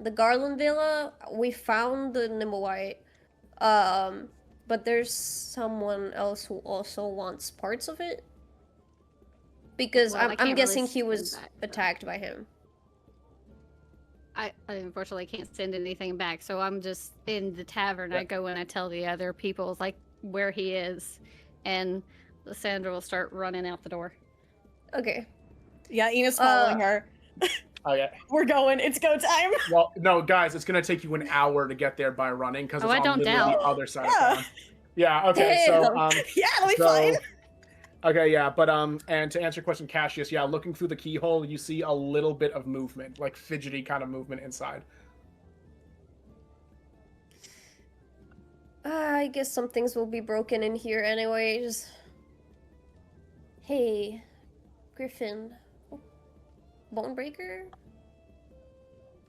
The Garland Villa. We found the Nimblewhite. But there's someone else who also wants parts of it. Because Well, I I'm can't guessing really he was send that, attacked by him. I unfortunately can't send anything back, so I'm just in the tavern. Yeah. I go and I tell the other people like where he is, and Lysandra will start running out the door. Okay. Yeah, Ina's following her. Oh yeah. We're going. It's go time. Well, no, guys, it's gonna take you an hour to get there by running because Oh, it's I on don't literally doubt. the other side Yeah. of town. Yeah. Okay. So Yeah, it'll be so, fine. okay, yeah, but and to answer your question, Cassius, yeah, looking through the keyhole, you see a little bit of movement, like fidgety kind of movement inside. I guess some things will be broken in here anyways. Hey, Griffin. Bonebreaker?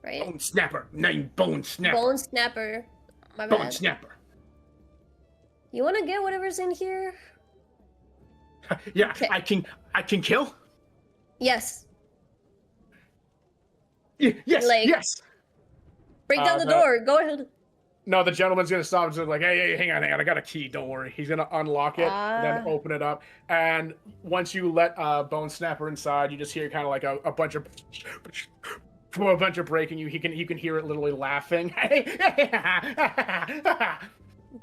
Right? Bone Snapper, name Bone Snapper. Bone Snapper. My bad. Bone Snapper. You wanna get whatever's in here? Yeah, Okay. I can kill. Yes. Yes, Like- yes. Break down the no. door. Go ahead. No, the gentleman's gonna stop and just like, hey, hang on, I got a key. Don't worry. He's gonna unlock it, and then Ah. open it up. And once you let Bone Snapper inside, you just hear kind of like a bunch of breaking. You can hear it literally laughing.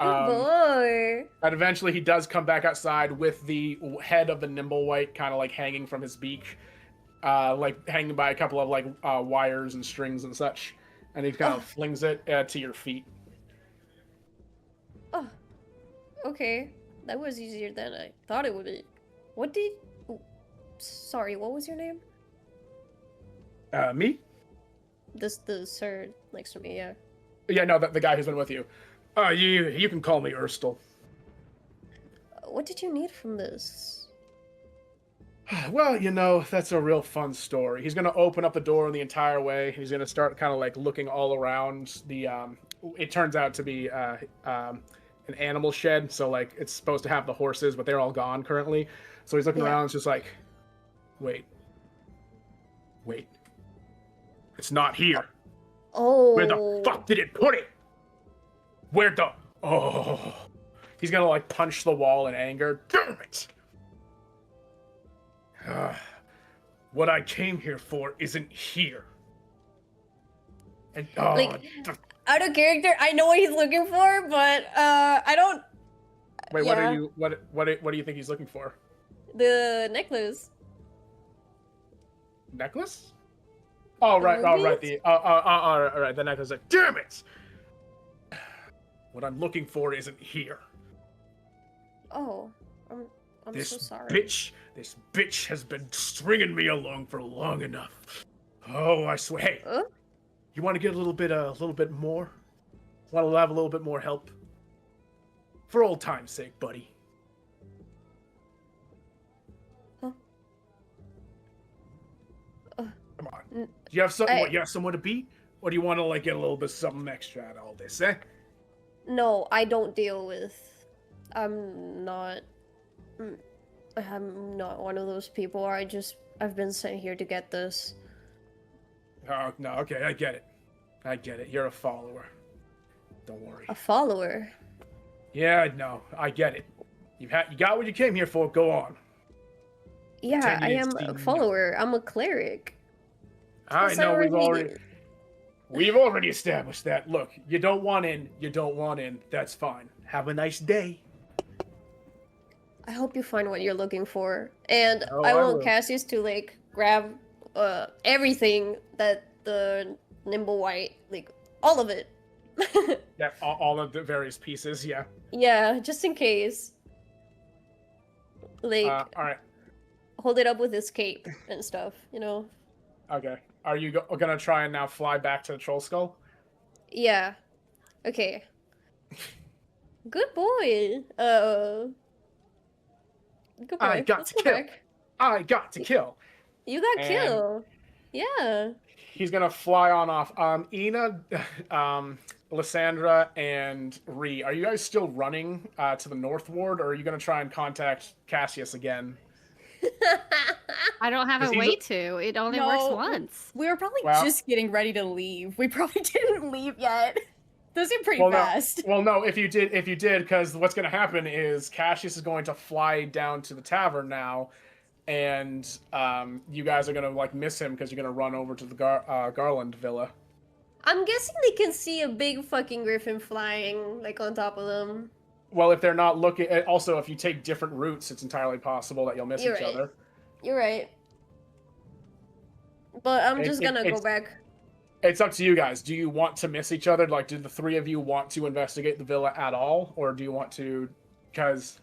Good boy. And eventually, he does come back outside with the head of the Nimblewhite kind of like hanging from his beak, like hanging by a couple of like wires and strings and such. And he kind of flings it to your feet. Oh. Okay. That was easier than I thought it would be. What did... oh, sorry, what was your name? Me? The sir next to me, yeah. Yeah, no, the guy who's been with you. You can call me Erstal. What did you need from this? Well, that's a real fun story. He's gonna open up the door the entire way. He's gonna start kind of like looking all around the. It turns out to be an animal shed, so like it's supposed to have the horses, but they're all gone currently. So he's looking Yeah. around, it's just like, wait, it's not here. Oh. Where the fuck did it put it? Where the... Oh. He's gonna, like, punch the wall in anger. Damn it! What I came here for isn't here. And, Like, out of character, I know what he's looking for, but, I don't... wait, yeah. what do you think he's looking for? The necklace. Necklace? Oh, right, rubies? all right, the necklace. Like, damn it! What I'm looking for isn't here. Oh. I'm This so sorry. This bitch has been stringing me along for long enough. Oh, I swear. Hey, Huh? you want to get a little bit more? Want to have a little bit more help? For old time's sake, buddy. Huh? Come on. Do you have something? What, you have someone to beat? Or do you want to like get a little bit something extra out of all this, eh? No, I don't deal with. I'm not one of those people. I've been sent here to get this. Oh, no, okay, I get it. I get it. You're a follower. Don't worry. A follower? Yeah, no, I get it. You got what you came here for. Go on. Yeah, I am Pretend you a follower. I'm a cleric. I Yes, know already we've already established that. Look, you don't want in. You don't want in. That's fine. Have a nice day. I hope you find what you're looking for. And Oh, I I want will. Cassius to like grab everything that the nimble white, like all of it. Yeah, all of the various pieces. Yeah. Yeah, just in case. Like All right. hold it up with his cape and stuff, you know? Okay. Are you gonna try and now fly back to the troll skull? Yeah. Okay. Good boy. Good boy. I got Let's to go kill. back. I got to kill. You got And- killed. Yeah. He's gonna fly on off. Ina, Lysandra, and Ree, are you guys still running to the north ward, or are you gonna try and contact Cassius again? I don't have Is a he way the- to. It only No. works once. We were probably Well- just getting ready to leave. We probably didn't leave yet. Those are pretty Well, fast. no. Well, no. If you did, because what's gonna happen is Cassius is going to fly down to the tavern now, and you guys are gonna like miss him because you're gonna run over to the Garland Villa. I'm guessing they can see a big fucking griffin flying like on top of them. Well, if they're not looking, also if you take different routes, it's entirely possible that you'll miss You're each right. other. You're right. But I'm It- just it- gonna go it's- back. It's up to you guys. Do you want to miss each other? Like, do the three of you want to investigate the villa at all, or do you want to? Because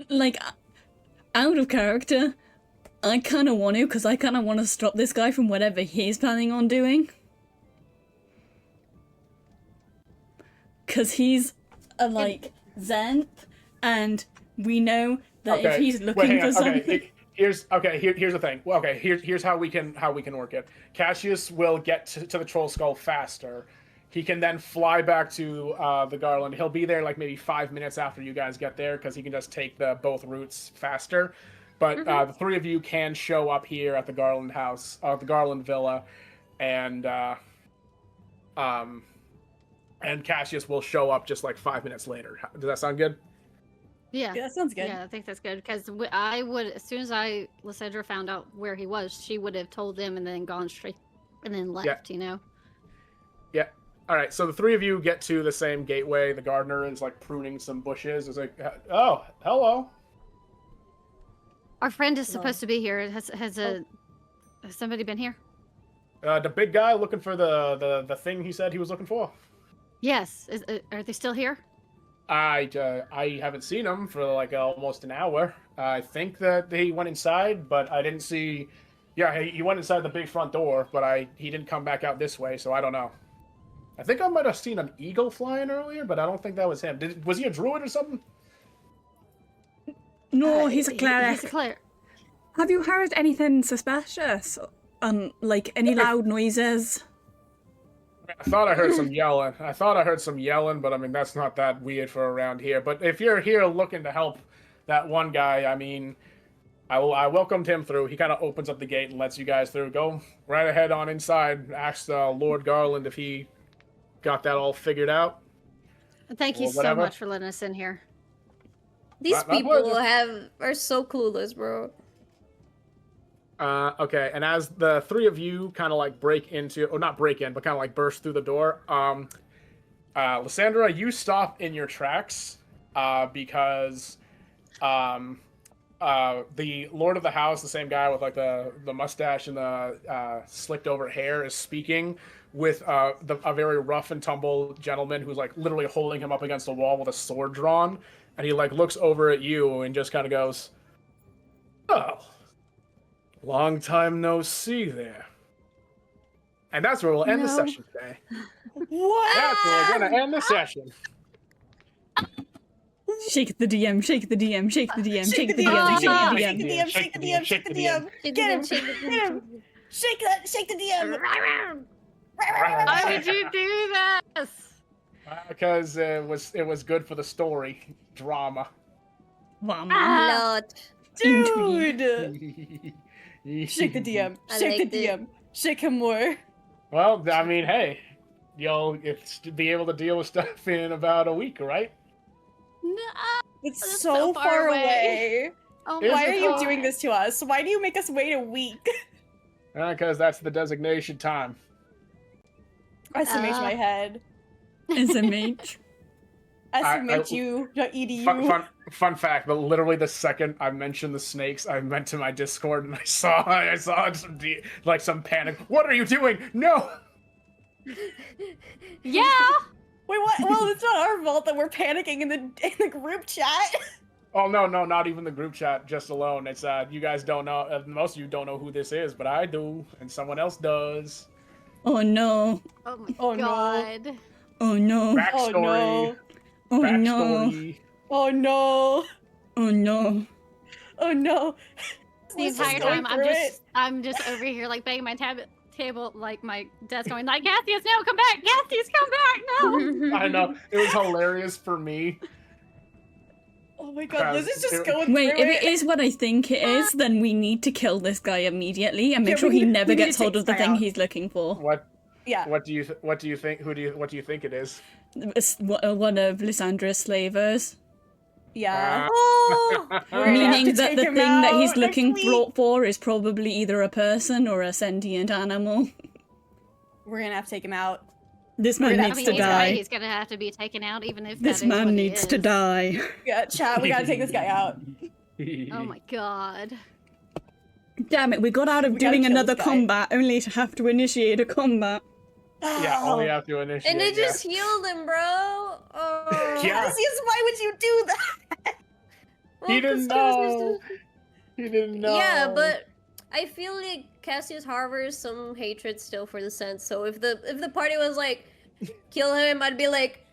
Like, out of character, I kind of want to, because I kind of want to stop this guy from whatever he's planning on doing. Because he's a, like, Zenth, and we know that if he's looking for something... Here's the thing. Well, okay, here's how we can work it. Cassius will get to the troll skull faster. He can then fly back to the Garland. He'll be there like maybe 5 minutes after you guys get there because he can just take both routes faster. But the three of you can show up here at the Garland house, the Garland Villa, and Cassius will show up just like 5 minutes later. Does that sound good? Yeah. Yeah, that sounds good. Yeah, I think that's good because I would, as soon as Lysandra found out where he was, she would have told them and then gone straight and then left. You know. Yeah. All right. So the three of you get to the same gateway. The gardener is like pruning some bushes. It's like, oh, hello. Our friend is supposed to be here. Has somebody been here? The big guy looking for the thing he said he was looking for. Yes. Are they still here? I haven't seen him for like almost an hour. I think that he went inside, but I didn't see. Yeah, he went inside the big front door, but he didn't come back out this way, so I don't know. I think I might have seen an eagle flying earlier, but I don't think that was him. Was he a druid or something? No, he's a cleric. He's a cleric. Have you heard anything suspicious? Like any loud noises? I thought I heard some yelling. But I mean, that's not that weird for around here. But if you're here looking to help that one guy, I mean, I welcomed him through. He kind of opens up the gate and lets you guys through. Go right ahead on inside. Ask Lord Garland if he got that all figured out. Thank you Or so whatever. much for letting us in here. These My people pleasure. are so clueless, bro. Okay, and as the three of you kind of like break into, or not break in, but kind of like burst through the door, Lysandra, you stop in your tracks because the lord of the house, the same guy with like the mustache and the slicked over hair, is speaking with a very rough and tumble gentleman who's like literally holding him up against the wall with a sword drawn, and he like looks over at you and just kind of goes, "Oh. Long time no see there." And that's where we'll end the No. session today. What? That's where we're gonna end the session. Shake the DM, shake the DM, shake the DM, Shake the DM, DM, shake the shake the DM. DM, shake the DM, shake the DM. Get him, get him. Shake the DM. Why would you do this? Because it was good for the story. Drama. Mama. Lot. Dude. Shake the DM. I Shake liked the it. DM. Shake him more. Well, I mean, hey, you'll be able to deal with stuff in about a week, right? No. It's That's so so far far away. Oh Is my Why are you God. doing this to us? Why do you make us wait a week? Because that's the designation time. SMH my head. SMH. SMH you, edu. Fun fact, but literally the second I mentioned the snakes, I went to my Discord and I saw some panic. What are you doing? No! Yeah. Wait, what? Well, it's not our fault that we're panicking in the group chat. Oh no, not even the group chat, just alone. It's you guys don't know, most of you don't know who this is, but I do, and someone else does. Oh no. Oh my Oh, no. God. Oh no. Oh Backstory. no. Oh no. Backstory. Oh no. Oh no. Oh no. The Let's just entire go time through I'm just over here like banging my table like my desk going like Cassius, no, come back, Cassius, come back, no. I know, it was hilarious for me. Oh my god, Liz is just going Wait, through if it is what I think it is, then we need to kill this guy immediately and make Yeah, sure we he need- never we need gets to hold take of the this guy thing out. he's looking for. Yeah. What do you think? What do you think it is? It's one of Lysandra's slavers. Yeah. Oh, We're gonna have Meaning to that take the him thing that he's out looking next week. for is probably either a person or a sentient animal. We're gonna have to take him out. This man gonna needs have to He's right, die. he's gonna have to be taken out even if This that is what man he needs to is. die. Yeah, chat, we gotta take this guy out. Oh my God. Damn it, we got out of We gotta doing kill another this guy. combat only to have to initiate a combat. Yeah, only have to initiate. and it yeah. just healed him, bro. Oh. Yeah. Cassius, why would you do that? Well, He didn't 'cause Cassius know. He didn't know. Yeah, but I feel like Cassius harbors some hatred still for the Sense. So if the party was like, kill him, I'd be like,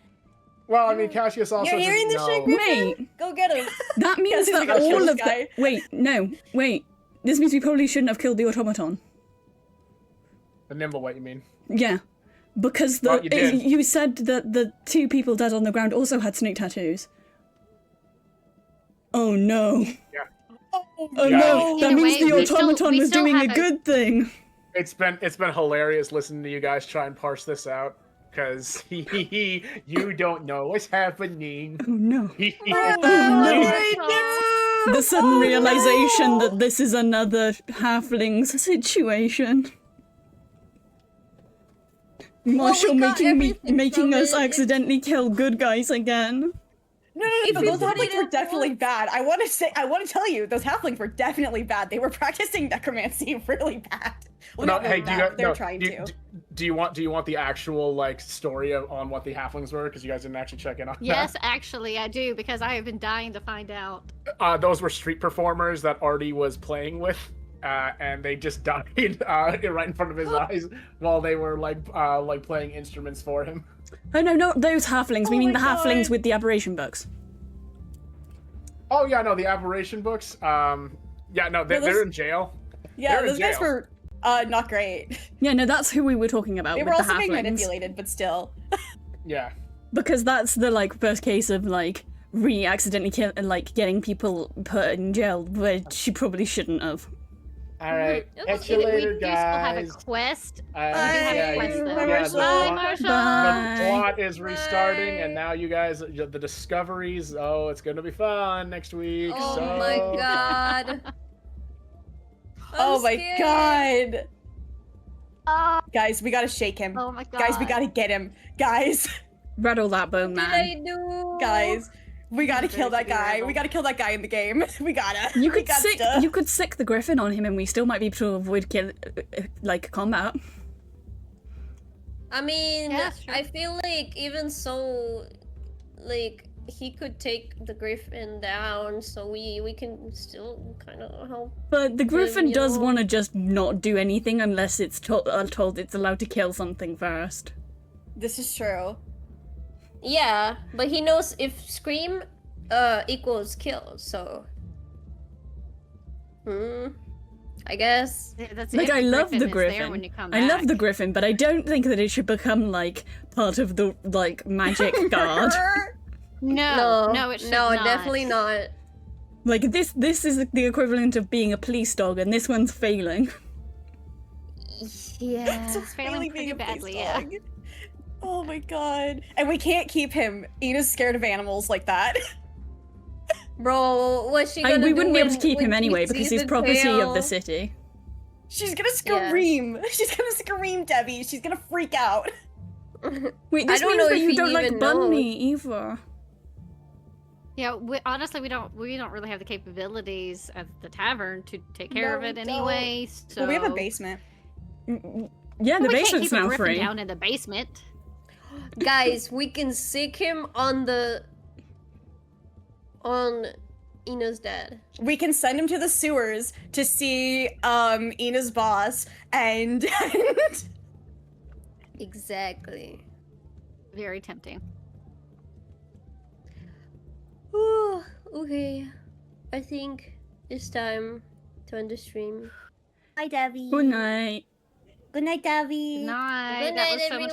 Well, I mean, Cassius also you're hearing doesn't this shit, know. Griffin? Wait, Go get him. that means Cassius, we that gotta kill all this of guy. the- Wait, no, wait. This means we probably shouldn't have killed the automaton. The nimble, what you mean? Yeah. Because Well, you did. you said that the two people dead on the ground also had snake tattoos. Oh no. Oh, Oh Yeah. no, that Either means way, the we still- automaton we was still doing a have a- good thing. It's been hilarious listening to you guys try and parse this out, because you don't know what's happening. Oh no. Oh, The sudden realization that this is another halfling's situation. Marshall got everything making from us it. accidentally kill good guys again. No, If you those put it halflings were in definitely one- bad. I want to tell you, those halflings were definitely bad. They were practicing necromancy really bad. Well, No, not hey, really do you bad, guys, but they're no, trying do, you- to. do you want the actual like story on what the halflings were? Because you guys didn't actually check in on yes, actually, I do because I have been dying to find out. that. Those were street performers that Artie was playing with. And they just died right in front of his eyes while they were like playing instruments for him. Oh no, not those halflings. We Oh mean my the halflings God. with the aberration books. Oh yeah, no, the aberration books. Yeah, no, they're those- in jail. Yeah, they're in those guys jail. were not great. Yeah, no, that's who we were talking about They with were the also being halflings. manipulated, but still. Yeah. Because that's the like first case of like accidentally getting people put in jail, which she probably shouldn't have. All right. We Catch you later, do still have a guys. quest. Yeah, have a quest, though. yeah, Bye, the Marshall. Bye, plot- Marshall. Bye. The plot is restarting, Bye. and now you guys, the discoveries. Oh, it's gonna be fun next week. Oh so... my god. Oh I'm my scared. god. Guys, we gotta shake him. Oh my god. Guys, we gotta get him. Guys, Rattle that bone, What did man. I do? guys, we gotta Very kill that guy. scared. We gotta kill that guy in the game. We gotta. You We could gotta. sick the griffin on him, and we still might be able to avoid combat. I mean, Yeah, that's true. I feel like even so, like he could take the griffin down, so we can still kind of help. But the griffin you does know- want to just not do anything unless it's told it's allowed to kill something first. This is true. Yeah, but he knows if Scream equals kill, so I guess. Yeah, that's Like, if I love the is there griffin. when you come I love the back. griffin, but I don't think that it should become, like, part of the, like, magic guard. No, it should no, not. definitely not. Like, this is the equivalent of being a police dog, and this one's failing. Yeah, So it's failing Bailey pretty being a police badly, yeah. dog. Oh my god. And we can't keep him. Ina's scared of animals like that. Bro, what's she gonna do? We wouldn't be able to when- keep him when she anyway, because sees he's the property of tail? the city. She's gonna scream. She's gonna scream, Debbie. She's gonna freak out. Wait, I this don't means know that if you he don't like even Bunny either. Yeah, honestly, we don't really have the capabilities at the tavern to take care No, of we it don't. anyway. So Well, we have a basement. Yeah, the Well, we can't basement's keep a now griffin free. down in the basement. Guys, we can sick him on Ina's dad. We can send him to the sewers to see Ina's boss and Exactly. Very tempting. Ooh, okay. I think it's time to end the stream. Hi, Debbie. Good night. Good night, Debbie. Good night. Good That night, was so much everyone.